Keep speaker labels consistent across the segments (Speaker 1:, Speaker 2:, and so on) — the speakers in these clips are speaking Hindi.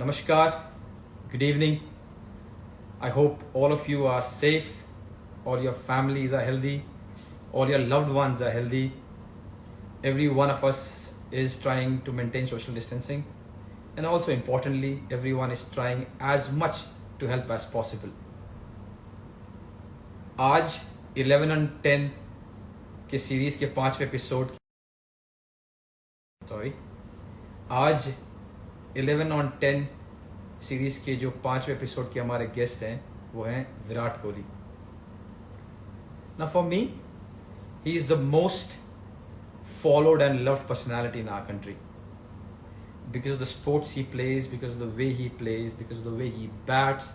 Speaker 1: Namaskar, good evening. I hope all of you are safe, all your families are healthy, all your loved ones are healthy. Every one of us is trying to maintain social distancing, and also importantly, everyone is trying as much to help as possible. आज 11 on 10 के सीरीज के 5वें एपिसोड सॉरी आज 11 on 10 सीरीज के जो 5वें एपिसोड के हमारे गेस्ट हैं वो हैं Virat Kohli. Now for me, he is the most followed and loved personality in our country because of the sports he plays, because of the way he plays, because of the way he bats,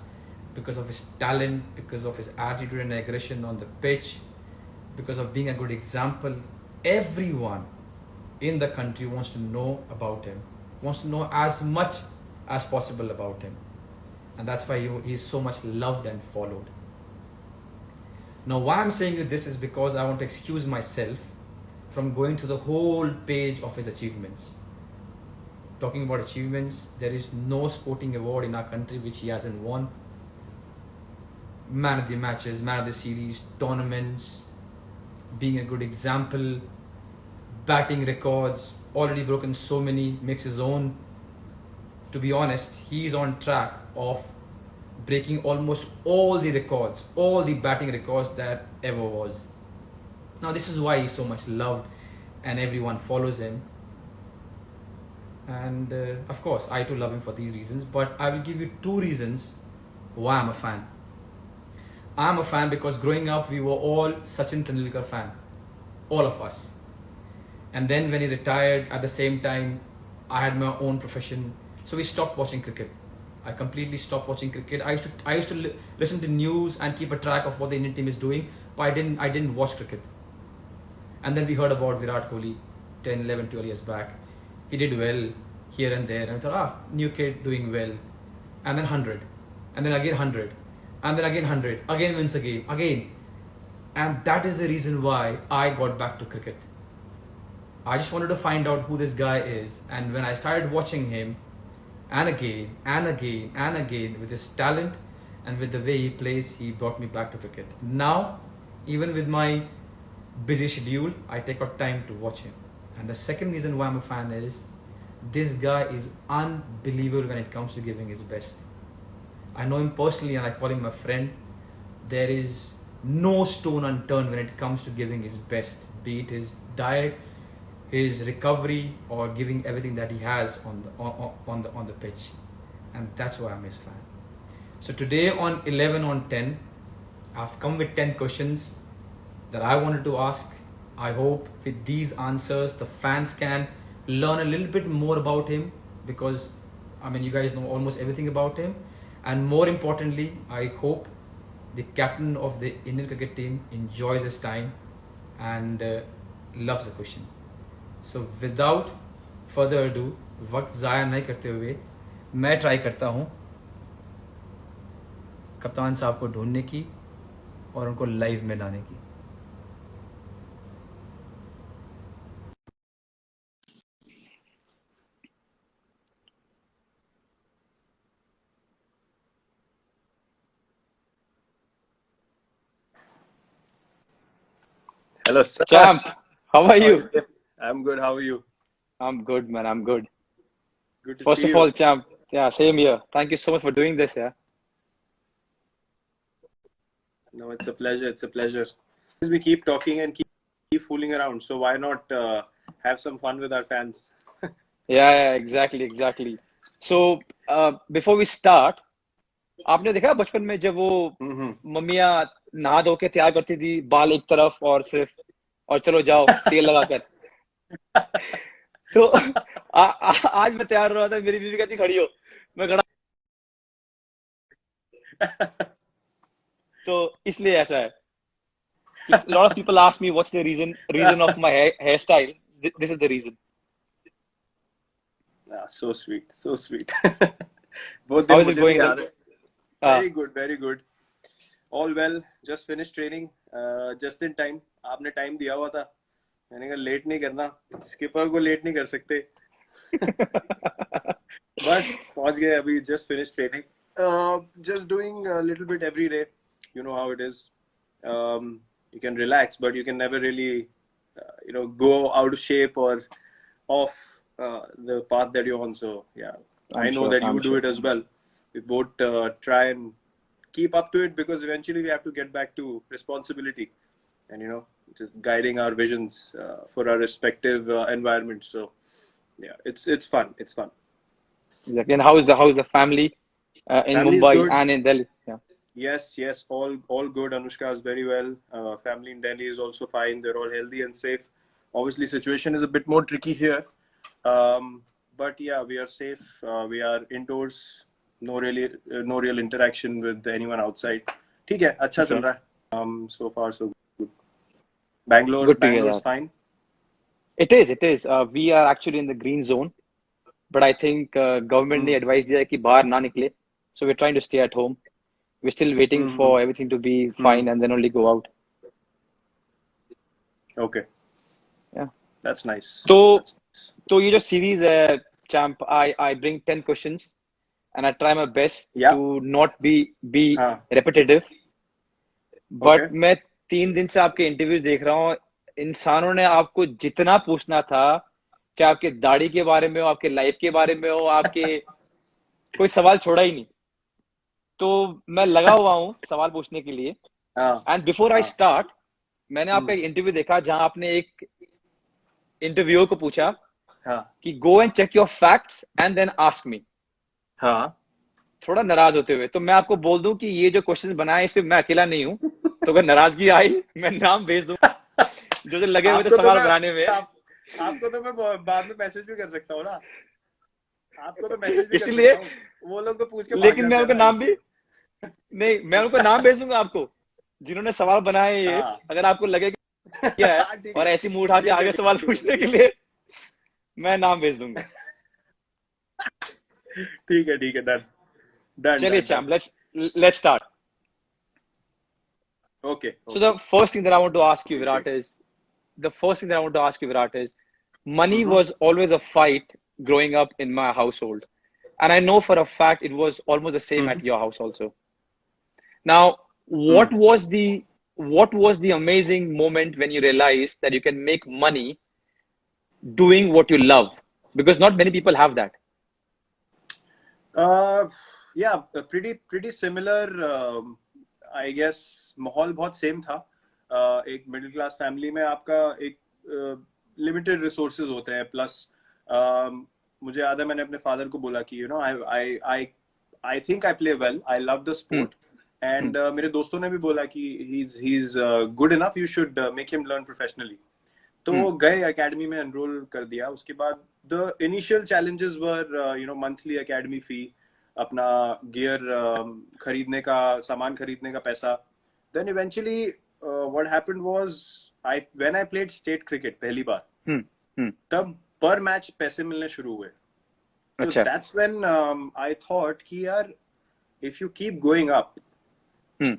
Speaker 1: because of his talent, because of his attitude and aggression on the pitch, because of being a good example. Everyone in the country wants to know about him, wants to know as much as possible about him, and that's why he is so much loved and followed. Now, why I'm saying you this is because I want to excuse myself from going to the whole page of his achievements. Talking about achievements, there is no sporting award in our country which he hasn't won. Man of the matches, man of the series, tournaments, being a good example, batting records, already broken so many, makes his own. To be honest, he's on track of breaking almost all the records, all the batting records that ever was. Now this is why he's so much loved and everyone follows him. And of course, I too love him for these reasons, but I will give you two reasons why I'm a fan. I'm a fan because growing up, we were all Sachin Tendulkar fan. All of us. And then when he retired, at the same time, I had my own profession. So we stopped watching cricket. I completely stopped watching cricket. I used to listen to news and keep a track of what the Indian team is doing, but I didn't watch cricket. And then we heard about Virat Kohli 10, 11, 12 years back. He did well here and there, and I thought, new kid doing well. And then 100, and then again 100, and then again 100, again wins a game, again. And that is the reason why I got back to cricket. I just wanted to find out who this guy is, and when I started watching him, and again, and again, and again, with his talent and with the way he plays, he brought me back to cricket. Now, even with my busy schedule, I take out time to watch him. And the second reason why I'm a fan is, this guy is unbelievable when it comes to giving his best. I know him personally and I call him a friend. There is no stone unturned when it comes to giving his best, be it his diet, his recovery, or giving everything that he has on the pitch. And that's why I'm his fan. So today on 11 on 10, I've come with 10 questions that I wanted to ask. I hope with these answers, the fans can learn a little bit more about him, because you guys know almost everything about him. And more importantly, I hope the captain of the Indian cricket team enjoys his time and loves the question. So without further ado, वक्त ज़ाया नहीं करते हुए मैं ट्राई करता हूँ कप्तान साहब को ढूंढने की और उनको लाइव में लाने की.
Speaker 2: Hello, sir.
Speaker 3: Champ, how are
Speaker 2: How
Speaker 3: you?
Speaker 2: you? I'm good. How are you?
Speaker 3: I'm good, man. I'm good.
Speaker 2: Good to
Speaker 3: First
Speaker 2: see
Speaker 3: of
Speaker 2: you.
Speaker 3: all, champ, yeah, same here. Thank you so much for doing this, yeah.
Speaker 2: No, it's a pleasure. It's a pleasure. We keep talking and keep fooling around. So why not have some fun with our fans?
Speaker 3: Yeah, exactly. So, before we start, आपने देखा बचपन में जब वो
Speaker 2: Mm-hmm.
Speaker 3: मम्मियाँ नहा धो के तैयार करती थी, बाल एक तरफ और सिर्फ, और चलो जाओ तेल लगाकर. तो आज मैं तैयार हो रहा था, मेरी बीवी कहती खड़ी हो, मैं खड़ा. तो इसलिए ऐसा है. If a lot of people ask me what's the reason of my hairstyle, this is the reason.
Speaker 2: So sweet. So sweet. बहुत
Speaker 3: How
Speaker 2: दिन
Speaker 3: is it
Speaker 2: मुझे भी
Speaker 3: going?
Speaker 2: याद है.
Speaker 3: Uh,
Speaker 2: Very good. Very good. All well. Just finished training. Just in time. आपने time दिया हुआ था. मैंने कहा लेट नहीं करना. स्किपर को लेट नहीं कर सकते. बस पहुंच गए अभी. Just finished training. Just doing a little bit every day. You know how it is. You can relax, but you can never really, go out of shape or off the path that you're on. So yeah, I know that you
Speaker 3: I'm
Speaker 2: do
Speaker 3: sure.
Speaker 2: it as well. We both try and keep up to it because eventually we have to get back to responsibility and just guiding our visions for our respective environments. So yeah, it's fun. It's fun.
Speaker 3: Exactly. And how is the family in
Speaker 2: Family is
Speaker 3: Mumbai
Speaker 2: good.
Speaker 3: and in Delhi? Yeah.
Speaker 2: Yes, all good. Anushka is very well. Family in Delhi is also fine. They're all healthy and safe. Obviously, situation is a bit more tricky here, but yeah, we are safe. We are indoors. No real interaction with anyone outside. ठीक है, अच्छा चल
Speaker 3: Okay.
Speaker 2: रहा है. So far so good. Bangalore,
Speaker 3: Good to hear
Speaker 2: Bangalore's
Speaker 3: that.
Speaker 2: fine.
Speaker 3: It is. It is. We are actually in the green zone, but I think government ने
Speaker 2: Hmm.
Speaker 3: advice दिया है कि बाहर ना निकले. So we're trying to stay at home. We're still waiting
Speaker 2: Hmm.
Speaker 3: for everything to be
Speaker 2: Hmm.
Speaker 3: fine and then only go out.
Speaker 2: Okay,
Speaker 3: Yeah.
Speaker 2: that's nice.
Speaker 3: तो
Speaker 2: That's nice.
Speaker 3: तो ये जो series है, champ, I bring 10 questions and I try my best
Speaker 2: Yeah.
Speaker 3: to not be
Speaker 2: हाँ.
Speaker 3: repetitive.
Speaker 2: Okay.
Speaker 3: बट मैं 3 दिन से आपके इंटरव्यू देख रहा हूँ. इंसानों ने आपको जितना पूछना था, चाहे आपके दाढ़ी के बारे में हो, आपके लाइफ के बारे में हो, आपके कोई सवाल छोड़ा ही नहीं. तो मैं लगा हुआ हूँ सवाल पूछने के लिए.
Speaker 2: हाँ.
Speaker 3: एंड बिफोर आई
Speaker 2: हाँ.
Speaker 3: स्टार्ट, मैंने आपका
Speaker 2: Hmm.
Speaker 3: एक इंटरव्यू देखा जहां आपने एक इंटरव्यूअर को पूछा
Speaker 2: हाँ.
Speaker 3: कि go and check your facts and then ask me,
Speaker 2: हाँ.
Speaker 3: थोड़ा नाराज होते हुए. तो मैं आपको बोल दूं कि ये जो क्वेश्चन बनाए सिर्फ मैं अकेला नहीं हूं. तो अगर नाराजगी आई, मैं नाम भेज दूं जो जो लगे हुए थे
Speaker 2: आपको तो
Speaker 3: सवाल
Speaker 2: मैं
Speaker 3: बनाने में.
Speaker 2: आपको तो मैं बाद में मैसेज भी कर सकता हूँ ना. आपको तो मैसेज भी कर
Speaker 3: इसलिए,
Speaker 2: सकता हूँ. वो लोग तो पूछ के भाग
Speaker 3: लेकिन मैं
Speaker 2: जाते हैं
Speaker 3: उनका
Speaker 2: ना
Speaker 3: नाम भी
Speaker 2: इसलिए.
Speaker 3: नहीं, मैं उनको नाम भेज दूंगा आपको जिन्होंने सवाल बनाए ये.
Speaker 2: हाँ.
Speaker 3: अगर आपको लगे कि क्या है
Speaker 2: हाँ, ठीक
Speaker 3: और
Speaker 2: है.
Speaker 3: ऐसी मुंह उठा के
Speaker 2: ठीक है,
Speaker 3: आगे
Speaker 2: ठीक
Speaker 3: सवाल
Speaker 2: है,
Speaker 3: पूछने के लिए, मैं नाम भेज दूंगा.
Speaker 2: ठीक है, ठीक है. डन डन
Speaker 3: चलिए
Speaker 2: done
Speaker 3: charm,
Speaker 2: done.
Speaker 3: let's start.
Speaker 2: Okay
Speaker 3: So the
Speaker 2: okay.
Speaker 3: first thing that I want to ask you, Virat, is money
Speaker 2: hmm.
Speaker 3: was always a fight growing up in my household. And I know for a fact it was almost the same at your house also. Now, what
Speaker 2: hmm.
Speaker 3: was the amazing moment when you realized that you can make money doing what you love? Because not many people have that.
Speaker 2: या pretty similar. आई गेस माहौल बहुत सेम था. एक मिडिल क्लास फैमिली में आपका एक लिमिटेड रिसोर्सेज होते हैं. प्लस मुझे याद है मैंने अपने फादर को बोला कि I think I play well, I love the
Speaker 3: Hmm.
Speaker 2: Sport. And मेरे दोस्तों ने भी बोला कि he is good enough, you should make him learn professionally. तो
Speaker 3: Hmm.
Speaker 2: वो गए एकेडमी में एनरोल कर दिया. उसके बाद the initial challenges were monthly academy fee, अपना गियर खरीदने का, सामान खरीदने का पैसा. Then eventually what happened was, I when I played state cricket पहली बार,
Speaker 3: Hmm. Hmm.
Speaker 2: तब पर मैच पैसे मिलने शुरू हुए. तो
Speaker 3: अच्छा.
Speaker 2: दैट्स व्हेन आई थॉट कि यार, if you keep going up,
Speaker 3: Hmm.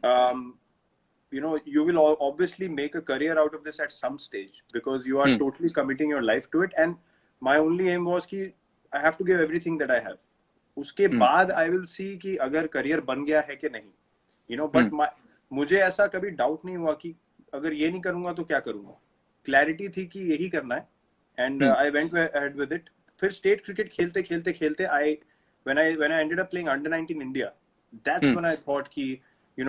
Speaker 2: you will obviously make a career out of this at some stage because you are
Speaker 3: Hmm.
Speaker 2: totally committing your life to it. And my only aim was कि I have to give everything that I have. उसके
Speaker 3: Hmm.
Speaker 2: बाद I will see कि अगर career बन गया है कि नहीं. But मुझे ऐसा कभी doubt नहीं हुआ कि अगर ये नहीं करूंगा तो क्या करूंगा. Clarity थी कि यही करना है. And I went ahead with it. फिर state cricket खेलते खेलते खेलते when I ended up playing under 19 India, that's when I thought कि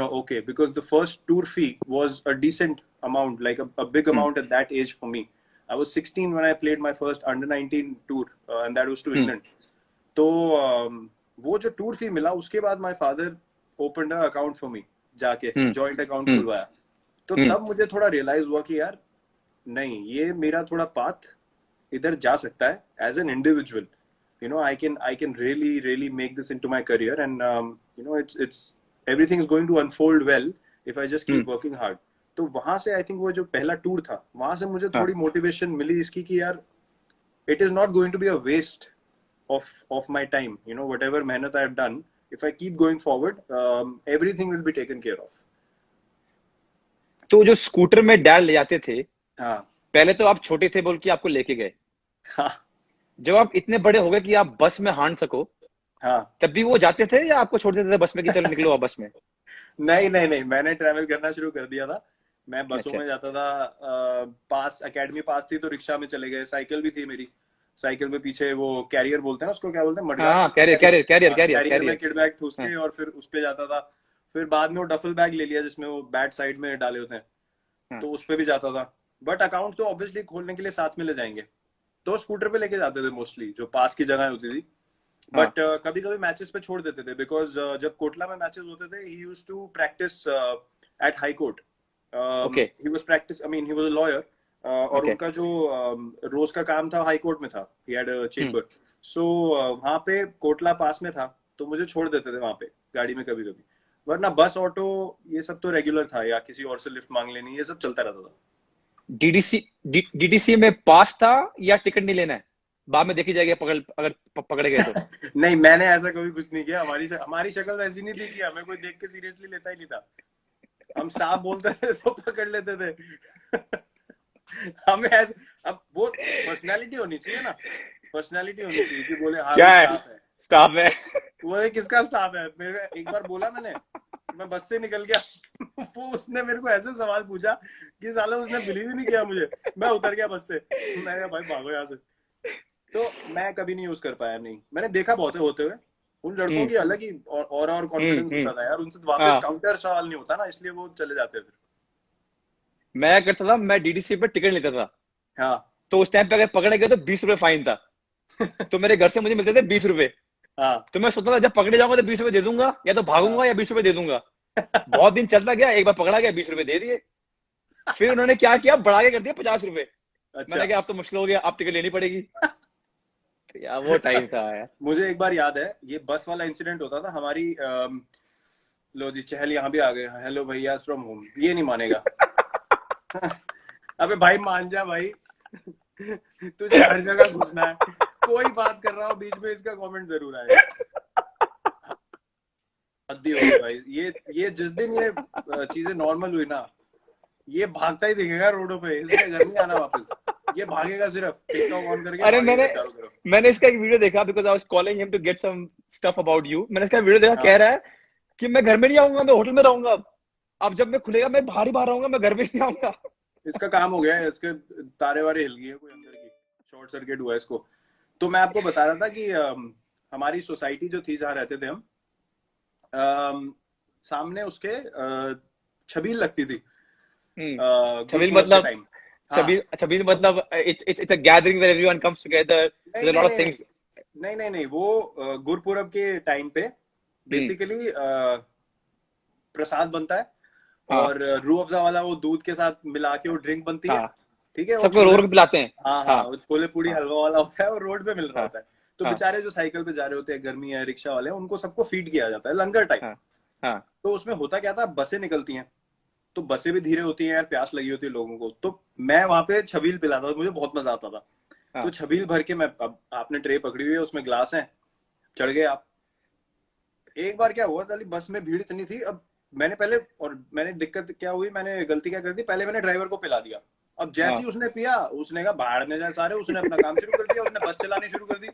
Speaker 2: okay, because the first tour fee was a decent amount, like a big amount at that age for me. I was 16 when I played my first under 19 tour, and that was to England. तो वो जो tour fee मिला, उसके बाद my father opened an account for me, जाके joint account खुलवाया. तो तब मुझे थोड़ा realize हुआ कि यार नहीं, ये मेरा थोड़ा path इधर जा सकता है as an individual. I can really make this into my career, and it's everything is going to unfold well if I just keep working hard. तो वहां से आई थिंक वो जो पहला टूर था, वहां से मुझे थोड़ी मोटिवेशन मिली इसकी कि यार, it is not going to be a waste of my time. Whatever मेहनत I have done, if I keep going forward, everything will be taken care of.
Speaker 3: तो जो स्कूटर में डैड ले जाते थे,
Speaker 2: हाँ.
Speaker 3: पहले तो आप छोटे थे बोल के आपको लेके गए.
Speaker 2: हाँ.
Speaker 3: जब आप इतने बड़े हो गए कि आप बस में हांड सको,
Speaker 2: हाँ।
Speaker 3: तब भी वो जाते थे या आपको छोड़ देते थे बस में कि चलो निकलो आप बस में?
Speaker 2: नहीं नहीं नहीं, मैंने ट्रैवल करना शुरू कर दिया था। मैं बसों
Speaker 3: अच्छा।
Speaker 2: में जाता था। पास एकेडमी पास थी तो रिक्शा में चले गए, साइकिल भी थी मेरी। साइकिल में पीछे वो कैरियर बोलते हैं ना उसको, क्या बोलते हैं,
Speaker 3: हाँ
Speaker 2: मडगार्ड
Speaker 3: हाँ,
Speaker 2: बोलते हैं,
Speaker 3: कैरियर
Speaker 2: कैरियर।
Speaker 3: कैरियर कैरियर
Speaker 2: हाँ,
Speaker 3: कैरियर
Speaker 2: कैरियर में
Speaker 3: कैरियर।
Speaker 2: किड बैग ठूस
Speaker 3: हाँ
Speaker 2: के और फिर उस पे जाता था। फिर बाद में वो डफल बैग ले लिया जिसमें वो बैट साइड में डाले होते हैं,
Speaker 3: हाँ।
Speaker 2: तो उस पे भी जाता था। बट अकाउंट तो ऑब्वियसली खोलने के लिए साथ में ले जाएंगे, तो स्कूटर पे लेके जाते थे मोस्टली, जो पास की जगह होती थी।
Speaker 3: हाँ।
Speaker 2: बट कभी कभी मैचेस पे छोड़ देते थे, बिकॉज जब कोटला में मैचेस होते थे, he used to practice at high court.
Speaker 3: Okay.
Speaker 2: He was practice, I mean he was a lawyer. और
Speaker 3: ओके।
Speaker 2: उनका जो रोज का काम था हाई कोर्ट में था, he had a
Speaker 3: hmm.
Speaker 2: Chamber. सो वहां पे कोटला पास में था, तो मुझे छोड़ देते थे वहां पे गाड़ी में कभी कभी। वरना बस ऑटो ये सब तो रेगुलर था, या किसी और से लिफ्ट मांग लेनी, ये सब चलता रहता था।
Speaker 3: डीडीसी डीडीसी में पास था या टिकट नहीं लेना है? बाद में देखी जाएगी पकड़, अगर पकड़े गए तो।
Speaker 2: नहीं, मैंने ऐसा कभी कुछ नहीं किया। हमारी शक्ल वैसी नहीं थी कि हमें कोई देख के सीरियसली लेता ही नहीं था। हम स्टाफ बोलते थे तो पकड़ लेते थे। हमें ऐसे, अब वो पर्सनालिटी होनी चाहिए ना, पर्सनालिटी होनी चाहिए कि बोले हाँ
Speaker 3: क्या
Speaker 2: भाई
Speaker 3: है?
Speaker 2: स्टाफ है।
Speaker 3: स्टाफ है।
Speaker 2: वो है, किसका स्टाफ है? मेरे एक बार बोला मैंने, मैं बस से निकल गया। वो उसने मेरे को ऐसे सवाल पूछा कि साला उसने बिलीव ही नहीं किया मुझे। मैं उतर गया बस से, मैं कहा भाई भागो यहाँ से। तो मैं कभी नहीं यूज कर पाया। नहीं, मैंने देखा बहुत है होते हुए। उन लड़कों
Speaker 3: हम्म।
Speaker 2: की अलग ही और कॉन्फिडेंस
Speaker 3: हम्म।
Speaker 2: होता था यार, उनसे वापस
Speaker 3: हाँ।
Speaker 2: काउंटर सवाल नहीं होता ना, इसलिए वो चले जाते फिर।
Speaker 3: मैं क्या करता था, मैं डीडीसी पे टिकट लेता था।
Speaker 2: हाँ।
Speaker 3: तो उस टाइम पे अगर पकड़े गए तो 20 रुपए फाइन था। तो मेरे घर से मुझे मिलते थे 20 रुपए।
Speaker 2: हाँ।
Speaker 3: तो मैं सोचता था जब पकड़े जाऊंगा तो 20 रुपए दे दूंगा, या तो
Speaker 2: हाँ।
Speaker 3: भागूंगा या 20 रुपए दे दूंगा। बहुत दिन चलता गया, एक बार पकड़ा गया, 20 रुपए दे दिए। फिर उन्होंने क्या किया, बढ़ा के कर दिया 50 रुपए।
Speaker 2: अच्छा।
Speaker 3: मैंने कहा अब तो मुश्किल हो गया, अब टिकट लेनी पड़ेगी। तो यार वो टाइम था यार।
Speaker 2: मुझे एक बार याद है, ये बस वाला इंसिडेंट होता था हमारी। लो जी, चहल यहाँ भी आ गए। हेलो भैया फ्रॉम होम, ये नहीं मानेगा। अबे भाई मान जा भाई। तुझे हर जगह घुसना है, कोई बात कर रहा हो बीच में इसका कमेंट जरूर आएगा। हद्दी हो गई भाई। ये जिस दिन ये चीजें नॉर्मल हुई ना, ये भागता ही दिखेगा रोडों पे, इसने घर नहीं आना वापस। ये भागेगा, सिर्फ टिकटॉक ऑन करके
Speaker 3: अरे
Speaker 2: भागेगा
Speaker 3: मैंने
Speaker 2: चारों तरफ।
Speaker 3: मैंने इसका एक वीडियो देखा, because I was calling him to get some stuff about you. मैंने इसका वीडियो देखा, कह
Speaker 2: हाँ,
Speaker 3: रहा है कि मैं घर में नहीं आऊंगा, मैं होटल में रहूंगा अब जब मैं खुलेगा मैं बाहर ही बाहर रहूंगा, मैं घर में नहीं आऊंगा।
Speaker 2: इसका काम हो गया है, इसके तारे वारे हिल गई है कोई अंदर की, शॉर्ट सर्किट हुआ है इसको। तो मैं आपको बता रहा था कि हमारी सोसाइटी जो थी जहाँ रहते थे हम, सामने उसके छबील लगती थी
Speaker 3: छबील
Speaker 2: गुरपुरब के
Speaker 3: मतलब?
Speaker 2: टाइम। हाँ।
Speaker 3: छबील छबील
Speaker 2: तो
Speaker 3: मतलब it's a gathering where everyone comes together,
Speaker 2: नहीं
Speaker 3: देयर अ
Speaker 2: नहीं
Speaker 3: लॉट ऑफ
Speaker 2: नहीं नहीं
Speaker 3: थिंग्स।
Speaker 2: नहीं नहीं नहीं, वो गुरपुरब के टाइम पे
Speaker 3: हम्म।
Speaker 2: बेसिकली प्रसाद बनता है।
Speaker 3: हाँ।
Speaker 2: और रूह अफ़ज़ा वाला वो दूध के साथ मिला के वो ड्रिंक बनती है।
Speaker 3: हाँ।
Speaker 2: ठीक है, वो
Speaker 3: सबको रो
Speaker 2: छोले,
Speaker 3: रो के पिलाते हैं।
Speaker 2: हाँ हाँ,
Speaker 3: हाँ।
Speaker 2: वो छोले पूड़ी
Speaker 3: हाँ।
Speaker 2: हलवा वाला होता है, और रोड पे मिल रहा
Speaker 3: हाँ।
Speaker 2: होता है। तो
Speaker 3: हाँ।
Speaker 2: बेचारे जो साइकिल पे जा रहे होते हैं, गर्मी है, रिक्शा वाले हैं, उनको सबको फीड किया जाता है लंगर टाइप।
Speaker 3: हाँ। हाँ।
Speaker 2: तो उसमें होता क्या था, बसें निकलती हैं, तो बसें भी धीरे होती हैं यार, प्यास लगी होती है लोगों को। तो मैं वहां पे छबील पिलाता था, मुझे बहुत मजा आता था। तो
Speaker 3: हाँ।
Speaker 2: छबील भर के मैं, अब आपने ट्रे पकड़ी हुई है, उसमें ग्लास है, चढ़ गए आप। एक बार क्या हुआ, साली बस में भीड़ इतनी थी। अब मैंने पहले, और मैंने दिक्कत क्या हुई, मैंने गलती क्या कर दी, पहले मैंने ड्राइवर को पिला दिया। अब जैसे ही
Speaker 3: हाँ।
Speaker 2: उसने पिया, उसने कहा बाहर में जाए सारे, उसने अपना काम शुरू कर दिया, उसने बस चलानी शुरू कर दी।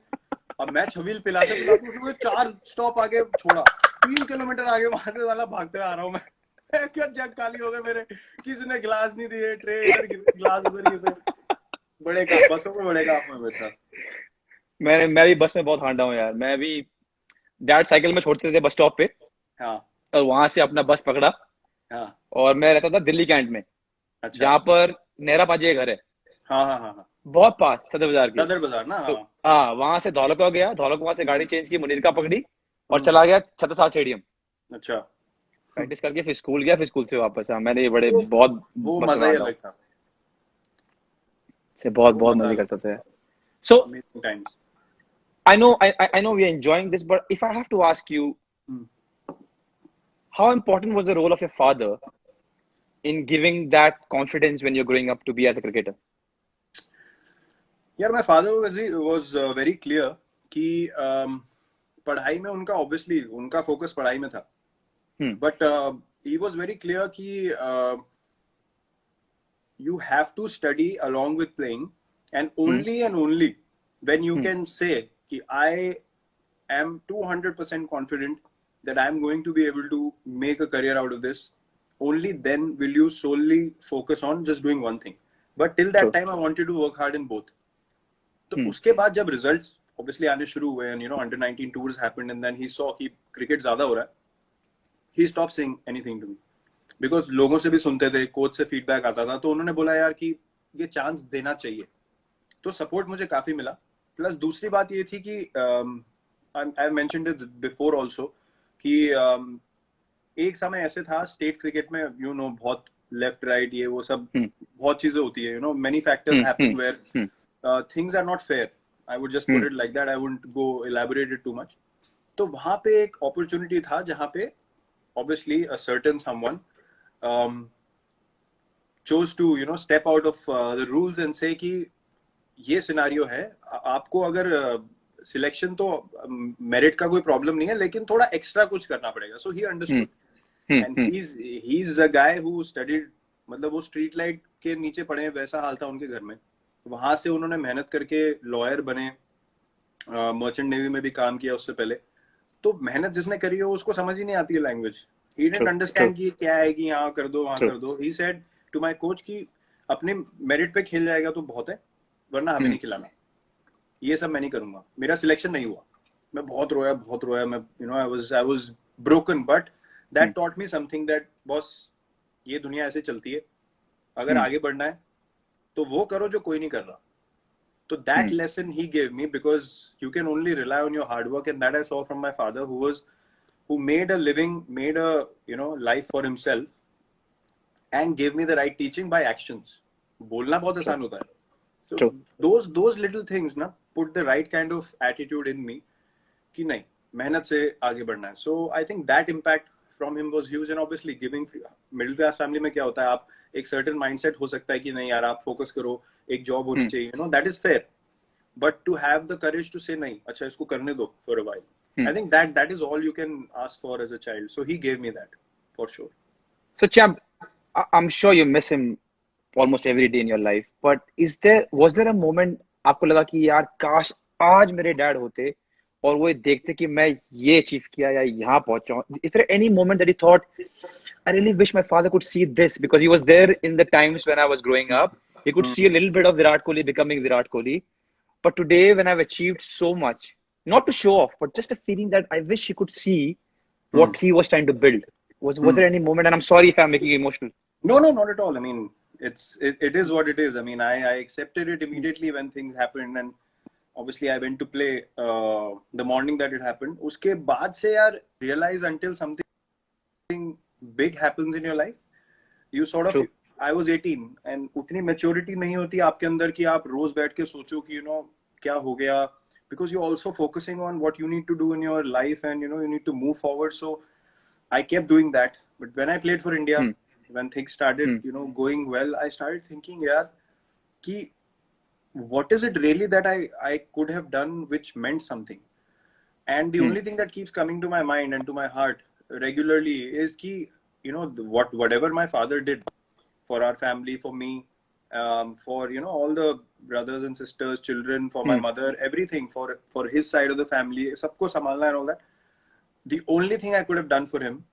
Speaker 2: अब मैं छबील पिलाते पिलाते, उसने मुझे 4 स्टॉप आगे छोड़ा, 3 किलोमीटर आगे, वहां से साला भागते आ रहा हूँ मैं। क्या जग खाली हो गए मेरे, किसी ने गिलास नहीं दिए, ट्रे इधर गिरे, गिलास उधर गिरे। बड़े काम, बसों में बड़े काम हुए मेरे साथ।
Speaker 3: मैं भी बस में बहुत हांडा हूँ यार। मैं भी डैड साइकिल में छोड़ते थे बस स्टॉप पे,
Speaker 2: हाँ।
Speaker 3: और वहां से अपना बस पकड़ा।
Speaker 2: हाँ।
Speaker 3: और मैं रहता था दिल्ली कैंट में,
Speaker 2: अच्छा।
Speaker 3: जहाँ पर नेहरा पाजी का घर है,
Speaker 2: हाँ हाँ हाँ हाँ।
Speaker 3: बहुत पास सदर बाजार के।
Speaker 2: सदर बाजार ना,
Speaker 3: तो
Speaker 2: हाँ।
Speaker 3: हाँ, वहां से धौलका गया, धौलका वहां से गाड़ी
Speaker 2: हम्म।
Speaker 3: चेंज की, मुनीरका पकड़ी और
Speaker 2: हम्म।
Speaker 3: चला गया छत्रसाल स्टेडियम।
Speaker 2: अच्छा।
Speaker 3: प्रैक्टिस करके फिर स्कूल गया, फिर स्कूल से वापस। हाँ, मैंने ये बड़े
Speaker 2: वो
Speaker 3: बहुत
Speaker 2: वो
Speaker 3: बस में
Speaker 2: मजा ही
Speaker 3: हांडा हूँ,
Speaker 2: अलग था।
Speaker 3: से बहुत
Speaker 2: वो
Speaker 3: बहुत
Speaker 2: मजा
Speaker 3: मजे
Speaker 2: अलग
Speaker 3: करते थे।
Speaker 2: था।
Speaker 3: So
Speaker 2: amazing times.
Speaker 3: I know we are enjoying this, but if I have to ask you, how important was the role of your father in giving that confidence when you're growing up to be as a cricketer?
Speaker 2: यार, my father was very clear कि पढ़ाई में उनका, ऑब्वियसली उनका फोकस पढ़ाई में था।
Speaker 3: Hmm.
Speaker 2: But he was very clear कि you have to study along with playing, and
Speaker 3: Hmm.
Speaker 2: only when you
Speaker 3: Hmm.
Speaker 2: can say कि I am 200% confident that I'm going to be able to make a career out of this. Only then will you solely focus on just doing one thing. But till that
Speaker 3: True.
Speaker 2: time, I wanted to work hard in both. तो
Speaker 3: Hmm.
Speaker 2: उसके बाद जब रिजल्ट्स ऑब्वियसली आने शुरू हुए and you know under 19 tours happened and then he saw कि क्रिकेट ज्यादा हो रहा है, he stopped saying anything to me because लोगों से भी सुनते थे, कोच से फीडबैक आता था, तो उन्होंने बोला यार कि ये चांस देना चाहिए. तो सपोर्ट मुझे काफी मिला. प्लस दूसरी बात ये थी कि I mentioned it before also कि एक समय ऐसे था स्टेट क्रिकेट में, यू नो, बहुत लेफ्ट राइट ये वो सब बहुत चीजें होती है, you know, many factors happen where things are not fair. I would just put it like that, I wouldn't go elaborate it too much. तो वहां पे एक अपॉर्चुनिटी था जहां पे obviously a certain someone chose to, you know, step out of the rules and say कि ये सिनारियो है, आपको अगर सिलेक्शन तो मेरिट का कोई प्रॉब्लम नहीं है, लेकिन थोड़ा एक्स्ट्रा कुछ करना पड़ेगा. So he understood and he is a guy who studied, मतलब वो स्ट्रीट लाइट के नीचे पढ़े, वैसा हाल था उनके घर में. वहां से उन्होंने मेहनत करके लॉयर बने, मर्चेंट नेवी में भी काम किया उससे पहले. तो मेहनत जिसने करी हो उसको समझ ही नहीं आती है लैंग्वेज. ही डिडंट अंडरस्टैंड कि क्या है कि यहाँ कर दो वहां कर दो. He said to my coach कि अपने मेरिट पे खेल जाएगा तो बहुत है, वरना हमें नहीं खिलाना. ये सब मैं नहीं करूंगा. मेरा सिलेक्शन नहीं हुआ, मैं बहुत रोया. मैं, you know, I was broken, but that taught me something that boss, ये दुनिया ऐसे चलती है, अगर आगे बढ़ना है तो वो करो जो कोई नहीं कर रहा. So that lesson he gave me, because you can only rely on your hard work, and that I saw from my father, who made a living, made a, you know, life for himself, and gave me the right teaching by actions. बोलना बहुत आसान होता है. So those little things ना put the right kind of attitude in me कि नहीं, मेहनत से आगे बढ़ना है. So I think that impact from him was huge, and obviously giving middle class family में क्या होता है, आप एक सर्टेन माइंडसेट हो सकता है कि नहीं यार आप फोकस करो, एक जॉब होनी चाहिए, you know, that is fair. But to have the courage to say नहीं, अच्छा इसको करने दो for a while, I think that is all you can ask for as a child. So he gave me that for sure.
Speaker 3: So, Champ, I'm sure you miss him almost every day in your life, but was there a moment आपको लगा कि यार काश आज मेरे डैड होते और वो देखते कि मैं ये अचीव किया या यहाँ पहुंचा हूँ? Is there any moment that he thought, I really wish my father could see this, because he was there in the times when I was growing up. He could see a little bit of Virat Kohli becoming Virat Kohli. But today, when I've achieved so much, not to show off, but just a feeling that I wish he could see what he was trying to build. Was there any moment? And I'm sorry if I'm making you emotional.
Speaker 2: No, not at all. I mean, it is what it is. I mean, I accepted it immediately when things happened, and obviously I went to play the morning that it happened. उसके बाद से यार realize until something big happens in your life, you sort of. True. I was 18 and उतनी maturity नहीं होती आपके अंदर कि आप रोज बैठ के सोचो कि, you know, क्या हो गया, because you're also focusing on what you need to do in your life, and you know you need to move forward. So I kept doing that. But when I played for India, when things started, you know, going well, I started thinking, यार, कि what is it really that I could have done which meant something? And the only thing that keeps coming to my mind and to my heart regularly is कि, you know, whatever my father did for our family, for me, for, you know, all the brothers and sisters, children, for my mother, everything, for his side of the family, sabko sambalna and all that. The only thing I could have done for him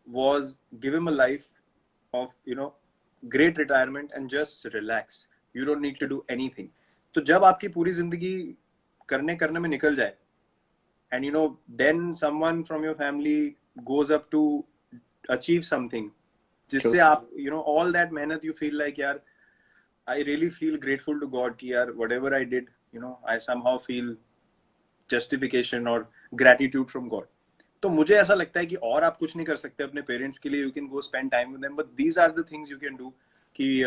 Speaker 2: was give him a life of, you know, great retirement and just relax. You don't need to do anything. तो जब आपकी पूरी जिंदगी करने में निकल जाए, and you know, then someone from your family goes up to achieve something, जिससे आप, you know, all that मेहनत, you feel like यार, I really feel grateful to God कि यार whatever I did, you know, I somehow feel justification or gratitude from God. तो मुझे ऐसा लगता है कि और आप कुछ नहीं कर सकते अपने पेरेंट्स के लिए. You can go spend time with them, but these are the things you can do कि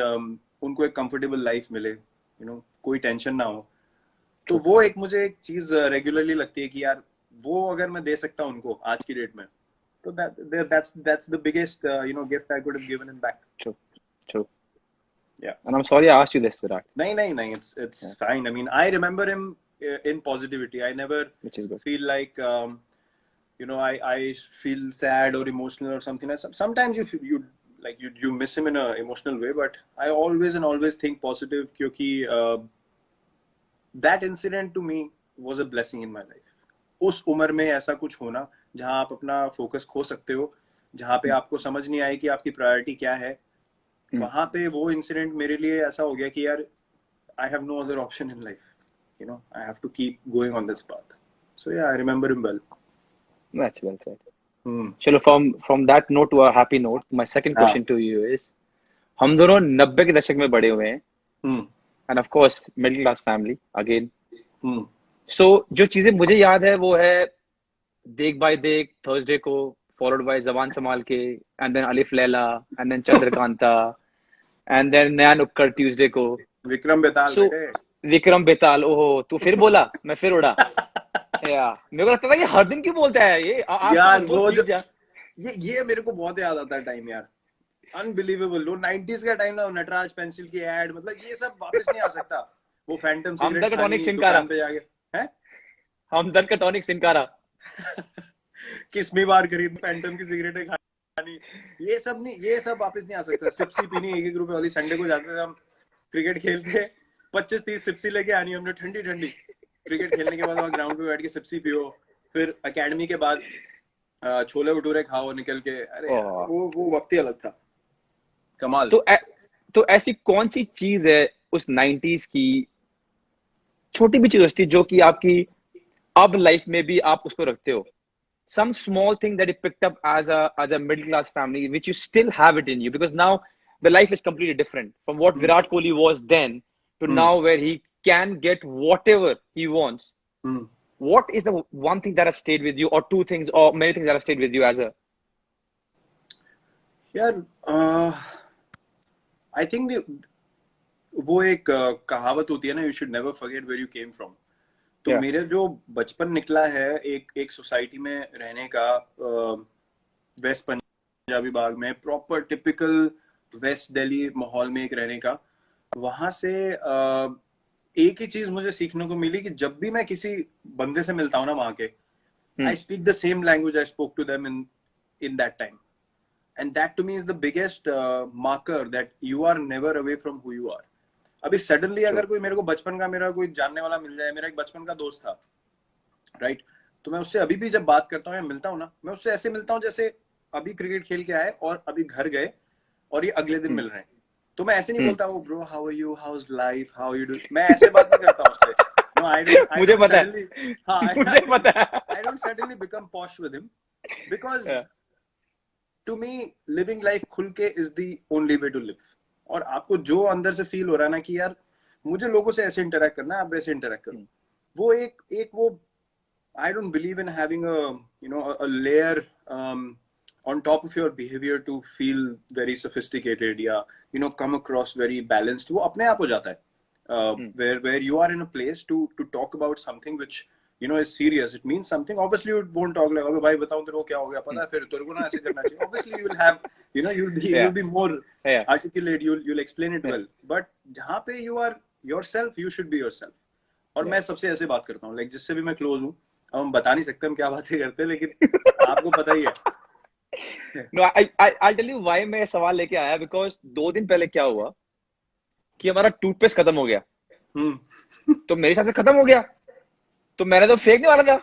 Speaker 2: उनको एक comfortable life मिले, you know, कोई टेंशन ना हो. तो वो एक मुझे एक चीज रेगुलरली लगती है कि यार वो अगर मैं दे सकता हूँ उनको आज की डेट में, तो that's the biggest you know, gift I could have given him back.
Speaker 3: True.
Speaker 2: Yeah.
Speaker 3: And I'm sorry I asked you this, Virat.
Speaker 2: No, it's fine. I mean, I remember him in positivity. I never feel like you know, I feel sad or emotional or something. Sometimes you like you miss him in a emotional way, but I always think positive, क्योंकि that incident to me was a blessing in my life. उस उम्र में ऐसा कुछ होना जहां आप अपना फोकस खो सकते हो, जहां पे आपको समझ नहीं आए कि आपकी प्रायोरिटी क्या है, वहां पे वो इंसिडेंट मेरे लिए ऐसा हो गया कि यार I have no other option in life, you know, I have to keep going on this path. So yeah, I remember him well.
Speaker 3: That's well said. चलो from that note to a happy note, my second
Speaker 2: हाँ.
Speaker 3: question to you is, हम दोनों 90 के दशक में बड़े हुए हैं,
Speaker 2: हम्म.
Speaker 3: and of course middle class family again.
Speaker 2: Hmm.
Speaker 3: So जो चीजें मुझे याद है वो है देख बाय देख थर्सडे को, followed by जबान संभाल के, and then अलिफ Laila, and then Chandrakanta, and then नया नुक्कड़ ट्यूसडे को.
Speaker 2: विक्रम बेताल
Speaker 3: So
Speaker 2: बेटे.
Speaker 3: विक्रम बेताल, ओहो तू फिर बोला, मैं फिर उड़ा. या मेरे को लगता था कि हर दिन क्यों बोलता है ये, आज
Speaker 2: यार
Speaker 3: तो
Speaker 2: वो
Speaker 3: सीख
Speaker 2: जो
Speaker 3: जा.
Speaker 2: ये मेरे को बहुत याद आता है टाइम यार. अनबिलीवेबल. वो 90s का टाइम ना, नटराज पेंसिल की एड, मतलब ये सब वापस नहीं आ सकता. वो फैंटम
Speaker 3: हमदर्द
Speaker 2: सिगरेट
Speaker 3: का टॉनिक
Speaker 2: खानी
Speaker 3: सिनकारा,
Speaker 2: दुकान पे जाके, हैं,
Speaker 3: हमदर्द का टॉनिक सिनकारा.
Speaker 2: किस्मी बार खरीद फैंटम की सिगरेटें खानी, ये सब नहीं, ये सब वापस नहीं आ सकता. सिप्सी पीनी 1-1 रुपए वाली. संडे को जाते थे हम क्रिकेट खेलते, 25-30 सिप्सी लेके आनी हमने, ठंडी ठंडी. क्रिकेट खेलने के बाद वहाँ ग्राउंड पे बैठ के सिप्सी पियो, फिर एकेडमी के बाद छोले भटूरे खाओ निकल के. अरे यार, वो वक्त ही अलग था. कमाल.
Speaker 3: तो ऐसी कौन सी चीज है उस 90s की, छोटी भी चीज होती जो कि आपकी अब लाइफ में भी आप उसको रखते हो? Some small thing that you picked up as a middle class family, which you still have it in you, because now the life is completely different from what Virat Kohli was then to now, where he can get whatever he wants. What is the one thing that has stayed with you, or two things, or many things that have stayed with you as a?
Speaker 2: यार आई थिंक वो एक कहावत होती है ना, you should never forget where you came from. तो मेरे जो बचपन निकला है एक सोसाइटी में रहने का, वेस्ट पंजाबी बाग में, प्रॉपर टिपिकल वेस्ट दिल्ली माहौल में एक रहने का, वहां से एक ही चीज मुझे सीखने को मिली कि जब भी मैं किसी बंदे से मिलता हूँ ना वहां के, I speak the same language I spoke to them in that time. And that to me is the biggest marker that you are never away from who you are. अभी सडनली अगर कोई मेरे को बचपन का मेरा कोई जानने वाला मिल जाए, मेरा एक बचपन का दोस्त था, राइट, तो मैं उससे अभी भी जब बात करता हूँ या मिलता हूँ ना, मैं उससे ऐसे मिलता हूँ जैसे अभी क्रिकेट खेल के आए और अभी घर गए और ये अगले दिन मिल रहे हैं. तो मैं ऐसे नहीं बोलता वो bro how are you, how is life, how you do. मैं ऐसे बात नहीं करता उससे. नो,
Speaker 3: मुझे पता है.
Speaker 2: हाँ,
Speaker 3: मुझे पता है.
Speaker 2: I don't suddenly become posh with him, because to me living life खुल के is the only way to live. और आपको जो अंदर से फील हो रहा है ना कि यार मुझे लोगों से ऐसे इंटरेक्ट करना है, आप वैसे इंटरेक्ट करो, वो एक वो I don't believe in having a layer on top of your behavior to feel very sophisticated या come across very balanced. वो अपने आप हो जाता है. Where you are in a place to talk about something which is serious. It means something. Obviously you won't talk like, अबे भाई बताओ तेरे को क्या हो गया, पता है फिर तेरे को ना ऐसे करना चाहिए. Obviously you will have you'll be more articulate, you'll explain it well. But जहाँ पे you are yourself, you should be yourself. और मैं सबसे ऐसे बात करता हूँ, like जिससे भी मैं क्लोज हूँ. हम बता नहीं सकते हम क्या बातें करते हैं, लेकिन आपको पता ही है.
Speaker 3: No, I'll tell you why मैं सवाल लेके आया, because 2 दिन पहले क्या हुआ कि हमारा टूथपेस्ट खत्म हो गया. तो मेरे हिसाब से खत्म हो गया, तो मैंने तो फेंकने वाला था.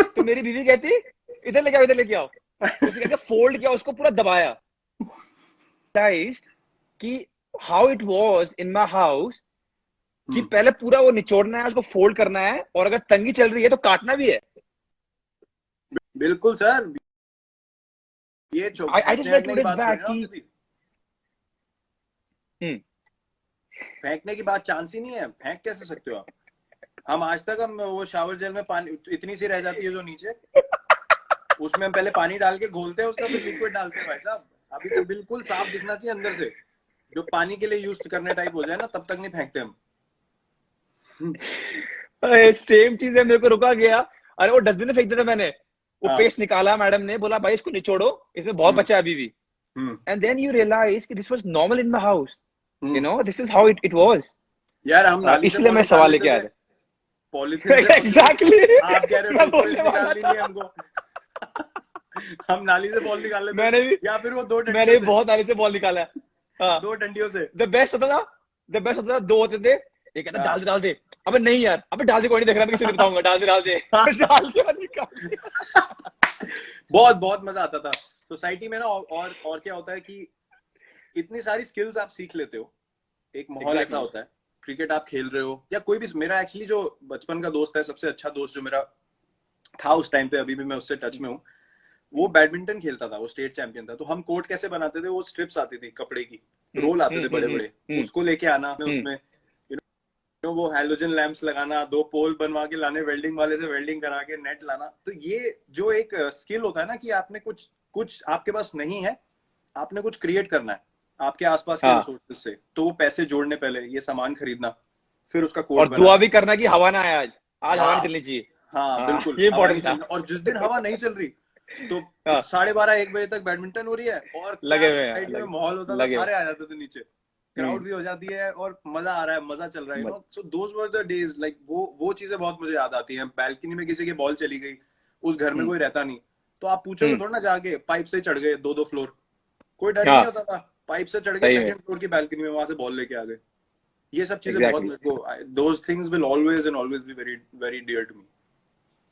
Speaker 3: तो मेरी बीवी कहती इधर लेके आओ, इधर लेके आओ. उसने क्या फोल्ड किया, उसको पूरा दबाया. कि how it was in my house, कि पहले पूरा वो निचोड़ना है, उसको फोल्ड करना है, और अगर तंगी चल रही है तो काटना भी है.
Speaker 2: बिल्कुल सर. ये
Speaker 3: I just read 2 days back कि
Speaker 2: फेंकने की बात चांस ही नहीं है. फेंक कैसे सकते हो आप? हम आज तक हम वो शावर जेल में पानी इतनी सी रह जाती है जो नीचे, उसमें हम पहले पानी डाल के घोलते हैं, उसका फिर लिक्विड डालते हैं. भाई साहब अभी तो बिल्कुल साफ दिखना चाहिए अंदर से. जो पानी के लिए यूज करने टाइप हो जाए ना, तब तक नहीं फेंकते हम.
Speaker 3: सेम चीज है, मेरे को रुका गया. अरे वो डस्टबिन में फेंक देता मैंने. वो पेस्ट निकाला, मैडम ने बोला भाई इसको निचोड़ो, इसमें बहुत बचा है अभी भी. एंड देन यू रियलाइज कि this was normal in my house, this is how it was.
Speaker 2: यार हम
Speaker 3: इसलिए मैं सवाल लेके आया था.
Speaker 2: Polythene
Speaker 3: exactly.
Speaker 2: आप कह रहे हो निकालनी नहीं हमको. हम नाली से बॉल निकाल लेते.
Speaker 3: मैंने भी,
Speaker 2: या फिर वो 2 डंडियों
Speaker 3: मैंने बहुत नाली से बॉल निकाला है.
Speaker 2: 2 डंडियों से.
Speaker 3: द बेस्ट होता था 2 होते थे. ये कहता डाल दे। अबे नहीं यार, अबे डाल दे, कोई नहीं देख रहा, मैं किसी को बताऊंगा, डाल दे डाल के और निकाल दे।
Speaker 2: बहुत बहुत मजा आता था सोसाइटी में ना। और क्या होता है कि इतनी सारी स्किल्स आप सीख लेते हो, एक माहौल ऐसा होता है, क्रिकेट आप खेल रहे हो या कोई भी। मेरा एक्चुअली जो बचपन का दोस्त है, सबसे अच्छा दोस्त जो मेरा था उस टाइम पे, अभी भी मैं उससे टच में हूँ, वो बैडमिंटन खेलता था, वो स्टेट चैंपियन था। तो हम कोर्ट कैसे बनाते थे, वो स्ट्रिप्स आती थी कपड़े की, रोल आते थे बड़े बड़े, उसको लेके आना उसमें वो हैलोजन लैंप्स लगाना, 2 पोल बनवा के लाने, वेल्डिंग वाले से वेल्डिंग करा के नेट लाना। तो ये जो एक स्किल होता है ना कि आपने कुछ आपके पास नहीं है, आपने कुछ क्रिएट करना है आपके आसपास के रिसोर्सेज से। तो वो पैसे जोड़ने, पहले ये सामान खरीदना, फिर उसका कोड
Speaker 3: और दुआ भी करना कि हवा ना आए, आज हवा नहीं चलनी चाहिए।
Speaker 2: हाँ बिल्कुल,
Speaker 3: ये
Speaker 2: हवा नहीं
Speaker 3: इम्पोर्टेंट था।
Speaker 2: और जिस दिन हवा नहीं चल रही तो 12:30-1 बजे तक बैडमिंटन हो रही है और
Speaker 3: लगे हुए
Speaker 2: सोसाइटी में माहौल होता था, सारे आ जाते थे नीचे, क्राउड भी हो जाती है और मजा आ रहा है, मजा चल रहा है, you no. So those were the days, like वो चीजें बहुत मुझे याद आती हैं। बैल्कनी में किसी की बॉल चली गई, उस घर में कोई रहता नहीं, तो आप पूछोगे थोड़ा ना, जाके पाइप से चढ़ गए 2-2 फ्लोर, कोई डर ही नहीं होता था, पाइप से चढ़ गए सेकंड फ्लोर की बैल्कनी में, वहां से बॉल लेके आ गए। ये सब चीजें बहुत मेरे को, those things will always and always be very very dear to me.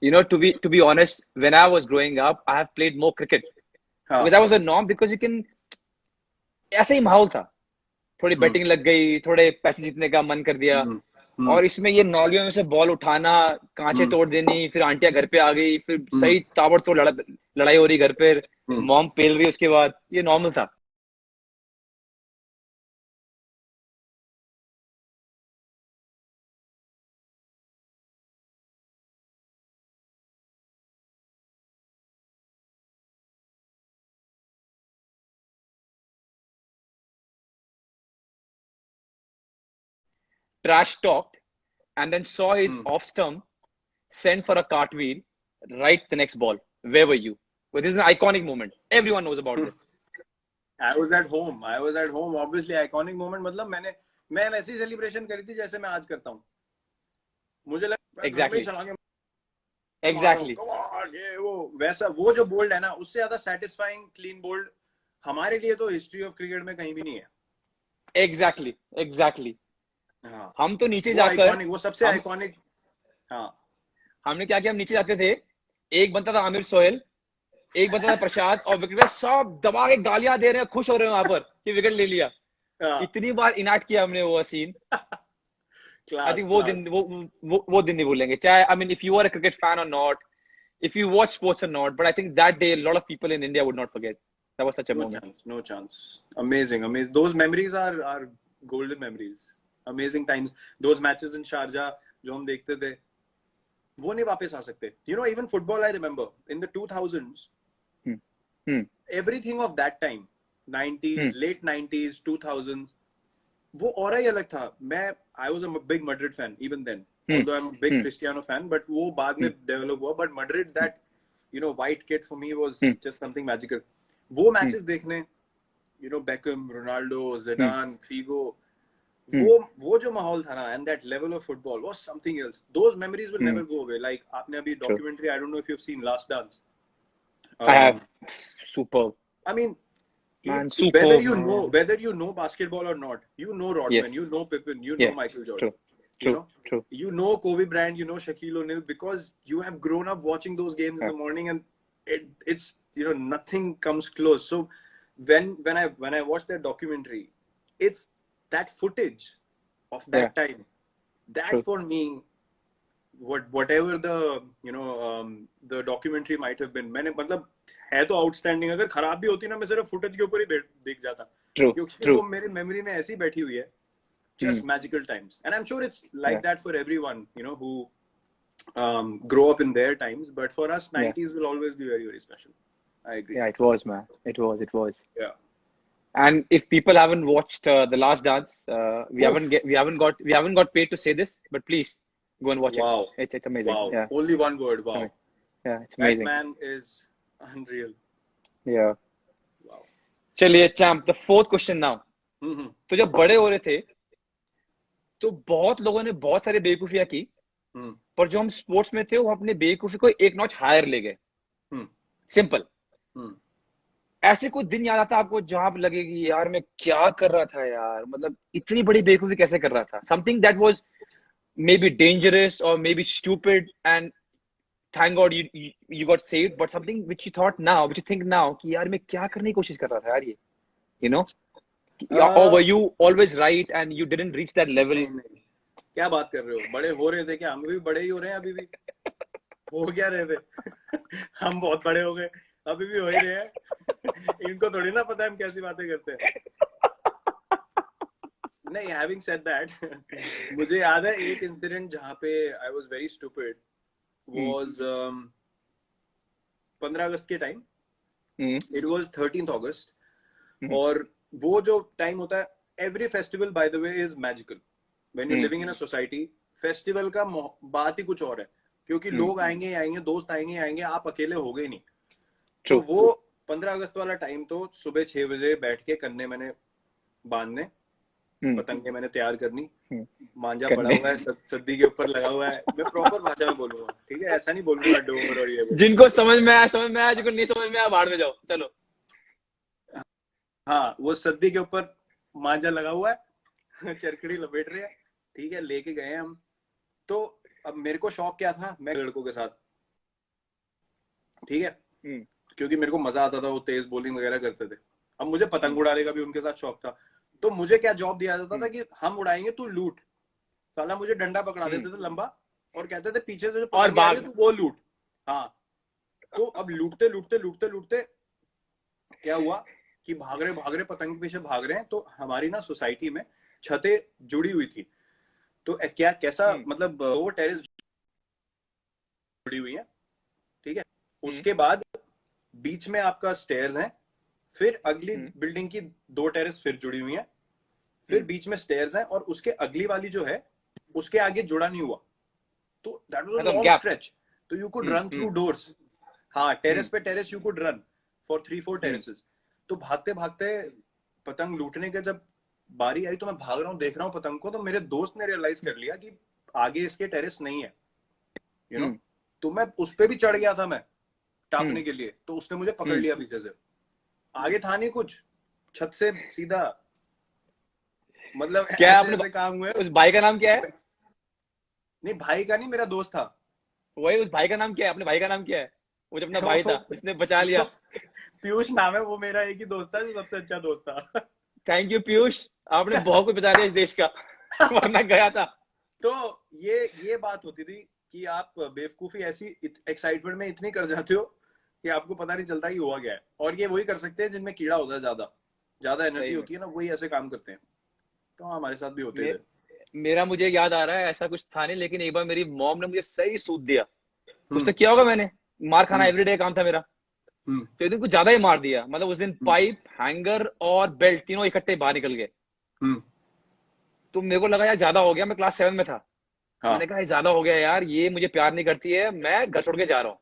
Speaker 3: You know, to be honest, when I was growing up, I have played more cricket because that was a norm. Because you can, ऐसा ही माहौल था, थोड़ी बैटिंग लग गई, थोड़े पैसे जीतने का मन कर दिया, और इसमें ये नौलियों में से बॉल उठाना, कांचे तोड़ देनी, फिर आंटियां घर पे आ गई, फिर सही ताबड़तोड़ लड़ाई हो रही घर पे, मॉम पेल रही, उसके बाद ये नॉर्मल था। Trash talked and then saw his off stump sent for a cartwheel right the next ball. Where were you? Well, this is an iconic moment. Everyone knows about this.
Speaker 2: I was at home. Obviously, iconic moment. मतलब मैं वैसी सेलिब्रेशन करी थी जैसे मैं आज करता हूँ। मुझे लगा
Speaker 3: Exactly.
Speaker 2: Exactly. ये वो वैसा, वो जो बोल्ड है ना, उससे ज्यादा सेटिस्फाइंग क्लीन बोल्ड हमारे लिए तो हिस्ट्री ऑफ क्रिकेट में कहीं भी नहीं है।
Speaker 3: Exactly.
Speaker 2: हाँ,
Speaker 3: हम तो नीचे जाकर,
Speaker 2: वो सबसे आइकॉनिक। हाँ,
Speaker 3: हमने क्या किया, हम नीचे जाते थे, एक बनता था आमिर सोहेल, एक बनता था प्रसाद, और विकेट सब दबा के गालियां दे रहे हैं, खुश हो रहे हैं वहां पर कि विकेट ले लिया। इतनी बार इनाट किया हमने वो सीन। आई थिंक वो दिन नहीं भूलेंगे, चाहे I mean if you are a cricket fan और not, if you watch sports or not, but I think that day a lot of people in India would not forget. That was such a moment.
Speaker 2: No chance. Amazing. Those memories are golden memories. Amazing times. Those matches in Sharjah जो हम देखते थे, वो नहीं वापस आ सकते. You know, even football, I remember in the 2000s, everything of that time, 90s, late 90s, 2000s, वो और ही अलग था. I was a big Madrid fan even then. Although I'm a big Cristiano fan, but वो बाद में develop हुआ. But Madrid, that, you know, white kit for me was just something magical. वो matches देखने, you know, Beckham, Ronaldo, Zidane, Figo, वो जो माहौल था ना, and that level of football was something else. Those memories will never go away. Like आपने अभी documentary, I don't know if you've seen Last Dance.
Speaker 3: I have. Superb.
Speaker 2: I mean,
Speaker 3: Man,
Speaker 2: whether you know basketball or not, you know Rodman, you know Pippen, you know Michael Jordan.
Speaker 3: True.
Speaker 2: You know Kobe Bryant, you know Shaquille O'Neal, because you have grown up watching those games in the morning, and it's, you know, nothing comes close. So when I watched that documentary, it's that footage of that time, that for me, whatever the, you know, the documentary might have been, मैंने मतलब है तो outstanding, अगर खराब भी होती ना, मैं सिर्फ footage के ऊपर ही देख जाता, क्योंकि वो मेरी memory में ऐसी बैठी हुई है. Just magical times, and I'm sure it's like that for everyone, you know, who grow up in their times. But for us, 90s will always be very, very special. I agree.
Speaker 3: Yeah, it was, man. It was.
Speaker 2: Yeah.
Speaker 3: And if people haven't watched The Last Dance, we haven't got paid to say this, but please go and watch it. It's amazing.
Speaker 2: Wow.
Speaker 3: Yeah.
Speaker 2: Only one word. Wow.
Speaker 3: Yeah, it's amazing.
Speaker 2: That man is unreal.
Speaker 3: Yeah.
Speaker 2: Wow.
Speaker 3: चलिए champ, the fourth question now. तो जब बड़े हो रहे थे, तो बहुत लोगों ने बहुत सारी बेवकूफियां की, पर जो हम स्पोर्ट्स में थे, वो अपने बेवकूफी को एक नॉच हायर ले गए. सिंपल. ऐसे कोई दिन याद आता है आपको जहां पे लगेगी यार मैं क्या कर रहा था यार, मतलब इतनी बड़ी बेवकूफी कैसे कर रहा था, something that was maybe dangerous और maybe stupid and thank God you got saved, but something which you thought now, which you think now कि यार मैं क्या करने की कोशिश कर रहा था यार ये, you know, or were you always right and you didn't reach that level?
Speaker 2: नहीं नहीं, क्या बात कर रहे हो, बड़े हो रहे थे क्या? हम भी बड़े ही हो रहे हैं अभी भी। हो क्या रहे थे? हम बहुत बड़े हो गए, अभी भी हो ही रहे हैं। इनको थोड़ी ना पता है हम कैसी बातें करते हैं। नहीं, हैविंग सेड दैट, मुझे याद है एक इंसिडेंट जहाँ पे I was very stupid, was 15 अगस्त के टाइम। इट वाज 13th अगस्त। और वो जो टाइम होता है, every festival by the way is magical when you living in a society. Festival का बात ही कुछ और है, क्योंकि लोग आएंगे ही आएंगे, दोस्त आएंगे ही आएंगे, आप अकेले हो गए नहीं। तो वो 15 अगस्त वाला टाइम तो सुबह 6 बजे बैठ के कन्ने मैंने बांधने, पतंगे मैंने तैयार करनी, मांझा पड़ा हुआ है, सद्दी के ऊपर लगा हुआ है। मैं प्रॉपर भाषा में बोलूंगा, ठीक है, ऐसा नहीं बोलूंगा डोर और ये वो।
Speaker 3: जिनको समझ में आया समझ में आया, जिनको नहीं समझ में आया बाहर में जाओ, चलो।
Speaker 2: हाँ, वो सद्दी के ऊपर मांझा लगा हुआ है, चरकड़ी लपेट रहे हैं, ठीक है, लेके गए हम। तो अब मेरे को शौक क्या था, मैं लड़कों के साथ, ठीक है, क्योंकि मेरे को मजा आता था, वो तेज बॉलिंग वगैरह करते थे। अब मुझे पतंग उड़ाने का भी उनके साथ शौक था। तो मुझे क्या जॉब दिया जाता था कि हम उड़ाएंगे, तू लूट। साला मुझे डंडा पकड़ा देते थे लंबा, और कहते थे पीछे से जो पतंग आई है तू वो लूट। हाँ, तो अब लूटते लूटते लूटते लूटते क्या हुआ कि भाग रहे पतंग के पीछे भाग रहे हैं। तो हमारी ना सोसाइटी में छतें जुड़ी हुई थी। तो क्या कैसा मतलब, वो टेरेस जुड़ी हुई है, ठीक है। उसके बाद बीच में आपका स्टेयर्स हैं, फिर अगली बिल्डिंग की 2 टेरेस फिर जुड़ी हुई हैं, फिर बीच में स्टेयर्स हैं, और उसके अगली वाली जो है उसके आगे जुड़ा नहीं हुआ। तो that was a long stretch, तो you could run through doors. हाँ, टेरेस पे terrace you could run for 3-4 terraces. तो भागते भागते पतंग लूटने के जब बारी आई, तो मैं भाग रहा हूँ, देख रहा हूँ पतंग को, तो मेरे दोस्त ने रियलाइज कर लिया कि आगे इसके टेरेस नहीं है, यू नो। तो मैं उस पे भी चढ़ गया था मैं टापने के लिए, तो उसने मुझे पकड़ लिया पीछे से। आगे था नहीं कुछ, छत से सीधा, मतलब
Speaker 3: क्या
Speaker 2: ऐसे
Speaker 3: आपने
Speaker 2: ऐसे काम हुए।
Speaker 3: उस भाई का नाम क्या है?
Speaker 2: नहीं, भाई का नहीं, मेरा दोस्त था।
Speaker 3: वही, उस भाई का नाम क्या है? अपने भाई का नाम क्या है? वो जो अपना भाई था जिसने बचा लिया।
Speaker 2: पीयूष नाम है, वो मेरा एक ही दोस्त था जो सबसे अच्छा दोस्त था।
Speaker 3: थैंक यू पीयूष, आपने बहुत कुछ बचा लिया इस देश का, वरना गया था।
Speaker 2: तो ये बात होती थी कि आप बेवकूफी ऐसी एक्साइटमेंट में इतनी कर जाते हो कि आपको पता नहीं चलता कि हुआ क्या है। और ये वही कर सकते हैं जिनमें कीड़ा होता है, ज्यादा ज्यादा एनर्जी होती है ना, वही ऐसे काम करते हैं। तो हमारे साथ भी होते थे।
Speaker 3: मेरा मुझे याद आ रहा है ऐसा कुछ था नहीं, लेकिन एक बार मेरी मॉम ने मुझे सही सूद दिया। कुछ
Speaker 2: हम्म
Speaker 3: तो किया होगा मैंने, मार खाना
Speaker 2: हम्म
Speaker 3: एवरीडे काम था मेरा।
Speaker 2: हम्म
Speaker 3: तो एक दिन कुछ ज्यादा ही मार दिया, मतलब उस दिन पाइप, हैंगर और बेल्ट तीनों इकट्ठे बाहर निकल गए।
Speaker 2: हम्म
Speaker 3: तो मेरे को लगा यार ज्यादा हो गया, मैं क्लास 7 में था।
Speaker 2: हाँ
Speaker 3: मैंने कहा ये ज्यादा हो गया यार, ये मुझे प्यार नहीं करती है, मैं घर छोड़ के जा रहा हूँ।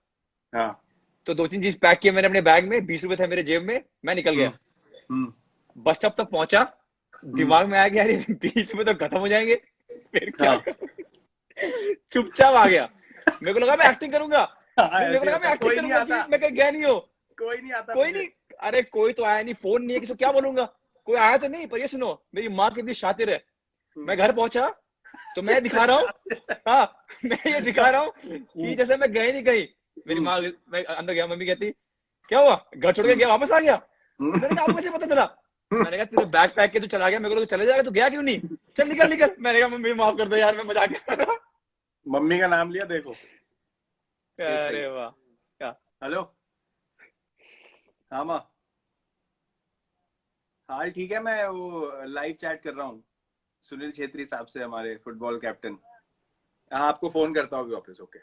Speaker 2: हाँ
Speaker 3: तो 2-3 चीज पैक किए मैंने अपने बैग में, 20 रुपए थे मेरे जेब में, मैं निकल गया।
Speaker 2: हम्म हम्म
Speaker 3: बस स्टॉप तक पहुंचा,
Speaker 2: हम्म
Speaker 3: दिमाग में आया कि यार ये 20 रुपए तो खत्म हो जाएंगे, फिर क्या
Speaker 2: हाँ
Speaker 3: करूं? चुपचाप आ गया। मेरे को लगा मैं एक्टिंग करूंगा,
Speaker 2: हाँ,
Speaker 3: मेरे को
Speaker 2: ऐसे
Speaker 3: लगा
Speaker 2: होता
Speaker 3: मैं
Speaker 2: है,
Speaker 3: एक्टिंग
Speaker 2: कोई नहीं
Speaker 3: करूंगा कि
Speaker 2: आता,
Speaker 3: मैं कहीं गया नहीं हो।
Speaker 2: कोई नहीं आता
Speaker 3: कोई
Speaker 2: मुझे।
Speaker 3: नहीं, अरे कोई तो आया नहीं, फोन नहीं है, किसी को क्या बोलूंगा? कोई आया तो नहीं, पर ये सुनो, मेरी माँ कितनी शातिर है। मैं घर पहुंचा तो मैं दिखा रहा हूँ, हाँ, मैं ये दिखा रहा हूँ कि जैसे मैं गए नहीं कहीं। मेरी माँ, मैं अंदर गया, मम्मी कहती क्या हुआ, घर छोड़ के गया वापस आ गया? मैंने कहा आपको कैसे पता चला? मैंने कहा तूने बैग पैक के तू चला गया, मेरे को तो चले जाएगा, तू गया क्यों नहीं? चल निकल निकल। मैंने कहा मम्मी माफ कर दो यार, मैं मजाक कर रहा था।
Speaker 2: मम्मी का नाम लिया, देखो। एक
Speaker 3: अरे
Speaker 2: सेकंड।
Speaker 3: वाह, क्या?
Speaker 2: हेलो। हाँ माँ। हाल ठीक है, मैं वो लाइव चैट कर रहा हूँ सुनील छेत्री साहब से, हमारे फुटबॉल कैप्टन। हाँ, आपको फोन करता हूँ अभी वापस। ओके।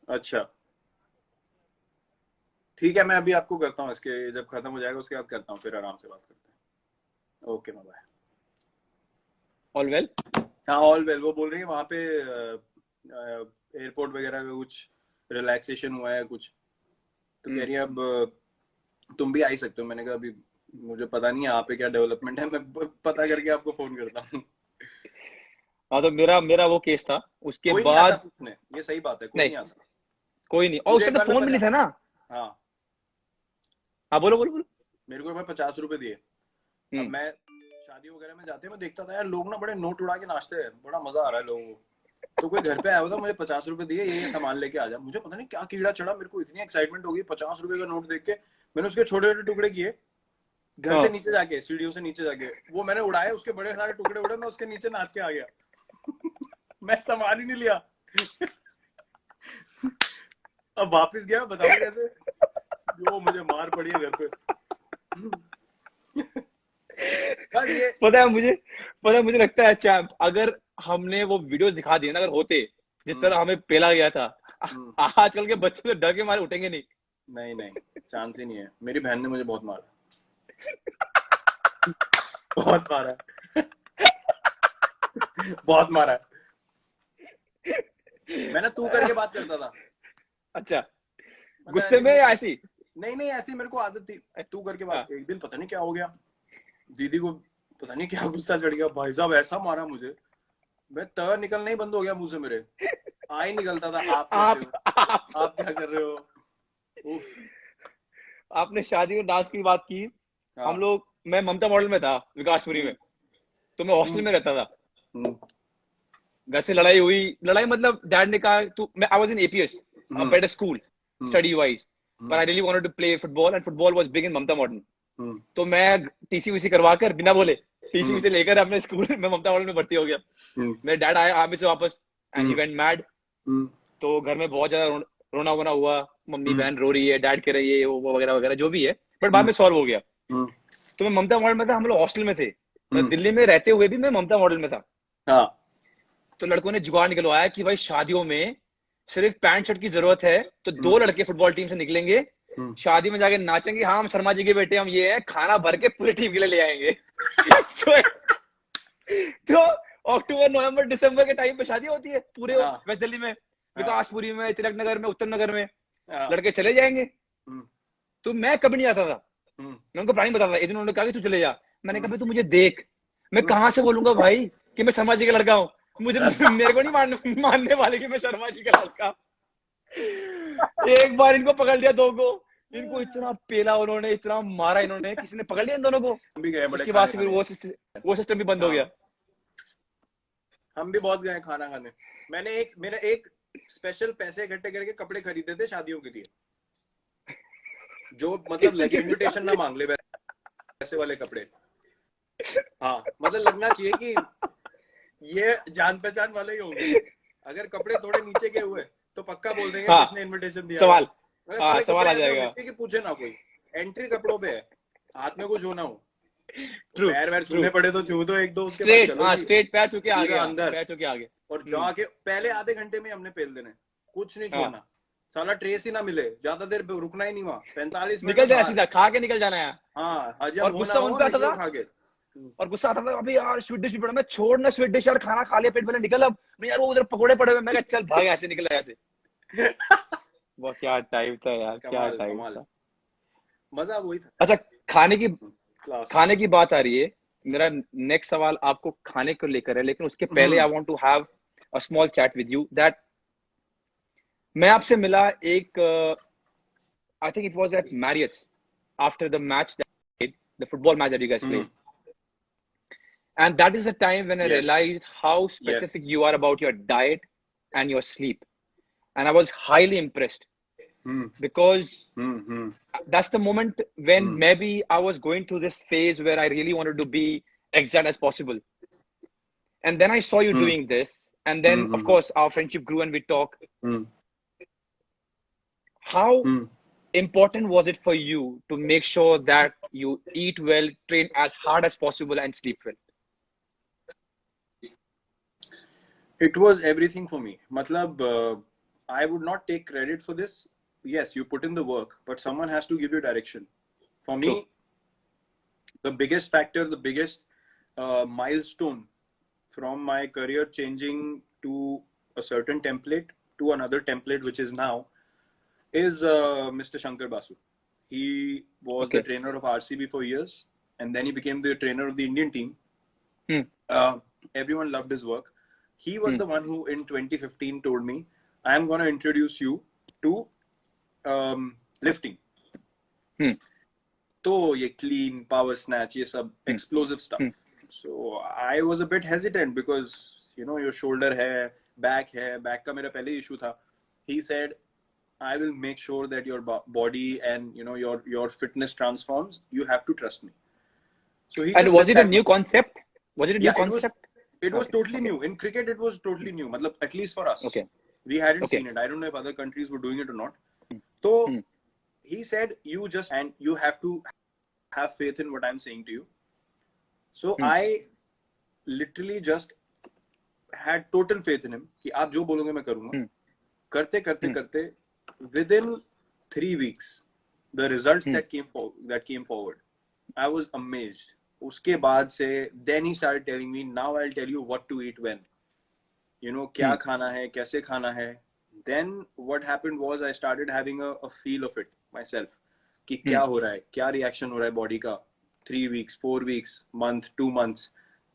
Speaker 2: अच्छा, ठीक है, मैं अभी आपको करता हूँ, इसके जब खत्म हो जाएगा उसके बाद करता हूँ, फिर आराम से बात करते हैं। Okay, bye.
Speaker 3: All well.
Speaker 2: हाँ, ऑल वेल। वो बोल रही है वहां पे एयरपोर्ट वगैरह का कुछ रिलैक्सेशन हुआ है कुछ। तो कह रही है अब तुम भी आ ही सकते हो। मैंने कहा अभी मुझे पता नहीं है यहाँ पे क्या डेवलपमेंट है, मैं पता करके आपको फोन करता हूँ।
Speaker 3: हाँ, तो मेरा मेरा वो केस था। उसके
Speaker 2: कोई नहीं आता
Speaker 3: बाद
Speaker 2: पूछने, ये सही बात है, कोई
Speaker 3: नहीं,
Speaker 2: नहीं आता।
Speaker 3: कोई नहीं, और उस
Speaker 2: मुझे एक
Speaker 3: टाइम तो
Speaker 2: बार में
Speaker 3: फोन भी नहीं था ना।
Speaker 2: हाँ,
Speaker 3: हाँ, बोलो बोलो बोलो।
Speaker 2: मेरे को एक बार 50 रुपए दिए। अब
Speaker 3: हम्म।
Speaker 2: मैं शादी वगैरह में जाते हैं, मैं देखता था यार लोग ना बड़े नोट उड़ा के नाचते हैं, बड़ा मजा आ रहा है लोगों को। तो कोई घर पे आया होता, मुझे 50 रुपए दिए, ये सामान लेके आ जा। मुझे पता नहीं क्या कीड़ा चढ़ा, मेरे को इतनी एक्साइटमेंट हो गई 50 रुपए का नोट देख के। मैंने उसके छोटे छोटे टुकड़े किए, घर से
Speaker 3: हाँ,
Speaker 2: नीचे जाके, सीढ़ियों से नीचे जाके वो मैंने उड़ाए, उसके बड़े सारे टुकड़े उड़े, मैं उसके नीचे नाच के आ गया। मैं सामान ही नहीं लिया। अब वापस गया, बताओ कैसे, जो मुझे मार पड़ी है घर पे। बस ये।
Speaker 3: पता है मुझे लगता है चैंप, अगर हमने वो वीडियो दिखा दिए ना, अगर होते जिस
Speaker 2: हम्म,
Speaker 3: तरह हमें पेला गया था,
Speaker 2: हम्म,
Speaker 3: आजकल के बच्चे तो डर के मारे उठेंगे नहीं।
Speaker 2: नहीं नहीं, चांस ही नहीं है। मेरी बहन ने मुझे बहुत मारा, बहुत मारा, बहुत मारा है। मैं ना तू करके बात करता था,
Speaker 3: अच्छा,
Speaker 2: मतलब
Speaker 3: गुस्से
Speaker 2: ऐसी
Speaker 3: में या
Speaker 2: मुंह,
Speaker 3: ऐसी?
Speaker 2: नहीं नहीं, ऐसी मेरे को आदत थी तू करके बात।
Speaker 3: हाँ,
Speaker 2: एक दिन पता नहीं क्या हो गया, दीदी को पता नहीं क्या गुस्सा चढ़ गया, भाई साहब ऐसा मारा मुझे, मैं त निकलना ही बंद हो गया मुंह से मेरे। आ ही निकलता था, आप कैसे हो,
Speaker 3: आप
Speaker 2: आप क्या कर रहे हो। उफ।
Speaker 3: आपने शादी में डांस की बात की। हम
Speaker 2: हाँ।
Speaker 3: लोग मैं ममता मॉडल में था, विकासपुरी
Speaker 2: हम्म,
Speaker 3: में। तो मैं हॉस्टल
Speaker 2: हम्म,
Speaker 3: में रहता था।
Speaker 2: हम्म,
Speaker 3: घर से लड़ाई हुई, लड़ाई मतलब डैड ने कहा तू, मैं I was in APS, uh
Speaker 2: hmm,
Speaker 3: better school
Speaker 2: hmm,
Speaker 3: study wise, पर
Speaker 2: hmm,
Speaker 3: I really wanted to play football and football was big in Mamata modern.
Speaker 2: Hmm,
Speaker 3: तो मैं टीसी वीसी करवा कर बिना बोले, टीसी
Speaker 2: हम्म,
Speaker 3: वीसी लेकर अपने स्कूल में ममता मॉडल में भर्ती हो गया।
Speaker 2: हम्म,
Speaker 3: मेरे डैड आए आर्मी से वापस, and he
Speaker 2: hmm,
Speaker 3: went mad.
Speaker 2: Hmm,
Speaker 3: तो घर में बहुत ज्यादा रोना वोना हुआ। मम्मी
Speaker 2: हम्म,
Speaker 3: बहन रो रही है, डैड कह रही है, वो वगैरह वगैरह जो भी है। बट बाद
Speaker 2: हम्म,
Speaker 3: में सॉल्व हो गया।
Speaker 2: हम्म,
Speaker 3: तो मैं ममता मॉडल में था, हम लोग हॉस्टल में थे, मतलब
Speaker 2: हम्म,
Speaker 3: दिल्ली में रहते हुए भी मैं ममता मॉडल में था।
Speaker 2: हाँ,
Speaker 3: तो लड़कों ने जुगाड़ निकलवाया कि भाई शादियों में सिर्फ पैंट शर्ट की जरूरत है, तो
Speaker 2: हम्म,
Speaker 3: दो लड़के फुटबॉल टीम से निकलेंगे,
Speaker 2: हम्म।
Speaker 3: शादी में जाके नाचेंगे, हाँ हम शर्मा जी के बेटे, हम ये है, खाना भर के पूरी टीम के लिए ले आएंगे। तो, तो अक्टूबर नवंबर दिसंबर के टाइम पे शादी होती है पूरे
Speaker 2: हाँ,
Speaker 3: वेस्ट दिल्ली में,
Speaker 2: हाँ,
Speaker 3: विकासपुरी में, तिलक नगर में, उत्तर नगर में।
Speaker 2: हाँ,
Speaker 3: लड़के चले जाएंगे।
Speaker 2: हम्म,
Speaker 3: तो मैं कभी नहीं आता था।
Speaker 2: हम्म,
Speaker 3: मैं उनको प्लानिंग बताता था। एक दिन उन्होंने कहा कि तू चले जा। मैंने कहा
Speaker 2: हम्म,
Speaker 3: भाई तू मुझे देख, मैं
Speaker 2: हम्म।
Speaker 3: कहाँ से बोलूंगा भाई कि मैं शर्मा जी का लड़का हूँ। मुझे मेरे को नहीं मानने वाले कि मैं शर्मा जी का लड़का हूँ। एक बार इनको पकड़ लिया दो को, इनको इतना पेला उन्होंने, इतना मारा इन्होंने, किसी ने पकड़ लिया इन दोनों को।
Speaker 2: हम भी गए बड़े
Speaker 3: उसके बाद
Speaker 2: खाने
Speaker 3: से फिर
Speaker 2: खाने।
Speaker 3: वो सिस्टम भी बंद हो गया।
Speaker 2: हाँ, हम भी बहुत गए खाना खाने। मेरा एक स्पेशल पैसे इकट्ठे करके कपड़े खरीदे थे शादियों के लिए, जो मतलब
Speaker 3: किसी
Speaker 2: लगे,
Speaker 3: के भी
Speaker 2: इनविटेशन
Speaker 3: साथ।
Speaker 2: ना मांग ले, वैसे वाले कपड़े। हाँ, मतलब लगना चाहिए कि ये जान पहचान वाले ही होंगे। अगर कपड़े थोड़े नीचे के हुए तो पक्का बोल देंगे
Speaker 3: हाँ,
Speaker 2: किसने इनविटेशन दिया था।
Speaker 3: सवाल।
Speaker 2: अगर
Speaker 3: हाँ,
Speaker 2: थोड़े
Speaker 3: सवाल
Speaker 2: कपड़े
Speaker 3: आ
Speaker 2: ऐसे होने
Speaker 3: जाएगा।
Speaker 2: चाहिए कि पूछे ना कोई, एंट्री कपड़ों पे है, हाथ में कुछ होना हो, तो
Speaker 3: ट्रू,
Speaker 2: पैर वैर
Speaker 3: ट्रू।
Speaker 2: छूने पड़े तो छू दो एक दो, उसके बाद
Speaker 3: स्ट्रेट,
Speaker 2: चलो
Speaker 3: हाँ
Speaker 2: जी
Speaker 3: स्ट्रेट पैर छू के आ
Speaker 2: सीधा
Speaker 3: गया,
Speaker 2: अंदर।
Speaker 3: पैर छू के आ गए।
Speaker 2: और जाके पहले आधे घंटे में हमने पेल देने, कुछ नहीं
Speaker 3: हाँ,
Speaker 2: छोड़ना, साला ट्रेस ही ना मिले, ज्यादा देर रुकना ही नहीं वहां, 45 मिनट
Speaker 3: निकल
Speaker 2: में
Speaker 3: जाना
Speaker 2: बाहर।
Speaker 3: सीधा, खा के निकल जाना है।
Speaker 2: हाँ, हजम
Speaker 3: और
Speaker 2: हो ना
Speaker 3: गुस्सा उन
Speaker 2: हो
Speaker 3: पे आता
Speaker 2: निकलो
Speaker 3: था,
Speaker 2: खा के।
Speaker 3: और गुस्सा आता था, अभी यार स्वीट डिश भी पड़ा, मैं छोड़ ना स्वीट डिश यार, खाना खा लिया पेट में, निकल अब। नहीं यार, वो उधर पकोड़े पड़े हुए, मैं कहा चल भाग ऐसे, निकल ऐसे। वो क्या टाइम था यार, क्या
Speaker 2: कमाल
Speaker 3: टाइम
Speaker 2: कमाल,
Speaker 3: था।
Speaker 2: मजा वही था यार।
Speaker 3: अच्छा, खाने की
Speaker 2: क्लास।
Speaker 3: खाने की बात आ रही है। मेरा नेक्स्ट सवाल आपको खाने को लेकर है, लेकिन उसके पहले I want to have a small chat with you that, मैं आपसे मिला एक, I think it was at Marriott's after the match, the football match that you guys played. And that is the time when I
Speaker 2: yes,
Speaker 3: realized how
Speaker 2: yes.
Speaker 3: specific you are about your diet and your sleep. And I was highly impressed
Speaker 2: hmm,
Speaker 3: because
Speaker 2: hmm,
Speaker 3: that's the moment when
Speaker 2: hmm,
Speaker 3: maybe I was going through this phase where I really wanted to be exact as possible. And then I saw you
Speaker 2: hmm,
Speaker 3: doing this. And then, of
Speaker 2: hmm,
Speaker 3: course, our friendship grew and we talk.
Speaker 2: Hmm,
Speaker 3: How
Speaker 2: hmm.
Speaker 3: important was it for you to make sure that you eat well, train as hard as possible, and sleep well?
Speaker 2: It was everything for me. Matlab, I would not take credit for this. Yes, you put in the work, but someone has to give you direction. For
Speaker 3: True.
Speaker 2: me, the biggest factor, the biggest milestone from my career changing to a certain template to another template, which is now, is Mr. Shankar Basu. He was the
Speaker 3: Okay.
Speaker 2: trainer of RCB for years, and then he became the trainer of the Indian team.
Speaker 3: Hmm.
Speaker 2: Everyone loved his work. He was the one who in 2015 told me, I am going to introduce you to lifting. तो ये clean, power snatch, ये सब explosive stuff. So I was a bit hesitant because you know your shoulder है, back का मेरा पहले issue था. He said, I will make sure that your body and you know your fitness transforms. You have to trust me. So he
Speaker 3: And
Speaker 2: just
Speaker 3: was
Speaker 2: said
Speaker 3: it a
Speaker 2: that
Speaker 3: new
Speaker 2: much.
Speaker 3: concept? Was it a new
Speaker 2: Yeah,
Speaker 3: concept?
Speaker 2: it was
Speaker 3: Okay,
Speaker 2: totally
Speaker 3: okay,
Speaker 2: new. In cricket, it was totally new. Matlab, at least for us.
Speaker 3: okay,
Speaker 2: We hadn't
Speaker 3: okay.
Speaker 2: seen it. I don't know if other countries were doing it or not. So he said, you just, and you have to have faith in what I'm saying to you. So I literally just had total faith in him कि आप जो बोलोगे मैं करूँगा. करते करते करते, within 3 weeks, the results that came forward, I was amazed. उसके बाद से, then he started telling me, now I'll tell you what to eat when. You know, क्या खाना है, कैसे खाना है. Then what happened was I started having a feel of it myself. कि क्या हो रहा है, क्या reaction हो रहा है body का. 3 weeks, 4 weeks, month, 2 months.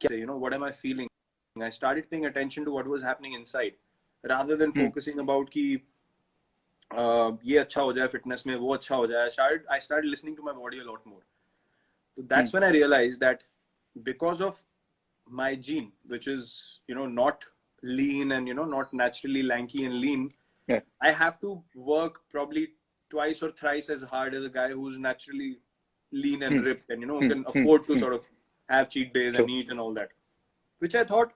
Speaker 2: You know, what am I feeling? I started paying attention to what was happening inside, rather than focusing about कि ये अच्छा हो जाए fitness में, वो अच्छा हो जाए. I started listening to my body a lot more. So that's when I realized that because of my gene, which is, you know, not lean and, you know, not naturally lanky and lean, I have to work probably twice or thrice as hard as a guy who's naturally lean and ripped and, you know, can afford to sort of have cheat days and eat and all that. Which I thought,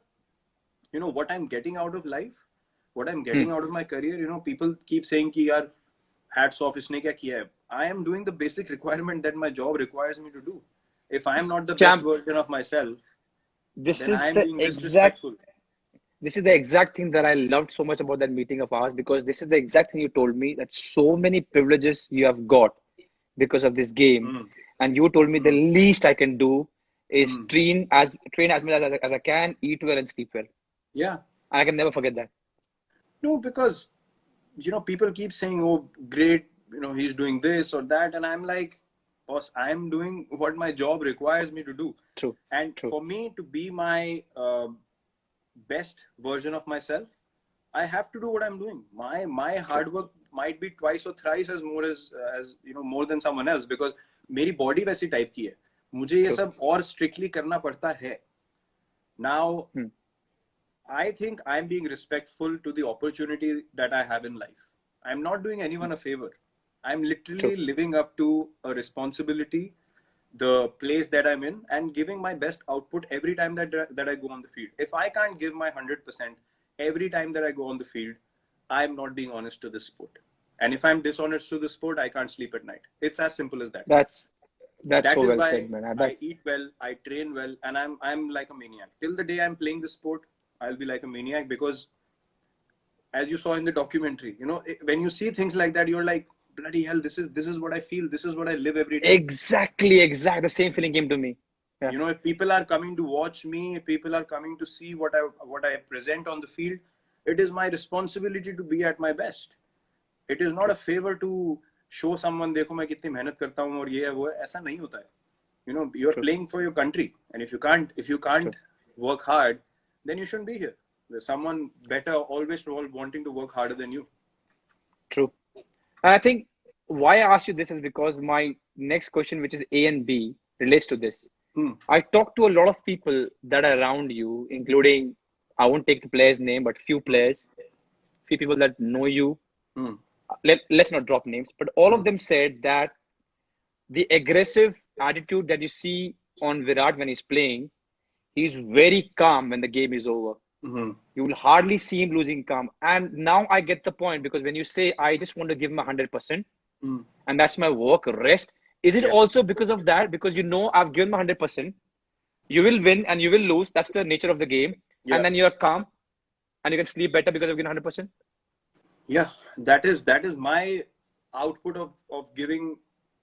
Speaker 2: you know, what I'm getting out of life, what I'm getting out of my career, you know, people keep saying कि यार hats off, इसने क्या किया है. I am doing the basic requirement that my job requires me to do. If I am not the best version of myself, then I am being disrespectful.
Speaker 3: This is the exact thing that I loved so much about that meeting of ours, because this is the exact thing you told me, that so many privileges you have got because of this game. And you told me the least I can do is train as much as I can, eat well and sleep well.
Speaker 2: Yeah.
Speaker 3: I can never forget that.
Speaker 2: No, because, you know, people keep saying, oh, great, you know, he's doing this or that. And I'm like, boss, I'm doing what my job requires me to do.
Speaker 3: True.
Speaker 2: And for me to be my best version of myself, I have to do what I'm doing. My hard work might be twice or thrice as more as you know, more than someone else, because मेरी body वैसी type की है. मुझे ये सब और strictly करना पड़ता है. Now, I think I'm being respectful to the opportunity that I have in life. I'm not doing anyone a favor. I'm literally living up to a responsibility, the place that I'm in, and giving my best output every time that I go on the field. If I can't give my 100% every time that I go on the field, I'm not being honest to this sport. And if I'm dishonest to the sport, I can't sleep at night. It's as simple as that.
Speaker 3: That
Speaker 2: so
Speaker 3: is
Speaker 2: well
Speaker 3: why
Speaker 2: said,
Speaker 3: man.
Speaker 2: I eat well, I train well, and I'm like a maniac. Till the day I'm playing the sport, I'll be like a maniac, because as you saw in the documentary, you know, when you see things like that, you're like, bloody hell, this is what I feel, this is what I live every day.
Speaker 3: Exactly. The same feeling came to me. Yeah.
Speaker 2: You know, if people are coming to watch me, if people are coming to see what I present on the field, it is my responsibility to be at my best. It is not a favor to show someone, देखो मैं कितनी मेहनत करता हूँ और ये है वो है. ऐसा नहीं होता है. You know, you're playing for your country, and if you can't work hard, then you shouldn't be here. There's someone better always wanting to work harder than you.
Speaker 3: True. And I think why I asked you this is because my next question, which is A and B, relates to this. I talk to a lot of people that are around you, including, I won't take the player's name, but few players, few people that know you. Let's not drop names, but all of them said that the aggressive attitude that you see on Virat when he's playing, he's very calm when the game is over. You will hardly see him losing calm. And now I get the point, because when you say, I just want to give him 100%, and that's my work, rest, is it also because of that? Because you know, I've given my 100%, you will win and you will lose. That's the nature of the game. And then you're calm and you can sleep better because you've given 100%.
Speaker 2: Yeah, that is my output of giving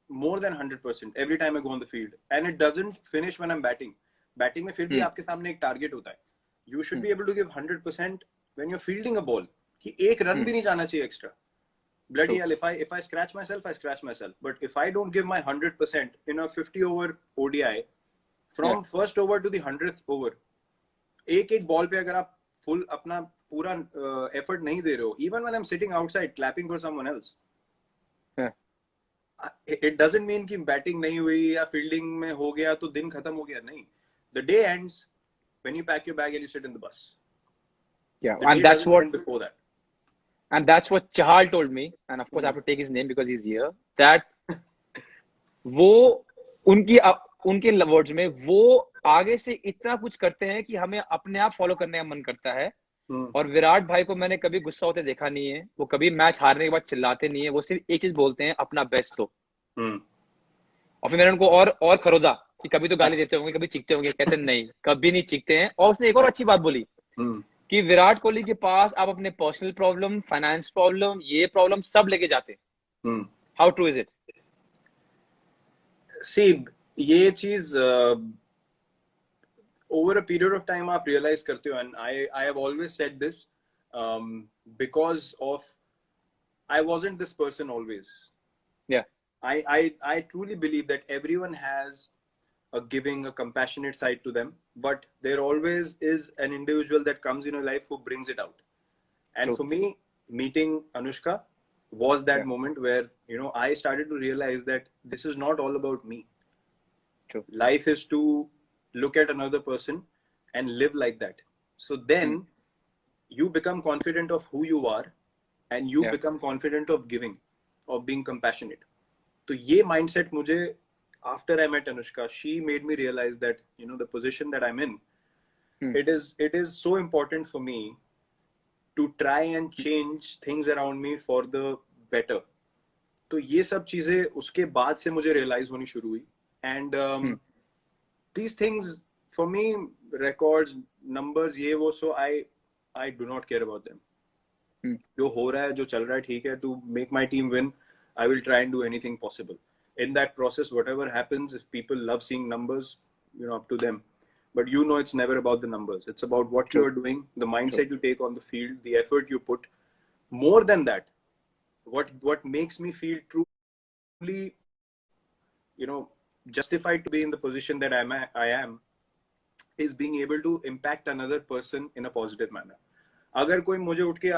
Speaker 2: more than 100% every time I go on the field. And it doesn't finish when I'm batting. Batting में फिर भी आपके सामने एक target होता है. You should be able to give 100% when you're fielding a ball. कि एक run भी नहीं जाना चाहिए extra. Bloody hell, if I scratch myself, I scratch myself. But if I don't give my 100% in a 50-over ODI, from first over to the 100th over, एक ball पे अगर आप full अपना पूरा effort नहीं दे रहे हो, even when I'm sitting outside clapping for someone else,
Speaker 3: Yeah.
Speaker 2: it doesn't mean कि बैटिंग नहीं हुई या फील्डिंग में हो गया तो दिन खत्म हो गया, नहीं. The day ends when you pack your bag and you sit in the bus.
Speaker 3: Yeah,
Speaker 2: The
Speaker 3: and
Speaker 2: day
Speaker 3: that's
Speaker 2: doesn't
Speaker 3: what
Speaker 2: end before that.
Speaker 3: Chahal told me, and of course I have to take his name because he's here, that वो उनके वर्ड्स में वो आगे से इतना कुछ करते हैं कि हमें अपने आप फॉलो करने का मन करता है. और विराट भाई को मैंने कभी गुस्सा होते देखा नहीं है. वो कभी मैच हारने के बाद चिल्लाते नहीं है. वो सिर्फ एक चीज बोलते हैं, अपना बेस्ट दो. और फिर मैंने उनको और खरोदा कि कभी तो गाली देते होंगे, कभी चीखते होंगे. कहते नहीं, कभी नहीं चीखते हैं. और उसने एक और अच्छी बात बोली कि विराट कोहली के पास आप अपने पर्सनल प्रॉब्लम, फाइनेंस प्रॉब्लम, ये प्रॉब्लम सब लेके जाते हैं. How true is it?
Speaker 2: See, ये चीज over a period of time आप realize करते हो, and I have always said this because of I wasn't this person always.
Speaker 3: Yeah.
Speaker 2: I truly believe that everyone has a giving, a compassionate side to them, but there always is an individual that comes in your life who brings it out. And
Speaker 3: True.
Speaker 2: for me, meeting Anushka was that
Speaker 3: Yeah.
Speaker 2: moment where, you know, I started to realize that this is not all about me.
Speaker 3: True.
Speaker 2: Life is to look at another person and live like that. So then you become confident of who you are, and you
Speaker 3: Yeah.
Speaker 2: become confident of giving, of being compassionate. So ye mindset mujhe, after I met Anushka, she made me realize that, you know, the position that I'm in, it is so important for me to try and change things around me for the better. तो ये सब चीजें उसके बाद से मुझे realize होनी शुरू हुई. And these things for me, records, numbers, ये वो, so I do not care about them. जो हो रहा है, जो चल रहा है, ठीक है. To make my team win, I will try and do anything possible. In that process, whatever happens, if people love seeing numbers, you know, up to them. But you know, it's never about the numbers. It's about what you are doing, the mindset you take on the field, the effort you put. More than that, what makes me feel truly, you know, justified to be in the position that I am is being able to impact another person in a positive manner. अगर कोई मुझे उठ के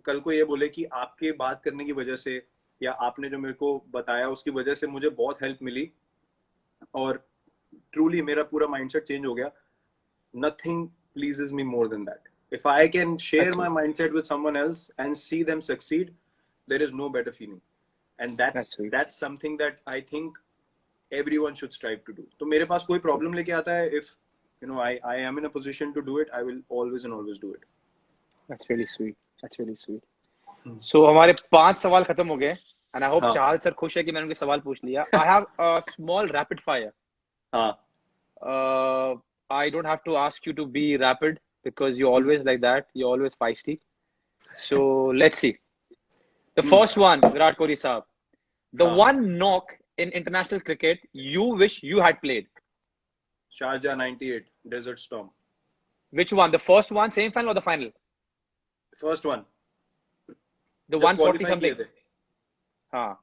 Speaker 2: कल को ये बोले कि आपके बात करने की वजह से या आपने जो मेरे को बताया उसकी वजह से मुझे बहुत हेल्प मिली और ट्रूली मेरा पूरा माइंडसेट चेंज हो गया, nothing pleases me more than that. If I can share my mindset with someone else and see them succeed, there is no better feeling. And that's something that I think everyone should strive to do. तो मेरे पास कोई प्रॉब्लम लेके आता है, if you know I am in a position to do it, I will always and always do it.
Speaker 3: That's really sweet. That's really sweet. So हमारे 5 सवाल खत्म हो गए, and I hope Chahal sir खुश है कि मैंने उनके सवाल पूछ लिया. I have a small rapid fire. I don't have to ask you to be rapid because you're always like that. You're always feisty. So let's see. The first one, Virat Kohli saab. The one knock in international cricket you wish you had played?
Speaker 2: Sharjah 98, Desert Storm.
Speaker 3: Which one? The first one, same final or the final?
Speaker 2: First one.
Speaker 3: The 140 something. हाँ.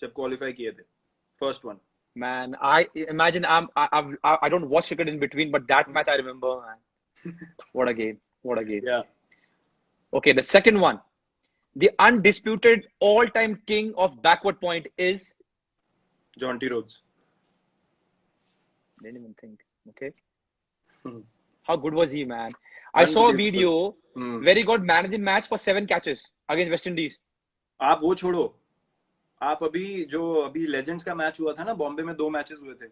Speaker 2: जब qualify किए थे. First one.
Speaker 3: Man, I imagine I don't watch cricket in between, but that match I remember. Man. What a game! What a game!
Speaker 2: Yeah.
Speaker 3: Okay, the second one, the undisputed all-time king of backward point is
Speaker 2: John T. Rhodes.
Speaker 3: Didn't even think. Okay. How good was he, man? I saw a video where he got man of the match for 7 catches against West Indies.
Speaker 2: आप वो छोड़ो, आप अभी लेजेंड्स का मैच हुआ था ना बॉम्बे में, 2 मैचेस हुए थे.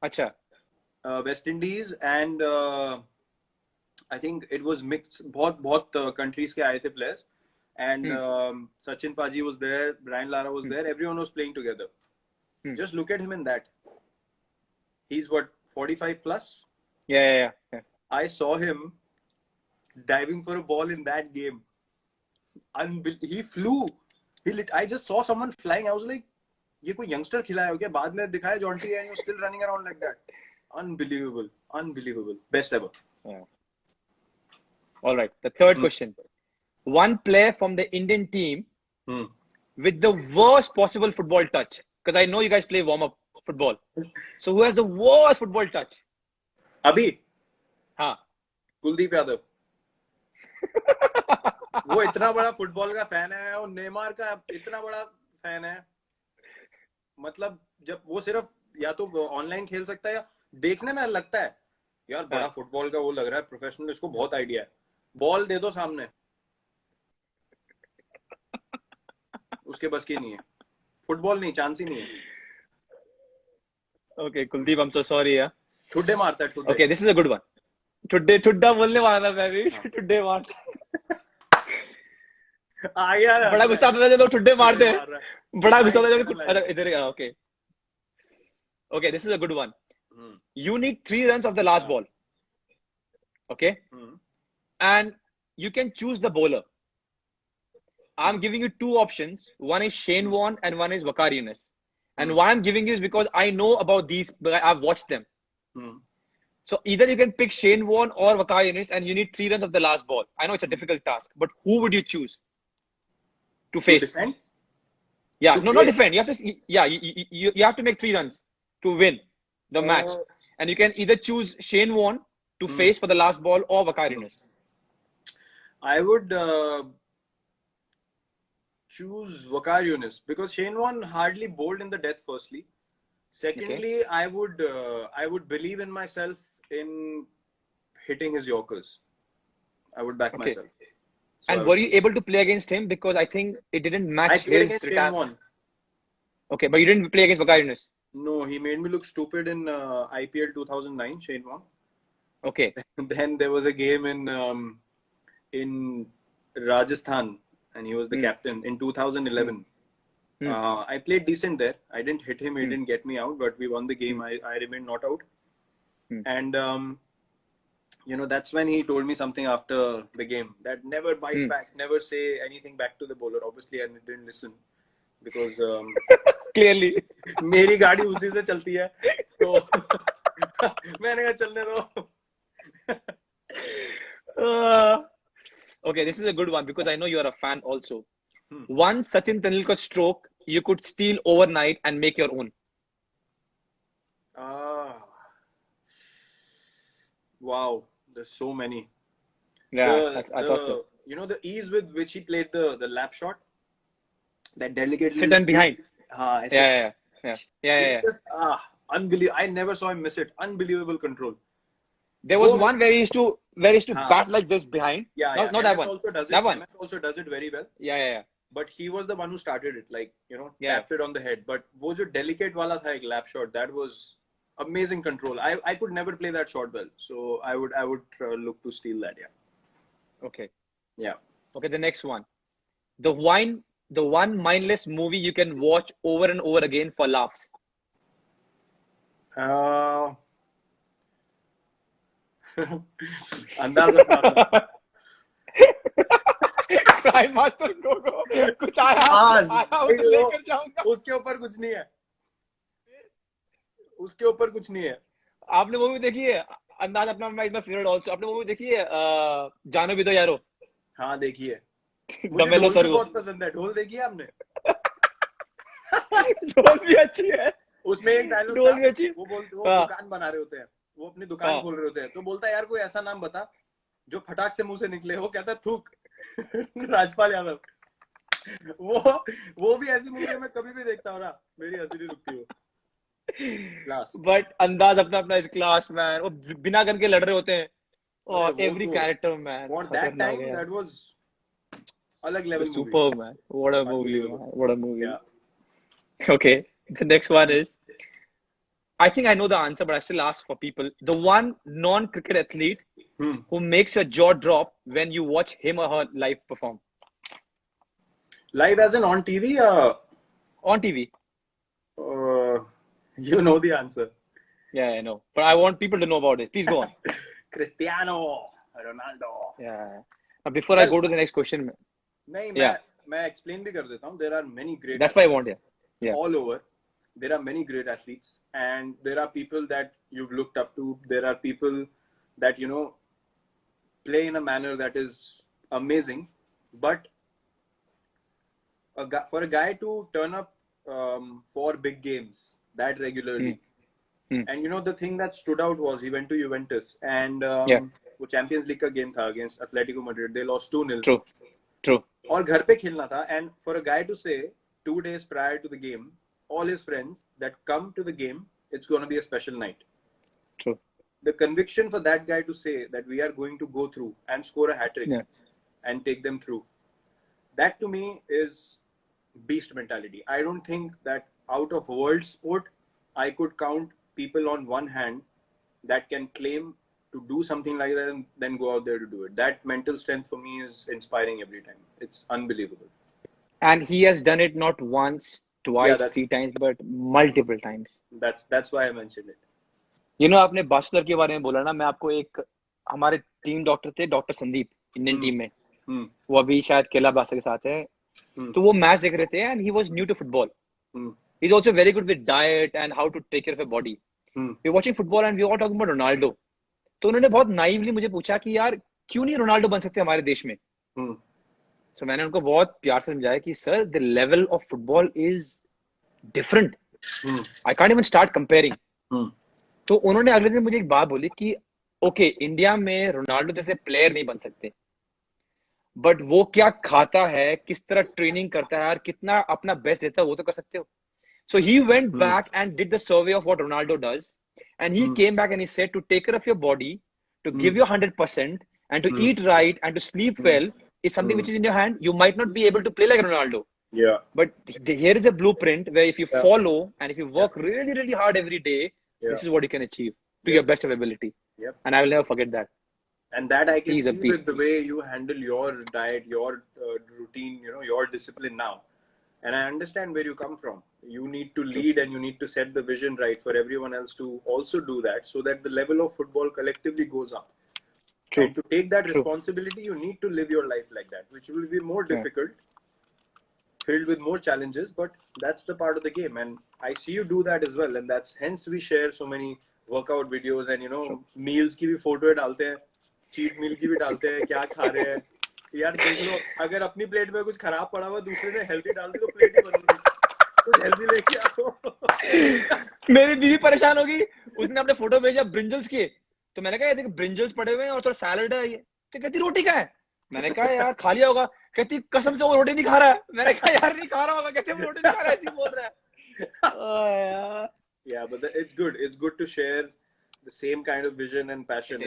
Speaker 3: अच्छा.
Speaker 2: West Indies and I think it was mix, बहुत कंट्रीज के आए थे players, and Sachin paaji was there, Brian Lara was there, everyone was playing together. Just look at him in that. He's what, 45 plus?
Speaker 3: Yeah.
Speaker 2: I saw him diving for a ball in that game. He flew. I just saw someone flying. I was like, ये कोई youngster खिलाया हो क्या? बाद में दिखाया John T, and you're still running around like that. Unbelievable. Best ever.
Speaker 3: Yeah. All right. The third question. One player from the Indian team with the worst possible football touch. Because I know you guys play warm-up football. So who has the worst football touch?
Speaker 2: अभी?
Speaker 3: हाँ.
Speaker 2: कुलदीप यादव. वो इतना बड़ा फुटबॉल का फैन है और नेमार का इतना बड़ा फैन है, मतलब जब वो सिर्फ या तो ऑनलाइन खेल सकता है या देखने में लगता है यार बड़ा फुटबॉल का वो लग रहा है प्रोफेशनल, इसको बहुत आइडिया है, बॉल दे दो सामने, उसके बस की नहीं है, फुटबॉल नहीं, चांस ही नहीं है।
Speaker 3: Okay, Kuldeep, I'm so sorry, yeah.
Speaker 2: ठुड्डे मारता है, ठुड्डे।
Speaker 3: Okay, this is a good one. ठुड्डा बोलने वाला था मैं भी, ठुड्डे मारता।
Speaker 2: आ गया,
Speaker 3: बड़ा गुस्सा आता था जब लोग ठुड्डे मारते हैं,
Speaker 2: मार रहा है।
Speaker 3: बड़ा गुस्सा आता था जब
Speaker 2: External
Speaker 3: अच्छा
Speaker 2: line।
Speaker 3: इधर okay. Okay, this is a good one.
Speaker 2: Hmm,
Speaker 3: You need 3 runs of the last ball. Okay?
Speaker 2: Hmm,
Speaker 3: And you can choose the bowler. I'm giving you 2 options. One is Shane Warne and one is Waqar Younis. And why I'm giving you is because I know about these, I've watched them.
Speaker 2: Hmm,
Speaker 3: So either you can pick Shane Warne or Waqar Younis and you need 3 runs of the last ball. I know it's a difficult task, but who would you choose to
Speaker 2: To
Speaker 3: face?
Speaker 2: defend?
Speaker 3: Yeah,
Speaker 2: To
Speaker 3: no, not
Speaker 2: face?
Speaker 3: defend. You have to, yeah, you have to make 3 runs to win the match. And you can either choose Shane Warne to face for the last ball or Waqar Younis.
Speaker 2: I would choose Waqar Younis because Shane Warne hardly bowled in the death. Firstly, secondly, I would believe in myself in hitting his Yorkers. I would back myself. So
Speaker 3: And were you able to play against him? Because I think it didn't
Speaker 2: I
Speaker 3: match
Speaker 2: played
Speaker 3: his
Speaker 2: against Shane
Speaker 3: retirement.
Speaker 2: Warne.
Speaker 3: Okay, but you didn't play against Waqar Younis.
Speaker 2: No, he made me look stupid in IPL 2009. Shane Warne.
Speaker 3: Okay.
Speaker 2: Then there was a game in Rajasthan, and he was the captain in 2011. I played decent there. I didn't hit him. He didn't get me out, but we won the game. I remained not out. And you know, that's when he told me something after the game that never bite back, never say anything back to the bowler. Obviously, I didn't listen because
Speaker 3: Clearly.
Speaker 2: मेरी गाड़ी उसी से चलती है, तो मैंने कहा चलने दो.
Speaker 3: Okay, this is a good one because I know you are a fan also. One Sachin Tendulkar stroke you could steal overnight and make your own.
Speaker 2: Wow, there's so many.
Speaker 3: Yeah, I thought so.
Speaker 2: You know the ease with which he played the lap shot, that delicate
Speaker 3: Sit and behind.
Speaker 2: ऐसे.
Speaker 3: Yeah.
Speaker 2: Just, unbelievable. I never saw him miss it. Unbelievable control.
Speaker 3: There was one where he used to bat like this behind.
Speaker 2: Yeah.
Speaker 3: Not that
Speaker 2: MS
Speaker 3: one.
Speaker 2: also does it.
Speaker 3: That one.
Speaker 2: MS also does it very well.
Speaker 3: Yeah.
Speaker 2: But he was the one who started it, like, you know,
Speaker 3: Yeah.
Speaker 2: tapped it on the head. But वो जो delicate वाला था एक lap shot, that was amazing control. I could never play that shot well, so I would look to steal that. Yeah.
Speaker 3: Okay.
Speaker 2: Yeah.
Speaker 3: Okay, the next one. The one mindless movie you can watch over and over again for laughs.
Speaker 2: अंदाज अपना.
Speaker 3: Crime Master go. कुछ आया तो लेकर जाऊंगा.
Speaker 2: उसके ऊपर कुछ नहीं है. उसके ऊपर कुछ नहीं है.
Speaker 3: आपने मूवी देखी है? अंदाज अपना माय फेवरेट आल्सो. आपने मूवी देखी है जानो भी दो यारो?
Speaker 2: हाँ देखी है.
Speaker 3: दमेलो सर को
Speaker 2: बहुत पसंद है. ढोल देखी है आपने?
Speaker 3: ढोल भी अच्छी है.
Speaker 2: उसमें एक डायलॉग
Speaker 3: ढोल भी अच्छी.
Speaker 2: वो दुकान बना रहे होते हैं, वो अपनी दुकान खोल रहे होते हैं, तो बोलता है यार कोई ऐसा नाम बता जो फटाक से मुंह से निकले. वो कहता है थूक. राजपाल यादव. वो भी ऐसी मूवी में कभी भी देखता हूँ ना, मेरी हंसी नहीं रुकती हो.
Speaker 3: बट अंदाज अपना इस क्लास मैन. वो बिना गन के लड़ रहे होते हैं और every character man.
Speaker 2: For that time, that was अलग level movie.
Speaker 3: Superb man. What a movie. What a movie. Yeah. Okay. The next one is, I think I know the answer, but I still ask for people. The one non-cricket athlete who makes your jaw drop when you watch him or her live perform.
Speaker 2: Live as in on TV?
Speaker 3: On TV.
Speaker 2: You know the answer.
Speaker 3: Yeah, I know. But I want people to know about it. Please go on.
Speaker 2: Cristiano Ronaldo.
Speaker 3: Yeah. Now, before I go to the next question.
Speaker 2: नहीं, मैं explain भी कर देता हूँ. There are many great.
Speaker 3: That's why I want it. Yeah.
Speaker 2: All over. There are many great athletes, and there are people that you've looked up to. There are people that, you know, play in a manner that is amazing. But for a guy to turn up for big games that regularly, and you know, the thing that stood out was he went to Juventus, and वो चैंपियंस लीग का गेम था against Atletico Madrid, they lost 2-0।
Speaker 3: True
Speaker 2: और घर पे खेलना था, and for a guy to say 2 days prior to the game, all his friends that come to the game, it's going to be a special night.
Speaker 3: True
Speaker 2: The conviction for that guy to say that we are going to go through and score a hat trick and take them through, that to me is beast mentality. I don't think that out of world sport I could count people on one hand that can claim to do something like that and then go out there to do it. That mental strength for me is inspiring every time. It's unbelievable.
Speaker 3: And he has done it not once, twice,
Speaker 2: that's
Speaker 3: 3 times, but multiple times.
Speaker 2: that's why I mentioned it.
Speaker 3: You know, आपने बास्कुलर के बारे में बोला ना, मैं आपको एक, हमारे टीम डॉक्टर थे, डॉक्टर संदीप, इंडियन टीम में, वो अभी शायद केला बासा के साथ है, तो वो मैच देख रहे थे and he was new to football, he is also very good with diet and how to take care of your body, we are watching football and we are talking about Ronaldo, तो उन्होंने बहुत नाइवली मुझे पूछा कि यार क्यों नहीं रोनाल्डो बन सकते हमारे देश में, तो मैंने उनको बहुत प्यार से समझाया कि sir the level of football is different, I can't even start comparing. तो उन्होंने अगले दिन मुझे एक बात बोली कि ओके, इंडिया में रोनाल्डो जैसे प्लेयर नहीं बन सकते, बट वो क्या खाता है, किस तरह ट्रेनिंग करता है और कितना अपना बेस्ट देता है, वो तो कर सकते हो। So he went back and did the survey of what Ronaldo does, and he came back and he said to take care of your body, to give your 100% and to eat right and to sleep well is something which is in your hand. You might not be able to play like Ronaldo.
Speaker 2: Yeah.
Speaker 3: But here is a blueprint where if you follow and if you work really, really hard every day, this is what you can achieve to your best of ability.
Speaker 2: Yep.
Speaker 3: And I will never forget that.
Speaker 2: And that I can
Speaker 3: He's a
Speaker 2: see
Speaker 3: beast.
Speaker 2: with the way you handle your diet, your routine, you know, your discipline now. And I understand where you come from. You need to lead and you need to set the vision right for everyone else to also do that, so that the level of football collectively goes up.
Speaker 3: True.
Speaker 2: And to take that responsibility, you need to live your life like that, which will be more difficult, filled with more challenges, but that's the part of the game. And I see you do that as well. And that's hence we share so many workout videos and, you know, meals की भी photo डालते हैं, cheat meal की भी डालते हैं, क्या खा रहे हैं। यार देख लो, अगर अपनी प्लेट में कुछ खराब पड़ा हुआ दूसरे ने हेल्दी डाल दी तो प्लेट ही बदल गई, कुछ हेल्दी लेके आओ।
Speaker 3: मेरी बीवी परेशान होगी, उसने अपने फोटो भेजा ब्रिंजल्स के, तो मैंने कहा ये देखो ब्रिंजल्स पड़े हुए हैं और थोड़ा सैलड है, ये तो कहती रोटी का है, मैंने कहा यार खा लिया होगा, कहती कसम से वो रोटी नहीं खा रहा है, मैंने कहा यार नहीं खा रहा होगा, कहते वो रोटी नहीं खा रहा है, ऐसे बोल रहा है।
Speaker 2: Yeah, but it's good to share the same kind of vision and passion.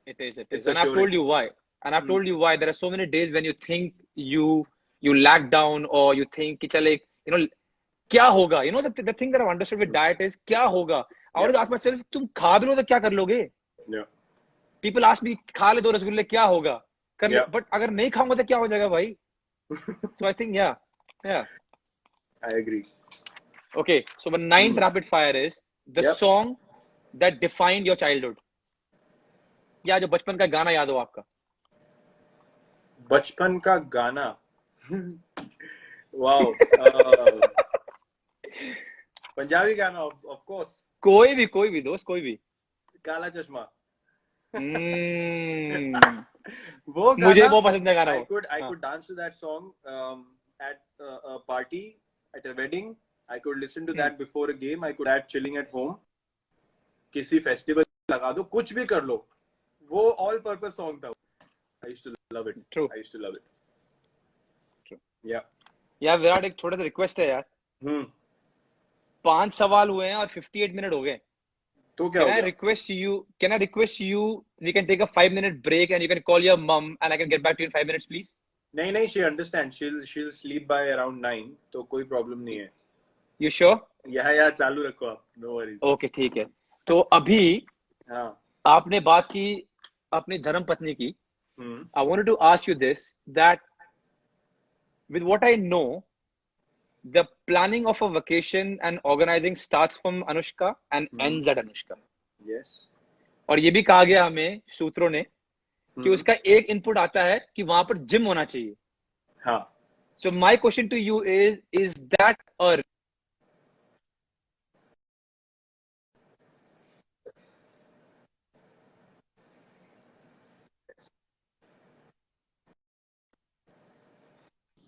Speaker 3: It is. And I've told you why. And I've told you why. There are so many days when you think you lack down, or you think कि चले, you know, क्या होगा, you know, the thing that I've understood with diet is क्या होगा, और ask myself, तुम खा भी लो तो क्या कर लोगे?
Speaker 2: Yeah.
Speaker 3: People ask me, खा ले 2 रसगुल्ले क्या होगा, कर ले, but अगर नहीं खाऊंगा तो क्या हो जाएगा भाई? So I think yeah.
Speaker 2: I agree.
Speaker 3: Okay, so the 9th rapid fire is the song that defined your childhood. या जो बचपन का गाना याद हो आपका?
Speaker 2: बचपन का गाना, वाओ, पंजाबी गाना, ऑफ कोर्स, कोई
Speaker 3: भी दोस्त, कोई भी,
Speaker 2: काला चश्मा।
Speaker 3: वो गाना मुझे बहुत पसंद है गाना।
Speaker 2: I could dance to that song at a party, at a wedding. I could listen to that before a game. I could that chilling at home. किसी फेस्टिवल लगा दो, कुछ भी कर लो, वो all purpose song था। I used to love it.
Speaker 3: True.
Speaker 2: I used to love it.
Speaker 3: True.
Speaker 2: Yeah.
Speaker 3: यार विराट, एक छोटा सा रिक्वेस्ट है यार। 5 सवाल हुए हैं और 58 मिनट हो गए, तो क्या होगा? Can I request you, we can take a 5-minute break and you can call your mom and I can get back to you in 5 minutes, please?
Speaker 2: नहीं, she understands. She'll sleep by around 9, तो कोई problem नहीं है।
Speaker 3: You sure?
Speaker 2: Yeah, चालू रखो आप, no worries.
Speaker 3: Okay, ठीक है। तो अभी आपने बात की अपनी धर्म पत्नी की। I wanted to ask you this, that with what I know, the planning of a vacation and organizing starts from Anushka and ends at Anushka.
Speaker 2: Yes.
Speaker 3: और ये भी कहा गया हमें सूत्रों ने कि उसका एक इनपुट आता है कि वहां पर जिम होना चाहिए।
Speaker 2: हाँ।
Speaker 3: So my question to you is that a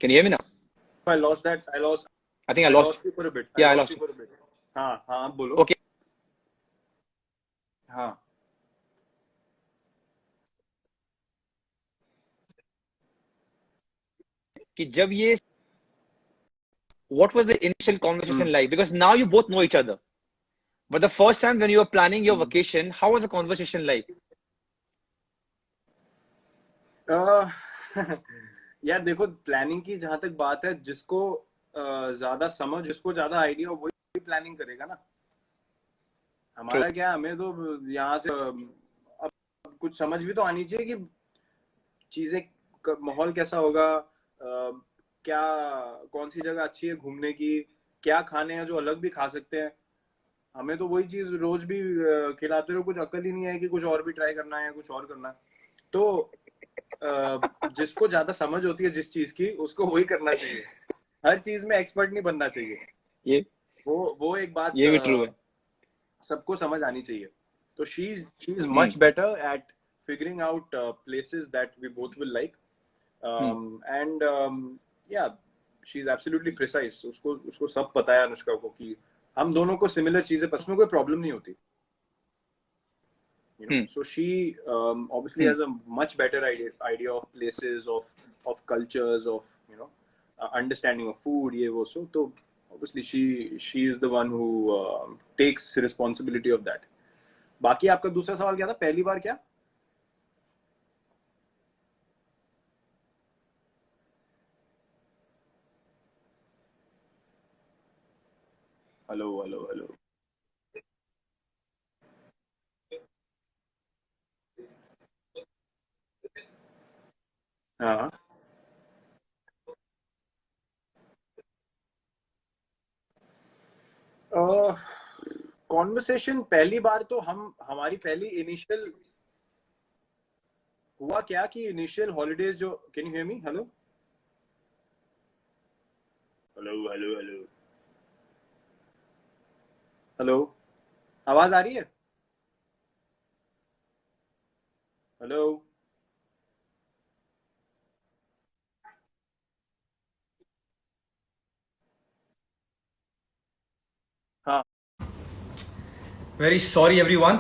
Speaker 3: Can you hear me now?
Speaker 2: I lost that.
Speaker 3: I think I lost
Speaker 2: you for a bit.
Speaker 3: Yeah, I lost
Speaker 2: you for a bit. हाँ, बोलो।
Speaker 3: Okay.
Speaker 2: हाँ।
Speaker 3: कि जब ये what was the initial conversation like? Because now you both know each other. But the first time when you were planning your vacation, how was the conversation like?
Speaker 2: यार देखो, प्लानिंग की जहां तक बात है, जिसको ज्यादा समझ, जिसको ज्यादा आइडिया हो, वही प्लानिंग करेगा ना। हमारा क्या, हमें तो यहाँ से अब कुछ समझ भी तो आनी चाहिए कि चीजें, माहौल कैसा होगा, क्या, कौन सी जगह अच्छी है घूमने की, क्या खाने हैं जो अलग भी खा सकते हैं। हमें तो वही चीज रोज भी खिलाते रहो, कुछ अकल ही नहीं है कि कुछ और भी ट्राई करना है, कुछ और करना है। तो जिसको ज्यादा समझ होती है जिस चीज की, उसको वही करना चाहिए। हर चीज में एक्सपर्ट नहीं बनना चाहिए।
Speaker 3: ये
Speaker 2: वो एक बात
Speaker 3: ये भी ट्रू है।
Speaker 2: सबको समझ आनी चाहिए। तो she is much better at figuring out places that we both will like, and yeah she is absolutely precise. उसको सब पता है अनुष्का को कि हम दोनों को सिमिलर चीजें पसंद, में कोई प्रॉब्लम नहीं होती। You know, so she obviously has a much better idea of places, of cultures, of understanding of food, ye wo. So obviously she is the one who takes responsibility of that. बाकी आपका दूसरा सवाल क्या था, पहली बार क्या? Hello hello hello. हाँ, कॉन्वर्सेशन पहली बार तो हमारी पहली इनिशियल हुआ क्या कि इनिशियल हॉलीडेज जो, can you hear me? Hello hello hello hello hello, आवाज आ रही है? हेलो। हाँ,
Speaker 1: Very sorry, everyone.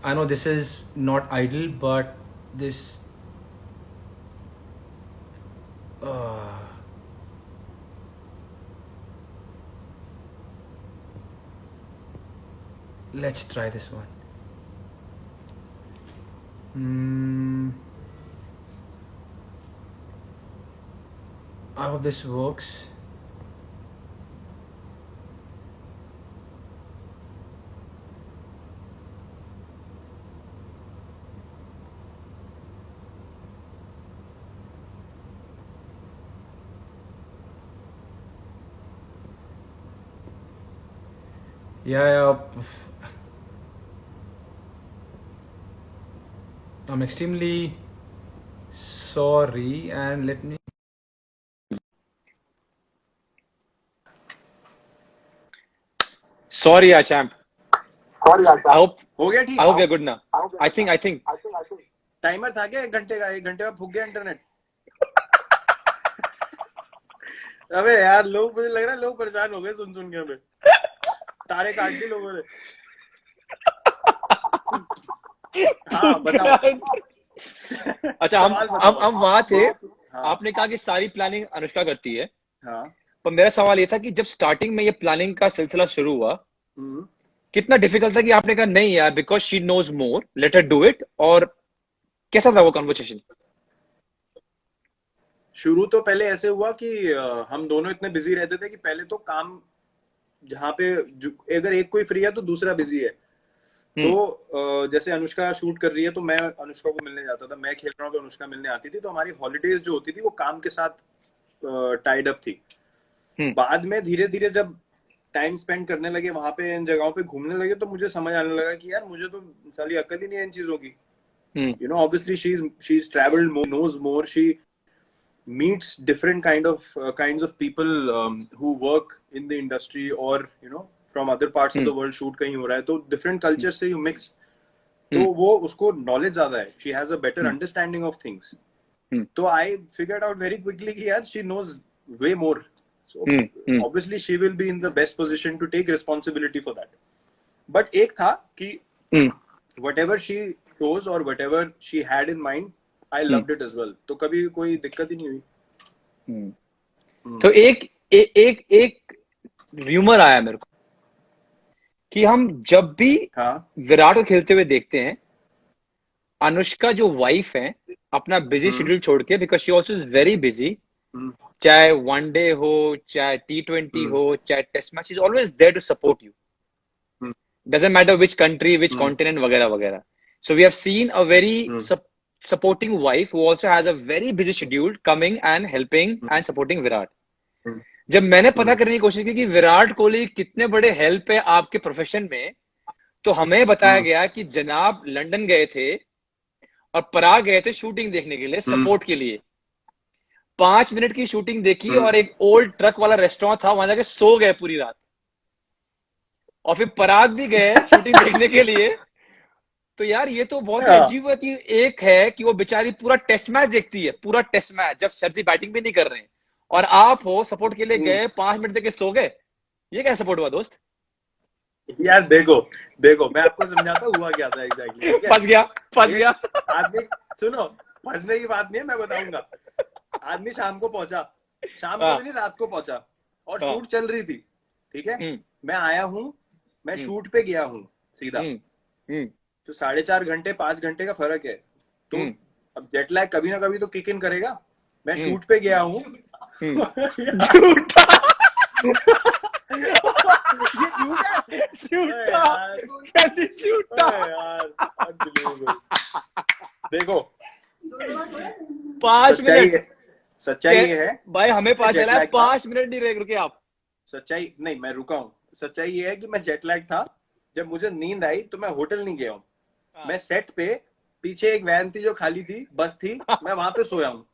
Speaker 1: I know this is not ideal, but this. Uh, let's try this one. I hope this works. Yeah. I'm extremely sorry, and let me.
Speaker 3: Sorry, champ. I hope
Speaker 2: हो गया ठीक?
Speaker 3: I hope you're good now. I think.
Speaker 2: Timer था क्या 1 घंटे का? 1 घंटे में फूक गया इंटरनेट? अबे यार, लोग, मुझे लग रहा है लोग परेशान हो गए सुन सुन के। हमें तारे काट दी लोगों ने। हाँ बताओ।
Speaker 3: अच्छा, हम वहां थे।
Speaker 2: हाँ,
Speaker 3: आपने कहा कि सारी प्लानिंग अनुष्का करती है,
Speaker 2: हाँ।
Speaker 3: पर मेरा सवाल ये था कि जब स्टार्टिंग में ये प्लानिंग का सिलसिला शुरू हुआ, कितना डिफिकल्ट था कि आपने कहा नहीं यार, because she knows more, let her do it, और कैसा था वो कन्वर्सेशन?
Speaker 2: शुरू तो पहले ऐसे हुआ कि हम दोनों इतने बिजी रहते थे कि पहले तो काम, जहाँ पे अगर एक कोई फ्री है तो दूसरा बिजी है। तो जैसे अनुष्का शूट कर रही है तो मैं अनुष्का को मिलने जाता था, मैं खेल रहा हूँ तो अनुष्का मिलने आती थी। तो हमारी हॉलीडेज जो होती थी वो काम के साथ टाइड अप थी। बाद में धीरे धीरे जब टाइम स्पेंड करने लगे वहां पे, इन जगहों पे घूमने लगे, तो मुझे समझ आने लगा कि यार मुझे तो साली अकल ही नहीं है इन चीजों की। You know, obviously she's traveled more, knows more. She meets different kinds of people who work in the industry, or from other parts of the world. shoot कहीं हो रहा है तो different cultures से you mix, तो वो उसको knowledge ज्यादा है। she has a better understanding of things. तो I figured out very quickly कि यार she knows way more. So obviously she will be in the best position to take responsibility for that. But एक था कि whatever she chose or whatever she had in mind, I loved it as well. तो कभी कोई दिक्कत ही नहीं हुई।
Speaker 3: तो एक र्यूमर आया मेरे को कि हम जब भी
Speaker 2: हाँ
Speaker 3: विराट को खेलते हुए देखते हैं, अनुष्का जो वाइफ है अपना बिजी शेड्यूल छोड़ के, because she also is very busy,
Speaker 2: hmm,
Speaker 3: चाहे वनडे हो, चाहे T20
Speaker 2: हम्म,
Speaker 3: हो, चाहे test match, is always there to support you,
Speaker 2: hmm,
Speaker 3: doesn't matter which country, which
Speaker 2: hmm,
Speaker 3: continent, वगैरह वगैरह. So we have seen a very
Speaker 2: hmm,
Speaker 3: supporting wife who also has a very busy schedule coming and helping and supporting Virat.
Speaker 2: हम्म,
Speaker 3: जब मैंने पता
Speaker 2: हम्म,
Speaker 3: करने की कोशिश की कि विराट कोहली कितने बड़े हेल्प है आपके प्रोफेशन में, तो हमें बताया
Speaker 2: हम्म,
Speaker 3: गया कि जनाब लंदन गए थे और पराग गए थे शूटिंग देखने के लिए,
Speaker 2: हम्म,
Speaker 3: सपोर्ट के लिए. 5 मिनट की शूटिंग देखी
Speaker 2: हम्म,
Speaker 3: और एक ओल्ड ट्रक वाला रेस्टोरेंट था, वहां जाके सो गए पूरी रात. और फिर पराग भी गए शूटिंग देखने के लिए. तो यार ये तो बहुत ही
Speaker 2: हाँ,
Speaker 3: अजीब है कि एक है कि वो बेचारी पूरा टेस्ट मैच देखती है, पूरा टेस्ट मैच, जब शर्जी बैटिंग भी नहीं कर रहे हैं, और आप हो सपोर्ट के लिए
Speaker 2: हम्म।
Speaker 3: गए, 5 मिनट देके सो गए. ये क्या सपोर्ट हुआ दोस्त?
Speaker 2: यार देखो देखो मैं आपको समझाता हूँ हुआ क्या था एग्जैक्टली, ठीक है?
Speaker 3: फंस गया, फंस
Speaker 2: एक
Speaker 3: गया.
Speaker 2: आदमी, सुनो, फंसने की बात नहीं है, मैं बताऊंगा. आदमी शाम को पहुंचा, शाम को
Speaker 3: हाँ,
Speaker 2: भी नहीं, रात को पहुंचा, और
Speaker 3: हाँ.
Speaker 2: शूट चल रही थी, ठीक है?
Speaker 3: हम्म,
Speaker 2: मैं आया हूँ, मैं
Speaker 3: हम्म,
Speaker 2: शूट पे गया हूँ सीधा.
Speaker 3: हम्म, हम्म,
Speaker 2: तो 4.5 घंटे 5 घंटे का फर्क है. तो
Speaker 3: हम्म,
Speaker 2: अब जेट लैग कभी ना कभी तो किक इन करेगा. मैं
Speaker 3: हम्म,
Speaker 2: शूट पे गया हूँ.
Speaker 3: हम्म.
Speaker 2: यार,
Speaker 3: झूठा,
Speaker 2: ये झूठ है. अरे
Speaker 3: झूठा,
Speaker 2: यार,
Speaker 3: कैसे झूठा.
Speaker 2: अरे यार, unbelievable. देखो,
Speaker 3: 5 मिनट.
Speaker 2: सच्चाई ये है
Speaker 3: भाई हमें पता
Speaker 2: जेट
Speaker 3: चला है
Speaker 2: लैग था.
Speaker 3: 5 मिनट नहीं रहे, रुके आप.
Speaker 2: सच्चाई नहीं, मैं रुका हूँ. सच्चाई ये है कि मैं जेट लैग था. जब मुझे नींद आई तो मैं होटल नहीं गया हूँ.
Speaker 3: हाँ.
Speaker 2: मैं सेट पे, पीछे एक वैन थी जो खाली थी, बस थी, मैं वहां पे सोया हूँ.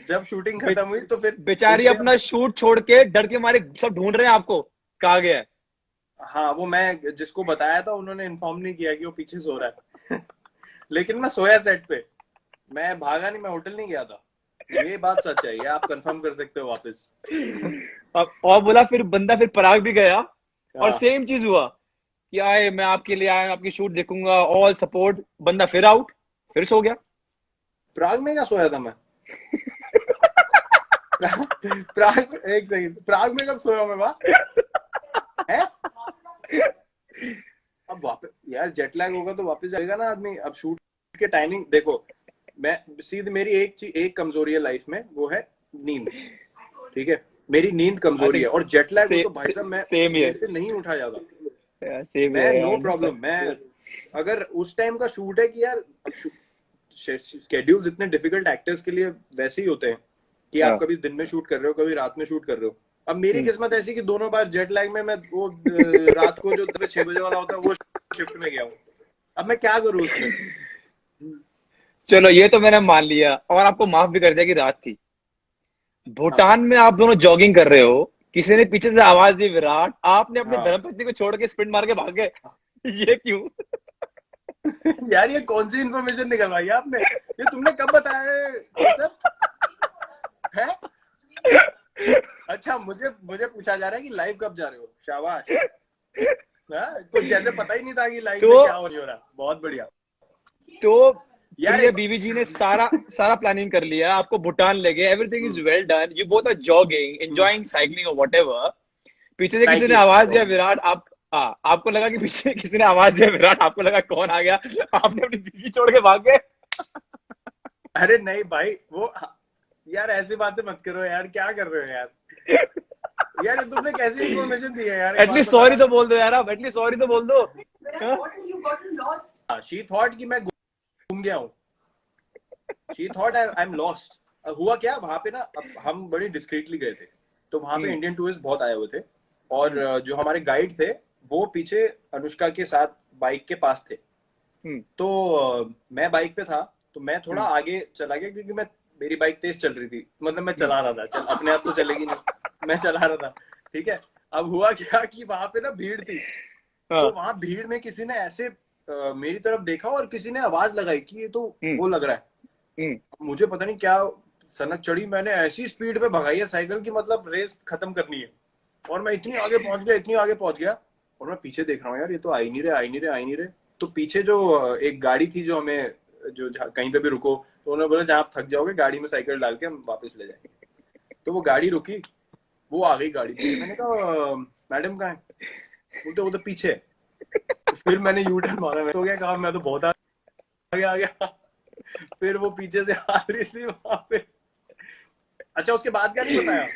Speaker 2: जब शूटिंग
Speaker 3: बे-
Speaker 2: खत्म हुई तो फिर उठ
Speaker 3: बेचारी
Speaker 2: गया.
Speaker 3: अपना शूट छोड़ के डर के मारे सब ढूंढ रहे हैं आपको, कहा गया है.
Speaker 2: हाँ, वो मैं जिसको बताया था उन्होंने इन्फॉर्म नहीं किया कि वो पीछे सो रहा है. लेकिन मैं सोया सेट पे. मैं भागा नहीं, मैं होटल नहीं गया था. ये बात सच है, ये आप कंफर्म कर सकते हो वापस.
Speaker 3: और बोला फिर बंदा, फिर पराग भी गया और
Speaker 2: हाँ,
Speaker 3: सेम चीज हुआ कि आए, मैं आपके लिए आया, आपकी शूट देखूंगा, ऑल सपोर्ट. बंदा फिर आउट, फिर सो गया.
Speaker 2: प्राग में क्या सोया था मैं? प्राग, एक सेकंड, प्राग में कब सोया मैं वहां है? अब वापस यार जेट लैग होगा तो वापस जाएगा ना आदमी. अब शूट के टाइमिंग देखो, मैं सीधे, मेरी एक चीज, एक कमजोरी है लाइफ में, वो है नींद. ठीक है, मेरी नींद
Speaker 3: आई
Speaker 2: कमजोरी
Speaker 3: थिंक
Speaker 2: है, और जेट लैग हो तो भाई साहब मैं,
Speaker 3: सेम
Speaker 2: मेरे
Speaker 3: ईयर,
Speaker 2: से नहीं उठा जाता.
Speaker 3: सेम
Speaker 2: मैं
Speaker 3: ईयर
Speaker 2: नो
Speaker 3: यार.
Speaker 2: प्रॉब्लम. मैं अगर उस टाइम का शूट है कि यार, शेड्यूल्स इतने डिफिकल्ट एक्टर्स के लिए वैसे ही होते हैं कि आप
Speaker 3: हाँ.
Speaker 2: कभी दिन में शूट कर रहे हो, कभी रात में शूट कर रहे हो. अब मेरी
Speaker 3: हम्म.
Speaker 2: किस्मत ऐसी कि दोनों बार जेट लैग में मैं वो रात को जो 6 बजे वाला होता है वो शिफ्ट में गया हूँ. अब मैं क्या करूँ उसमें?
Speaker 3: चलो ये तो मैंने मान लिया और आपको माफ भी कर दिया कि रात थी.
Speaker 2: हाँ.
Speaker 3: भूटान में आप दोनों जॉगिंग कर रहे हो, किसी ने पीछे से आवाज दी विराट, आपने अपनी
Speaker 2: हाँ.
Speaker 3: धर्मपत्नी को छोड़ के स्प्रिंट मार के भाग गए. ये क्यों?
Speaker 2: यार ये कौन सी इन्फॉर्मेशन निकलवाई आपने? ये तुमने कब बताया है ये सब है? अच्छा, मुझे मुझे पूछा जा रहा है कि लाइव कब जा रहे हो. शाबाश. हाँ? कुछ जैसे पता ही नहीं था कि लाइव में
Speaker 3: तो
Speaker 2: क्या हो रहा. बहुत बढ़िया.
Speaker 3: तो
Speaker 2: यार
Speaker 3: प्रिय
Speaker 2: एक,
Speaker 3: बीवी जी ने सारा सारा प्लानिंग कर लिया, आपको भूटान ले गए, everything is well done, you both are jogging, enjoying cycling और व्हाटएवर. पीछे से किसी
Speaker 2: थैंक
Speaker 3: ने
Speaker 2: यू.
Speaker 3: आवाज दिया विराट, आप, हाँ, आपको लगा कि पीछे किसी ने आवाज दिया विराट, आपको लगा कौन आ गया, आपने अपनी बीवी छोड़ के भाग गए.
Speaker 2: अरे नहीं भाई, वो, यार ऐसी बातें मत करो यार, क्या कर रहे हो यार? यार ये तुमने कैसी इन्फॉर्मेशन दी है यार, एक बात
Speaker 3: एटलीस्ट सॉरी
Speaker 2: बताना.
Speaker 3: तो बोल दो यार, आप एटलीस्ट सॉरी तो बोल दो.
Speaker 2: शी थॉट कि मैं घूम गया हूँ. She thought I am lost. हुआ क्या वहां पे ना, अब हम बड़ी डिस्क्रीटली गए थे, तो वहां पे इंडियन टूरिस्ट बहुत आए हुए थे, और जो हमारे गाइड थे वो पीछे अनुष्का के साथ बाइक के पास थे. तो मैं बाइक पे था, तो मैं थोड़ा आगे चला गया क्योंकि मैं, मेरी बाइक तेज चल रही थी, मतलब मैं चला रहा था. अपने आप तो चलेगी नहीं, मैं चला रहा था. ठीक है. अब हुआ क्या कि वहां पे ना भीड़ थी. तो वहां भीड़ में किसी ने ऐसे मेरी तरफ देखा और किसी ने आवाज लगाई कि ये तो वो लग रहा है. मुझे पता नहीं क्या सनक चढ़ी, मैंने ऐसी स्पीड पे भगाई है साइकिल की, मतलब रेस खत्म करनी है. और मैं इतनी आगे पहुंच गया, इतनी आगे पहुंच गया, और मैं पीछे देख रहा हूँ यार ये तो आ ही नहीं रहे, आ ही नहीं रहे, आ ही नहीं रहे. तो पीछे जो एक गाड़ी थी जो हमें, जो कहीं पे भी रुको, तो उन्होंने बोला जहाँ आप थक जाओगे गाड़ी में साइकिल डाल के हम वापस ले जाएंगे. तो वो गाड़ी रुकी, वो आ गई गाड़ी पीछे। मैंने कहा मैडम कहाँ है? बोलते वो तो पीछे है। तो फिर मैंने यू टर्न मारा, मैं तो क्या कहा, मैं तो बहुत आगे आ गया। फिर वो पीछे से आ रही थी वहां पे। अच्छा उसके बाद क्या नहीं बताया?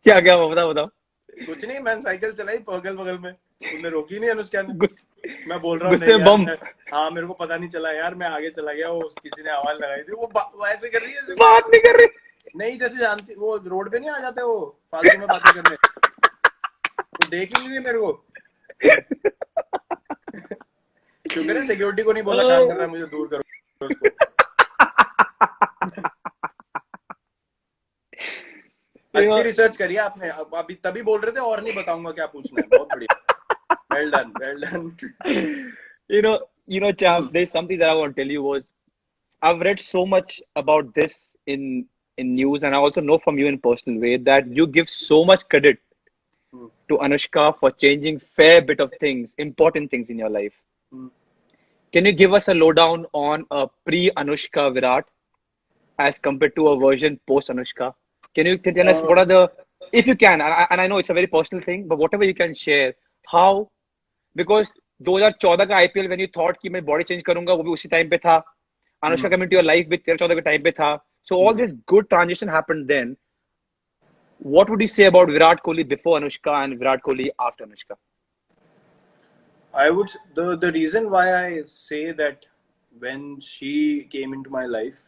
Speaker 3: क्या क्या बताओ बताओ।
Speaker 2: कुछ नहीं, मैंने साइकिल चलाई बगल बगल में, उन्हें रोकी नहीं अनुष्का ने।
Speaker 3: गुस,
Speaker 2: मैं बोल रहा हूँ
Speaker 3: गुस्से
Speaker 2: नहीं
Speaker 3: में
Speaker 2: यार
Speaker 3: बम।
Speaker 2: मैं, हाँ मेरे को पता नहीं चला यार, मैं आगे चला गया, वो किसी ने आवाज लगाई थी। वो ऐसे कर रही है जैसे
Speaker 3: बात नहीं कर रही।
Speaker 2: नहीं, जैसे जानती, वो रोड पे नहीं आ जाते वो फालतू में बातें करने, वो देख ही नहीं रही मेरे को। शुक्र है सिक्योरिटी को नहीं बोला काम कर रहा है, मुझे दूर करो उसको। अच्छी रिसर्च करिए आपने, अब अभी तभी बोल रहे थे और नहीं बताऊंगा क्या पूछना है। बहुत बढ़िया, well done well done.
Speaker 3: Chap, there's something that I want to tell you was I've read so much about this in in news, and I also know from you in personal way that you give so much credit to Anushka for changing fair bit of things, important things in your life. Can you give us a lowdown on a pre-Anushka Virat as compared to a version post-Anushka? Can you tell us what are the, if you can, and I know it's a very personal thing, but whatever you can share, how, because 2014 का आईपीएल when you thought कि मैं बॉडी चेंज करूंगा, वो भी उसी टाइम पे था. Anushka coming to your life भी 13-14 के टाइम पे था. So all this good transition happened then. What would you say about Virat Kohli before Anushka and Virat Kohli after Anushka?
Speaker 2: I would, the reason why I say that when she came into my life,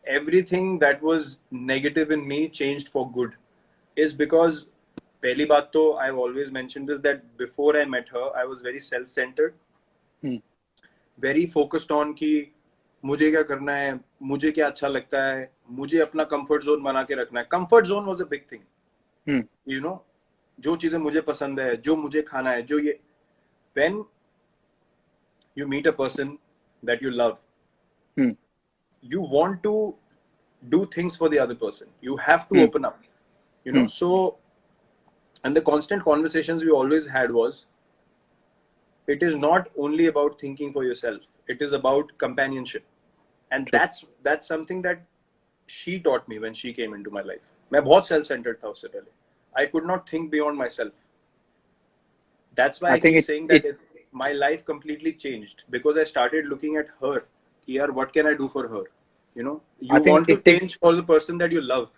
Speaker 2: everything that was negative in me changed for good, is because पहली बात तो I've always mentioned this, that before I met her I was very self-centered, very focused on कि मुझे क्या करना है, मुझे क्या अच्छा लगता है, मुझे अपना कंफर्ट जोन बना के रखना है. Comfort zone was a big thing, you know, जो चीजें मुझे पसंद है, जो मुझे खाना है, जो ये, when you meet a person that you love, you want to do things for the other person, you have to open up, you know. So, and the constant conversations we always had was, it is not only about thinking for yourself, it is about companionship. And that's something that she taught me when she came into my life. मैं बहुत self centered था उससे पहले. I could not think beyond myself. That's why I keep saying that my life completely changed, because I started looking at her. Yaar, what can I do for her? You know, you want to change for the person that you love,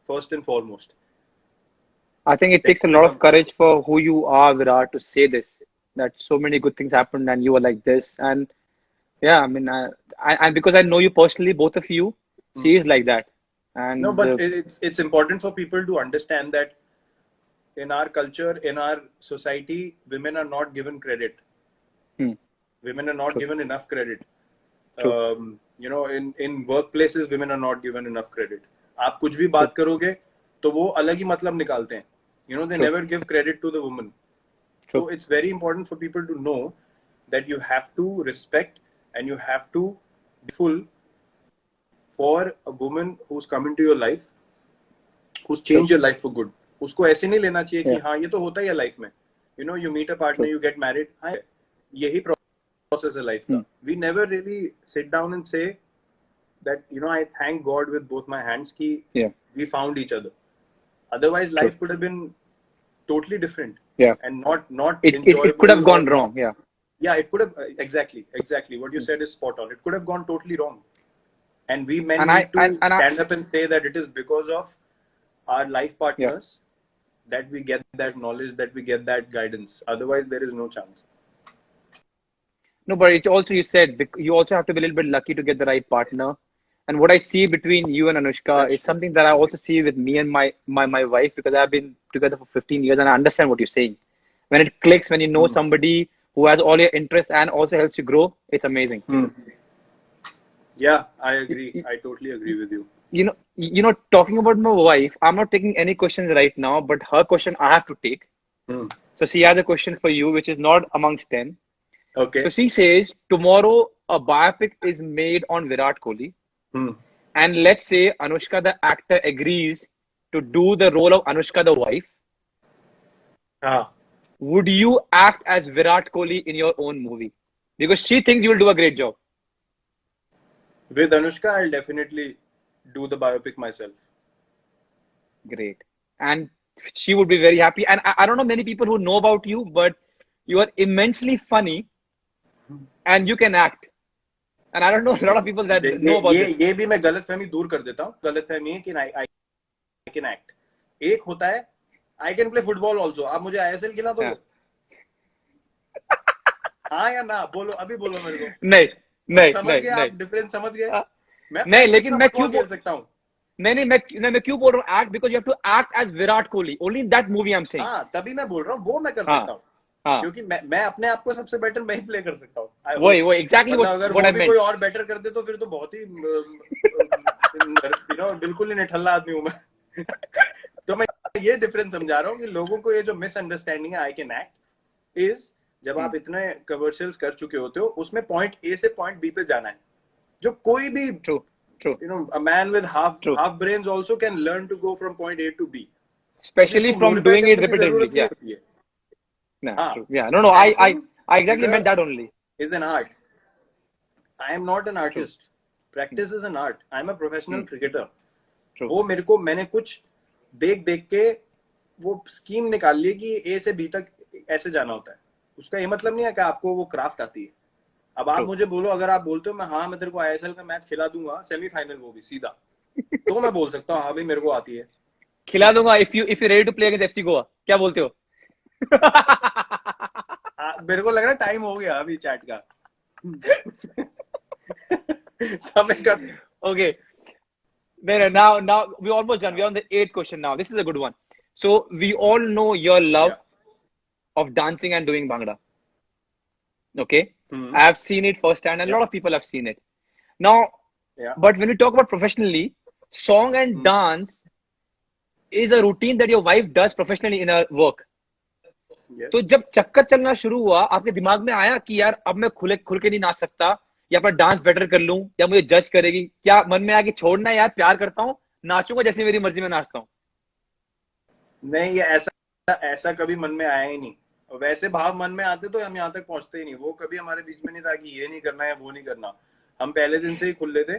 Speaker 2: first and foremost.
Speaker 3: I think it takes a lot of courage for who you are, Virat, to say this, that so many good things happened and you were like this. And yeah, I mean, I because I know you personally, both of you, she is like that. And
Speaker 2: no, but it's important for people to understand that in our culture, in our society, women are not given credit. Women are not given enough credit. You know, in workplaces, women are not given enough credit. आप कुछ भी बात करोगे तो वो अलग ही मतलब निकालते हैं. You know, they never give credit to the woman. So it's very important for people to know that you have to respect and you have to be full for a woman who's come into your life, who's changed your life for good. उसको ऐसे नहीं लेना चाहिए कि हाँ ये तो होता ही है लाइफ में. You know, you meet a partner, you get married, हाँ यही process है लाइफ का. We never really sit down and say that, you know, I thank God with both my hands कि we found each other. Otherwise, life could have been totally different. And not enjoyable.
Speaker 3: It could have gone wrong.
Speaker 2: Yeah, it could have, exactly what you said is spot on. It could have gone totally wrong. And we men need to stand up and say that it is because of our life partners that we get that knowledge, that we get that guidance. Otherwise, there is no chance.
Speaker 3: No, but it's also, you said, you also have to be a little bit lucky to get the right partner. And what I see between you and Anushka is something that I also see with me and my wife, because I've been together for 15 years and I understand what you're saying. When it clicks, when you know somebody who has all your interests and also helps you grow, it's amazing.
Speaker 2: Yeah, I agree. I totally agree with you.
Speaker 3: You know, talking about my wife, I'm not taking any questions right now, but her question I have to take. So she has a question for you, which is not amongst 10.
Speaker 2: Okay.
Speaker 3: So she says, tomorrow a biopic is made on Virat Kohli. And let's say Anushka the actor agrees to do the role of Anushka the wife. Would you act as Virat Kohli in your own movie? Because she thinks you will do a great job.
Speaker 2: With Anushka, I'll definitely do the biopic myself.
Speaker 3: Great. And she would be very happy. And I don't know many people who know about you, but you are immensely funny and you can act. And I don't know a lot of people that know about this.
Speaker 2: ये भी मैं गलतफहमी दूर कर देता हूँ. गलतफहमी है कि I can act. एक होता है I can play football also. आप मुझे ISL खिला दोगे? हाँ या ना? बोलो, अभी बोलो मेरे को.
Speaker 3: नहीं
Speaker 2: समझ गए आप? डिफरेंस समझ गए?
Speaker 3: नहीं, लेकिन मैं क्यों
Speaker 2: खेल सकता हूँ?
Speaker 3: नहीं, मैं क्यों बोल रहा हूँ act, because you have to act as Virat Kohli. Only in that movie I'm saying.
Speaker 2: हाँ, तभी मैं बोल रहा हूँ, वो मैं कर सकता हूँ. क्योंकि मैं अपने आप को सबसे बेटर मैं ही प्ले कर सकता हूँ.
Speaker 3: वही एग्जैक्टली
Speaker 2: अगर वो भी कोई और बेटर कर दे तो फिर तो बहुत ही बिल्कुल ही निठल्ला आदमी हूँ मैं. तो मैं ये डिफरेंस समझा रहा हूँ कि लोगों को ये जो मिसअंडरस्टैंडिंग है आई कैन एक्ट इज, जब आप इतने कमर्शियल्स कर चुके होते हो, उसमें पॉइंट ए से पॉइंट बी पे जाना है. जो कोई भी
Speaker 3: True.
Speaker 2: a man with half brains also can learn to go from point A to B.
Speaker 3: Especially from doing it repetitively. Yeah. True. Yeah. No. I exactly meant that only.
Speaker 2: Is an art. I am not an artist. Practice is an art. I am a professional cricketer.
Speaker 3: True.
Speaker 2: वो मैंने कुछ देख के वो स्कीम निकाल ली कि A से B तक ऐसे जाना होता है. उसका ये मतलब नहीं है कि आपको वो क्राफ्ट आती है. अब आप मुझे बोलो, अगर आप बोलते हो मैं तेरे को ISL का मैच खिला दूंगा, सेमीफाइनल वो भी सीधा, तो मैं बोल सकता हूँ हाँ भाई मेरे को आती है.
Speaker 3: खिला दूंगा if you ready to play against FC Goa. क्या बोलते हो?
Speaker 2: मेरे को लग रहा है टाइम हो गया अभी चैट का. समय का.
Speaker 3: Okay. Now we almost done. We are on the 8th question now. This is a good one. So we all know your love of dancing and doing Bhangra. Okay. I have seen it firsthand, and a lot of people have seen it. Now, but when we talk about professionally, song and dance is a routine that your wife does professionally in her work.
Speaker 2: Yes.
Speaker 3: तो जब चक्कर चलना शुरू हुआ, आपके दिमाग में आया कि यार अब मैं खुल के नहीं नाच सकता, या अपना डांस बेटर कर लूं, या मुझे जज करेगी? क्या मन में आया कि छोड़ना यार, प्यार करता हूँ, नाचूंगा जैसे मेरी मर्जी में नाचता हूँ?
Speaker 2: नहीं, ये ऐसा कभी मन में आया ही नहीं. वैसे भाव मन में आते तो हम यहाँ तक पहुंचते ही नहीं. वो कभी हमारे बीच में नहीं था कि ये नहीं करना है वो नहीं करना. हम पहले दिन से ही खुले थे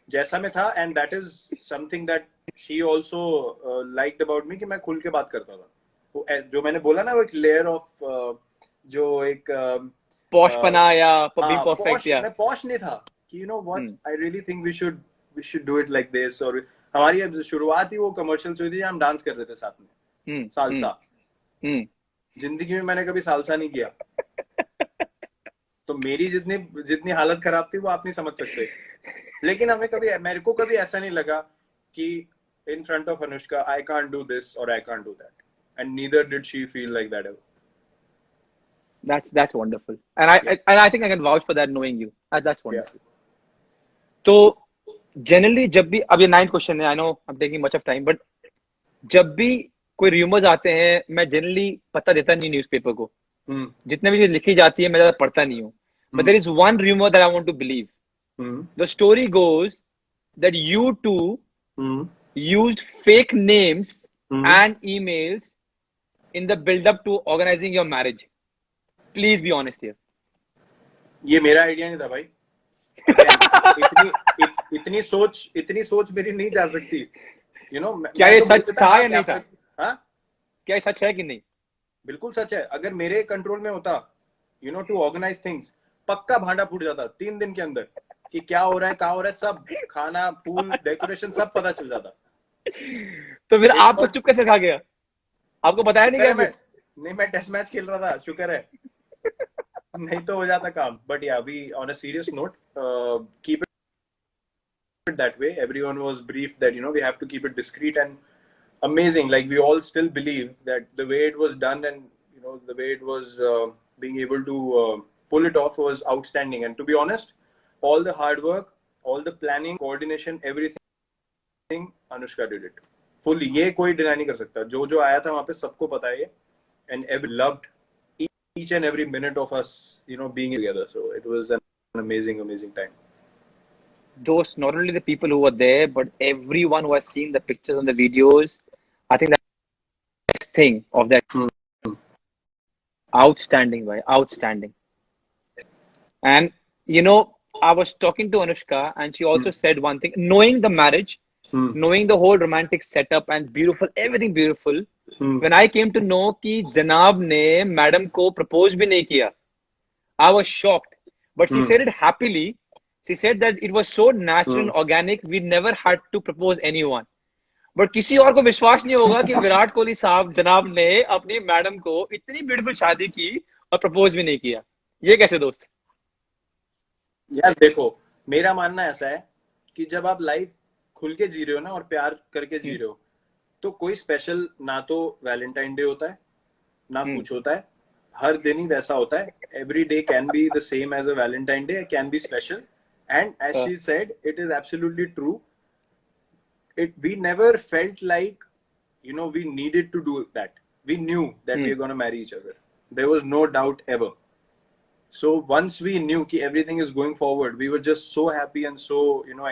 Speaker 2: जैसा मैं था. And that is something that she also liked about me, कि मैं खुल के बात करता था. जो मैंने बोला ना, वो एक लेयर ऑफ जो एक
Speaker 3: पॉश पना या बीइंग परफेक्ट. या
Speaker 2: मैं पॉश नहीं था कि you know what, I really think we should do it like this. और हमारी शुरुआत ही वो कमर्शियल हुई थी, हम डांस कर रहे थे साथ में, सालसा. जिंदगी में मैंने कभी सालसा नहीं किया. तो मेरी जितनी हालत खराब थी वो आप नहीं समझ सकते. लेकिन मेरे को कभी ऐसा नहीं लगा कि in front of Anushka I can't do this or I can't do that, and neither did she feel like that ever.
Speaker 3: That's wonderful, and I think I can vouch for that knowing you. That's wonderful. तो generally जब भी, अब ये 9th question है, I know I'm taking much of time, but जब भी कोई रूमर्स आते हैं, मैं जनरली पता देता नहीं न्यूज़पेपर को. जितने भी लिखी जाती है मैं ज्यादा पढ़ता नहीं हूँ. But there is one rumor that I want to believe. The story goes that you two used fake names and emails in the build-up to organizing your marriage. Please be honest here.
Speaker 2: ये मेरा आइडिया नहीं था भाई. इतनी सोच मेरी नहीं जा सकती. You know,
Speaker 3: क्या ये सच था या नहीं था?
Speaker 2: हाँ?
Speaker 3: क्या ये सच है कि नहीं?
Speaker 2: बिल्कुल सच है. अगर मेरे कंट्रोल में होता, you know, to organize things, पक्का भांडा फूट जाता 3 दिन के अंदर कि क्या हो रहा है, कहाँ हो रहा है, सब खाना, फूल, डेकोरेशन सब पता चल जाता.
Speaker 3: तो फिर आपको चुप कैसे खा गया? आपको बताया नहीं क्या?
Speaker 2: मैं टेस्ट मैच खेल रहा था, शुक्र है. नहीं तो हो जाता काम. But yeah we on a serious note keep it that way. Everyone was briefed that, you know, we have to keep it discreet and amazing. Like, we all still believe that the way it was done and, you know, the way it was being able to pull it off was outstanding. And to be honest, all the hard work, all the planning, coordination, everything, Anushka did it fully. ये कोई डिनाई नहीं कर सकता. जो आया था वहाँ पे सबको पता है. And everyone loved each and every minute of us, you know, being together. So it was an amazing time.
Speaker 3: Those, not only the people who were there, but everyone who has seen the pictures and the videos, I think that's the best thing of that. Outstanding, boy, outstanding. And you know, I was talking to Anushka, and she also said one thing. Knowing the marriage, knowing the whole romantic setup and beautiful, everything beautiful,
Speaker 2: hmm
Speaker 3: when I came to know कि जनाब ने मैडम को प्रपोज भी नहीं किया, I was shocked. But she said it happily. She said that it was so natural and organic. We never had to propose anyone. But किसी और को विश्वास नहीं होगा कि विराट कोहली साहब जनाब ने अपनी मैडम को इतनी ब्यूटीफुल शादी की और प्रपोज भी नहीं किया. ये कैसे दोस्त?
Speaker 2: यार देखो, मेरा मानना ऐसा है कि जब आप लाइफ खुल के जी रहे हो ना और प्यार करके जी रहे हो, तो कोई स्पेशल ना तो वैलेंटाइन डे होता है ना कुछ होता है. हर दिन ही वैसा होता है. Every day can be the same as a Valentine day, can be special. And as she said, it is absolutely true. We never felt like, we needed to do that. We knew that we were going to marry each other. There was no doubt ever. So once we knew that everything is going forward, we were just so happy and so,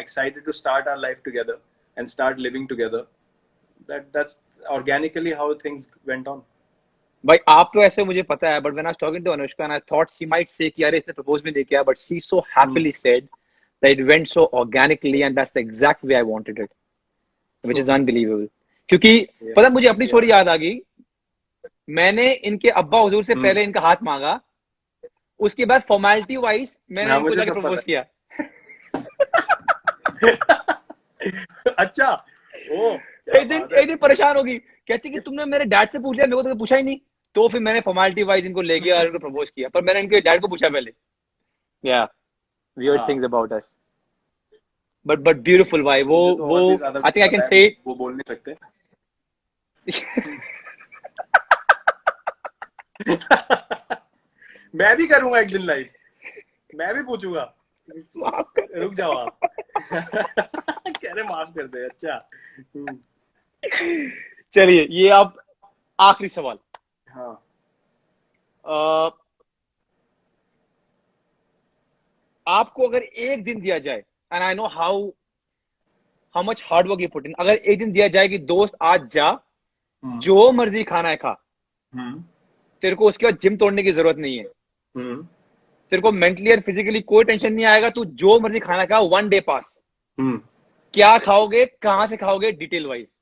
Speaker 2: excited to start our life together and start living together. That's organically how things went on.
Speaker 3: भाई आप तो ऐसे मुझे पता है, but when I was talking to Anushka and I thought she might say कि यार इसने प्रपोज भी नहीं किया, but she so happily said that it went so organically and that's the exact way I wanted it, which is unbelievable. क्योंकि पता मुझे अपनी छोरी याद आ गई. मैंने इनके अब्बा हुजूर से पहले इनका हाथ मांगा, उसके बाद फॉर्मेलिटी वाइज मैंने इनको जाके प्रपोज किया.
Speaker 2: अच्छा. ओ
Speaker 3: एक दिन परेशान होगी, कहती कि तुमने मेरे डैड से पूछा, मेरे को तो पूछा ही नहीं. तो फिर मैंने फॉर्मेलिटी वाइज इनको ले गया और इनको प्रपोज किया, पर मैंने इनके डैड को पूछा पहले. या weird things about us, but beautiful भाई. वो I think I can say it.
Speaker 2: वो बोल नहीं सकते. मैं भी करूंगा एक दिन लाइव. मैं भी पूछूंगा. रुक जाओ आप. कह रहे माफ कर दे. अच्छा
Speaker 3: चलिए, ये अब आखिरी सवाल.
Speaker 2: हाँ.
Speaker 3: आपको अगर एक दिन दिया जाए, and I know how much hard work you put in, अगर एक दिन दिया जाए कि दोस्त आज जा, जो मर्जी खाना है खा, तेरे को उसके बाद जिम तोड़ने की जरूरत नहीं है, तेरे को मेंटली और फिजिकली कोई टेंशन नहीं आएगा, तू जो मर्जी खाना खा, 1 डे पास, क्या खाओगे, कहां से खाओगे, डिटेल वाइज?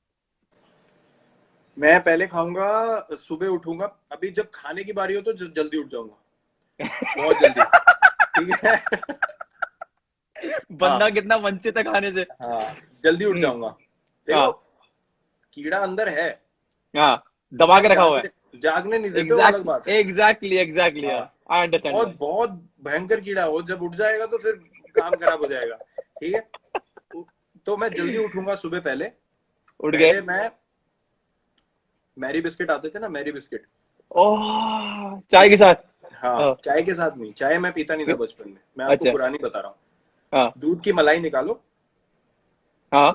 Speaker 2: मैं पहले खाऊंगा, सुबह उठूंगा. अभी जब खाने की बारी हो तो जल्दी उठ जाऊंगा, बहुत जल्दी. ठीक है.
Speaker 3: बंदा कितना वंचित है खाने से.
Speaker 2: हाँ, जल्दी उठ जाऊंगा. देखो, कीड़ा अंदर है.
Speaker 3: हाँ, दबा के रखा हुआ है,
Speaker 2: जागने नहीं देते. वो अलग बात है.
Speaker 3: Exactly I understand.
Speaker 2: और बहुत भयंकर कीड़ा हो, जब उठ जाएगा तो फिर काम खराब हो जाएगा. ठीक है. तो मैं जल्दी उठूंगा सुबह. पहले
Speaker 3: उठ गए.
Speaker 2: मैं मैरी बिस्किट आते थे ना, मैरी बिस्किट.
Speaker 3: ओह, चाय के साथ.
Speaker 2: हाँ, चाय के साथ नहीं. चाय मैं पीता नहीं था बचपन में. मैं आपको पुरानी बता रहा हूँ.
Speaker 3: हाँ.
Speaker 2: दूध की मलाई निकालो.
Speaker 3: हाँ.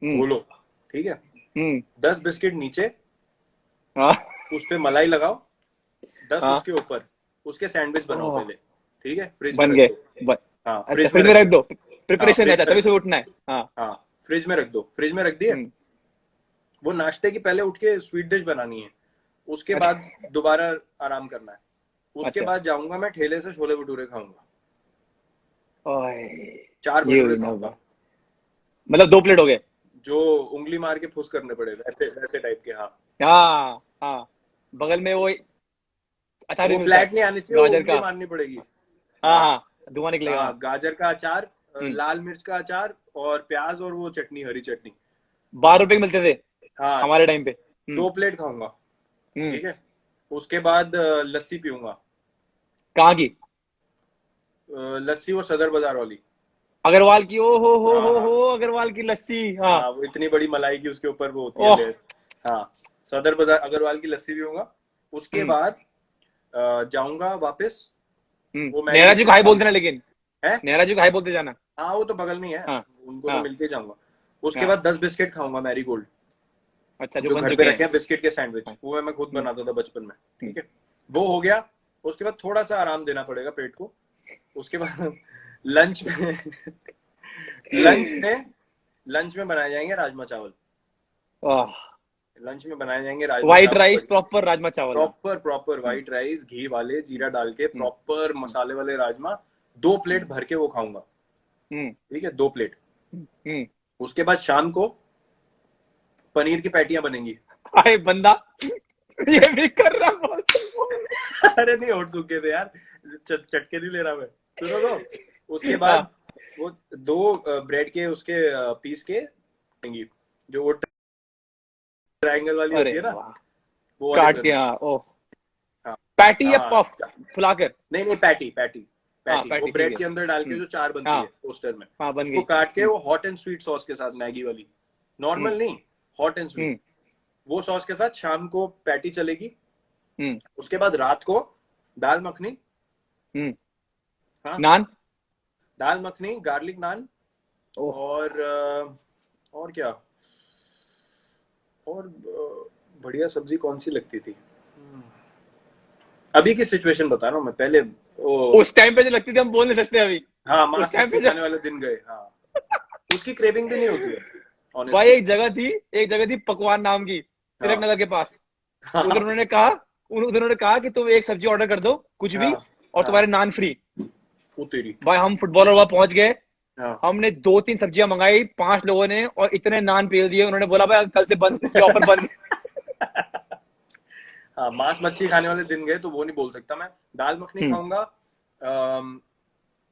Speaker 2: बोलो. ठीक है. 10 बिस्किट नीचे.
Speaker 3: हाँ.
Speaker 2: उस पे मलाई लगाओ. 10 उसके ऊपर. उसके सैंडविच बनाओ पहले. ठीक है. फ्रिज
Speaker 3: बन
Speaker 2: में
Speaker 3: गए.
Speaker 2: हाँ,
Speaker 3: फ्रिज में रख दो. प्रिपरेशन है, तभी से उठना है.
Speaker 2: हाँ, फ्रिज में रख दो. फ्रिज में रख दिए. वो नाश्ते की पहले उठ के स्वीट डिश बनानी है. उसके बाद दोबारा आराम करना है. उसके बाद जाऊंगा मैं ठेले से छोले भटूरे खाऊंगा. 4 भटूरे खाऊंगा.
Speaker 3: मतलब 2 प्लेट हो गए,
Speaker 2: जो उंगली मार के फुस करने पड़े, वैसे टाइप के.
Speaker 3: हाँ. बगल में वो अचार,
Speaker 2: वो फ्लैट नहीं आनी चाहिए,
Speaker 3: गाजर का
Speaker 2: मारनी पड़ेगी.
Speaker 3: हाँ, धुआं निकलेगा.
Speaker 2: गाजर का अचार, लाल मिर्च का अचार और प्याज और वो चटनी, हरी चटनी.
Speaker 3: 12 रुपए के मिलते थे. हाँ, हमारे टाइम पे.
Speaker 2: 2 प्लेट खाऊंगा. ठीक है. उसके बाद लस्सी पीऊंगा.
Speaker 3: कहाँ की
Speaker 2: लस्सी? वो सदर बाजार वाली,
Speaker 3: अग्रवाल की. ओ हो अग्रवाल की लस्सी. हाँ,
Speaker 2: वो इतनी बड़ी मलाई की उसके ऊपर वो होती है. हाँ, सदर बाजार अग्रवाल की लस्सी पीऊंगा. उसके बाद जाऊंगा वापस. वो
Speaker 3: नेहरा जी को हाई बोलते ना, लेकिन नेहरा जी को हाई बोलते जाना.
Speaker 2: हाँ, वो तो बगल में है. उनको तो मिलते जाऊंगा. उसके बाद 10 बिस्किट खाऊंगा, मैरी गोल्ड.
Speaker 3: अच्छा,
Speaker 2: जो घर पे रखे हैं बिस्किट के सैंडविच, वो मैं खुद बनाता था बचपन में. ठीक है. वो हो गया. उसके बाद थोड़ा सा आराम देना पड़ेगा पेट को. उसके बाद लंच में बनाए जाएंगे राजमा चावल. लंच में बनाए जाएंगे rajma,
Speaker 3: white rice, proper rajma चावल,
Speaker 2: प्रॉपर व्हाइट राइस, घी वाले, जीरा डाल के प्रॉपर मसाले वाले राजमा. 2 प्लेट भर के वो खाऊंगा. ठीक है, 2 प्लेट. उसके बाद शाम को पनीर की पैटियां बनेंगी।
Speaker 3: अरे बंदा ये भी कर रहा बहुत।
Speaker 2: अरे नहीं, होठ सूखे थे यार, चटके नहीं ले रहा मैं, सुनो तो। उसके बाद
Speaker 3: हाँ,
Speaker 2: वो 2 ब्रेड के उसके पीस के बनेंगी, जो वो ट्रायंगल वाली होती
Speaker 3: अरे
Speaker 2: है ना,
Speaker 3: वाह,
Speaker 2: वो वाले
Speaker 3: काट के,
Speaker 2: बने।
Speaker 3: हाँ, ओह,
Speaker 2: हाँ
Speaker 3: पैटी या
Speaker 2: हाँ।
Speaker 3: पफ फुलाकर?
Speaker 2: नहीं नहीं, पैटी पैटी
Speaker 3: हाँ
Speaker 2: पैटी, वो
Speaker 3: पैटी, ठीक
Speaker 2: ब्रेड
Speaker 3: है।
Speaker 2: के अंदर डाल के जो 4 बनती
Speaker 3: हाँ
Speaker 2: है टोस्टर में,
Speaker 3: हाँ, बन
Speaker 2: उसको
Speaker 3: गई।
Speaker 2: काट के वो हॉट एंड स्वीट सॉस के साथ, मैगी वाली,
Speaker 3: हम्म
Speaker 2: नॉर्मल नहीं, हॉट एंड स्वीट,
Speaker 3: हम्म
Speaker 2: वो सॉस के साथ शाम को पैटी चलेगी।
Speaker 3: हम्म
Speaker 2: उसके बाद रात को दाल मखनी।
Speaker 3: हम्म
Speaker 2: हाँ,
Speaker 3: नान।
Speaker 2: दाल मखनी, गार्लिक नान,
Speaker 3: ओह,
Speaker 2: और क्या, और बढ़िया सब्जी कौन सी लगती थी, अभी की सिचुएशन बता रहा हूँ मैं, पहले वो,
Speaker 3: उस टाइम पे जो लगती थी हम बोल नहीं सकते अभी।
Speaker 2: हाँ,
Speaker 3: उस
Speaker 2: मांस
Speaker 3: टाइम
Speaker 2: मछली
Speaker 3: पे जो
Speaker 2: खाने वाले दिन गए, हाँ, उसकी क्रेविंग भी नहीं होती है
Speaker 3: भाई,
Speaker 2: ऑनेस्टली।
Speaker 3: एक जगह थी पकवान नाम की, तिलक
Speaker 2: हाँ
Speaker 3: नगर के पास। उधर
Speaker 2: हाँ
Speaker 3: उन्होंने कहा कि तुम एक सब्जी ऑर्डर कर दो, कुछ भी,
Speaker 2: हाँ
Speaker 3: और
Speaker 2: हाँ,
Speaker 3: तुम्हारे नान फ्री।
Speaker 2: वो तेरी,
Speaker 3: भाई हम फुटबॉलर वहां पहुंच गए,
Speaker 2: हाँ
Speaker 3: हमने 2-3 सब्जियां मंगाई, 5 लोगों ने, और इतने नान पेल दिए, उन्होंने बोला भाई कल से बंद, ये ऑफर बंद।
Speaker 2: हाँ, मांस मच्छी खाने वाले दिन गए तो वो नहीं बोल सकता मैं। दाल मखनी
Speaker 3: हम्म
Speaker 2: खाऊंगा,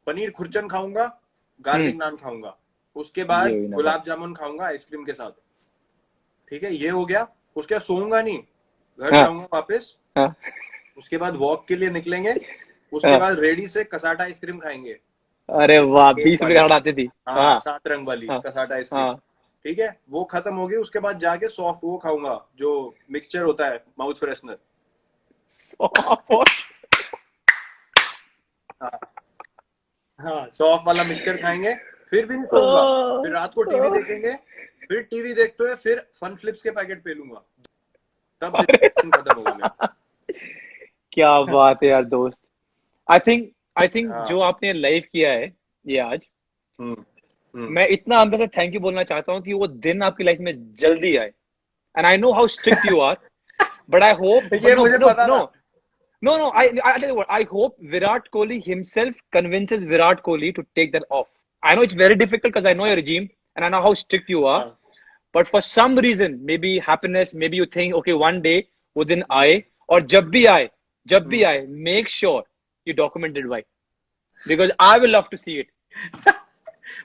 Speaker 2: पनीर खुरचन खाऊंगा,
Speaker 3: हम्म
Speaker 2: गार्लिक नान खाऊंगा, उसके
Speaker 3: ये
Speaker 2: बाद
Speaker 3: हुई ना बात।
Speaker 2: गुलाब जामुन खाऊंगा आइसक्रीम के साथ। ठीक है, ये हो गया। उसके बाद सोऊंगा नहीं, घर
Speaker 3: हाँ
Speaker 2: जाऊंगा वापस।
Speaker 3: हाँ
Speaker 2: उसके बाद वॉक के लिए निकलेंगे। उसके
Speaker 3: हाँ।
Speaker 2: बाद रेडी से कसाटा आइसक्रीम खाएंगे,
Speaker 3: अरे वाह,
Speaker 2: केक
Speaker 3: 20 रुपए
Speaker 2: वाली,
Speaker 3: का हटाती थी।
Speaker 2: हाँ,
Speaker 3: हाँ
Speaker 2: 7 रंग वाली
Speaker 3: हाँ
Speaker 2: कसाटा आइसक्रीम।
Speaker 3: हाँ।
Speaker 2: ठीक है, वो खत्म होगी, उसके बाद जाके सॉफ्ट वो खाऊंगा, जो मिक्सचर होता है माउथ फ्रेशनर। हाँ हाँ, सॉफ्ट वाला मिक्सचर खाएंगे, फिर भी नहीं सोऊंगा। फिर रात को टीवी देखेंगे, फिर टीवी देखते हुए फिर फन फ्लिप्स के पैकेट पेलूंगा, तब
Speaker 3: अरे
Speaker 2: दिन खत्म होगा मेरा।
Speaker 3: क्या बात है यार दोस्त। आई थिंक
Speaker 2: हाँ।
Speaker 3: जो आपने लाइव किया है ये आज,
Speaker 2: हम्म हम्म।
Speaker 3: मैं इतना अंदर से थैंक यू बोलना चाहता हूँ कि वो दिन आपकी लाइफ में जल्दी आए। And I know how strict you are, but I hope, but
Speaker 2: ये
Speaker 3: नो
Speaker 2: मुझे
Speaker 3: नो
Speaker 2: पता
Speaker 3: नो
Speaker 2: था।
Speaker 3: no no I tell you what, I hope Virat Kohli himself convinces Virat Kohli to take that off. I know it's very difficult because I know your regime and I know how strict you are,
Speaker 2: हाँ।
Speaker 3: but for some reason, maybe happiness, maybe you think okay one day वो दिन आए, और जब भी
Speaker 2: हम्म।
Speaker 3: आए make sure you document it, why, because I will love to see it.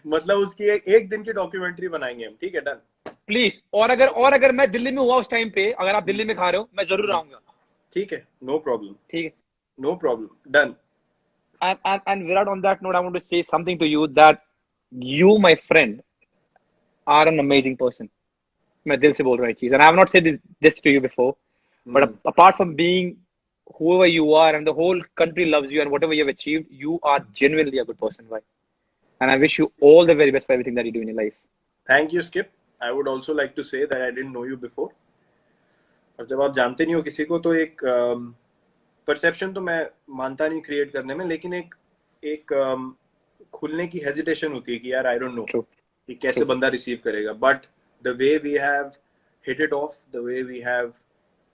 Speaker 2: मतलब उसकी एक दिन की डॉक्यूमेंट्री बनाएंगे हम, ठीक है, डन।
Speaker 3: प्लीज, और अगर मैं दिल्ली में हुआ उस टाइम पे, अगर आप दिल्ली में खा रहे हो, मैं जरूर आऊंगा।
Speaker 2: ठीक है, नो प्रॉब्लम,
Speaker 3: ठीक है।
Speaker 2: No problem, done.
Speaker 3: And Virat, on that note, I want to say something to you, that you, my friend, are an amazing person. मैं दिल से बोल रहा हूँ ये चीज, and I have not said this to you before, but apart from being whoever you are and the whole country loves you and whatever you have achieved, you are genuinely a good person, right? And I wish you all the very best for everything that you do in your life.
Speaker 2: Thank you Skip. I would also like to say that I didn't know you before. और जब आप जानते नहीं हो किसी को तो एक परसेप्शन तो मैं मानता नहीं क्रिएट करने में, लेकिन एक एक खुलने की हेजिटेशन होती है कि यार आई डोंट नो
Speaker 3: True,
Speaker 2: कि कैसे
Speaker 3: true.
Speaker 2: बंदा रिसीव करेगा। But the way we have hit it off, the way we have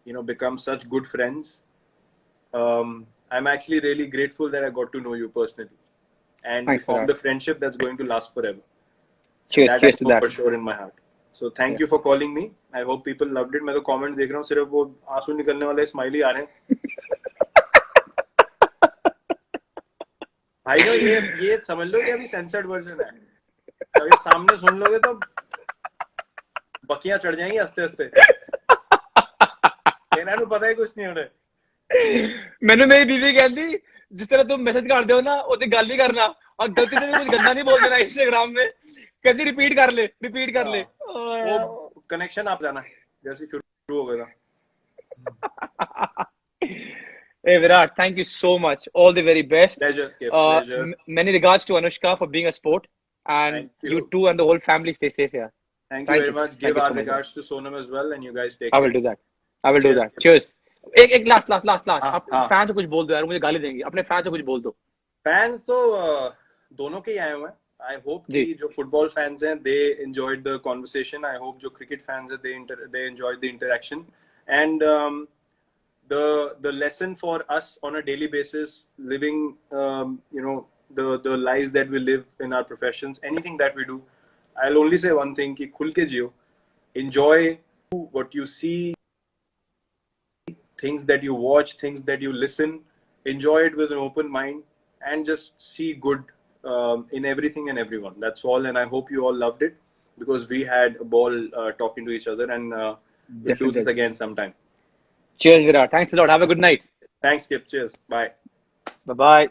Speaker 2: become such good friends, I am actually really grateful that I got to know you personally, and we
Speaker 3: Thanks for
Speaker 2: formed
Speaker 3: that.
Speaker 2: a friendship that's going to last forever. And
Speaker 3: Cheers,
Speaker 2: that I
Speaker 3: cheers to
Speaker 2: know
Speaker 3: that.
Speaker 2: for sure in my heart. So thank
Speaker 3: Yeah.
Speaker 2: you for calling me. I hope people loved it. मैं तो comment देख रहा हूँ, सिर्फ वो आंसू निकलने वाले स्माइली आ रहे हैं। भाई जो ये समझ लो कि अभी सेंसर्ड वर्जन है, अगर सामने सुन लोगे तो बकियां चढ़ जाएंगी हंसते हंसते। ਇਹਨਾਂ ਨੂੰ पता ही कुछ नहीं होने।
Speaker 3: मैंने मेरी बीवी कहती, जिस तरह तुम मैसेज करते हो ना, वो तो गल ही करना, और गलती से भी कुछ गंदा नहीं बोल देना इंस्टाग्राम में। कहती रिपीट कर ले, रिपीट कर ले।
Speaker 2: वो कनेक्शन आप जाना जैसे शुरू हो गया था।
Speaker 3: Hey Virat, thank you so much. All the very best.
Speaker 2: Pleasure, Skip. Pleasure.
Speaker 3: Many regards to Anushka for being a sport, and
Speaker 2: Thank
Speaker 3: you
Speaker 2: you.
Speaker 3: too and the whole family stay safe here.
Speaker 2: Thank you very much.
Speaker 3: Thank
Speaker 2: Give
Speaker 3: you
Speaker 2: our
Speaker 3: so much.
Speaker 2: regards to Sonam as well, and you guys take
Speaker 3: I
Speaker 2: care.
Speaker 3: will do that. I will do
Speaker 2: Cheers.
Speaker 3: that. Cheers. एक लास्ट
Speaker 2: हाँ
Speaker 3: अपने
Speaker 2: हाँ।
Speaker 3: फैन से कुछ बोल दो यार, मुझे गाली देंगे, अपने फैन से कुछ बोल दो।
Speaker 2: फैंस तो दोनों के ही आए हुए हैं। आई होप कि जो फुटबॉल फैंस हैं they enjoyed the conversation. I hope जो क्रिकेट फैंस हैं they enjoyed the interaction, and the lesson for us on a daily basis, living the lives that we live in our professions, anything that we do, I'll only say one thing कि खुल के जियो, enjoy what you see, things that you watch, things that you listen, enjoy it with an open mind, and just see good in everything and everyone. That's all, and I hope you all loved it because we had a ball talking to each other, and we'll do this
Speaker 3: Definitely.
Speaker 2: again sometime.
Speaker 3: Cheers, Virat. Thanks a lot. Have a good night.
Speaker 2: Thanks, Kip. Cheers. Bye.
Speaker 3: Bye bye.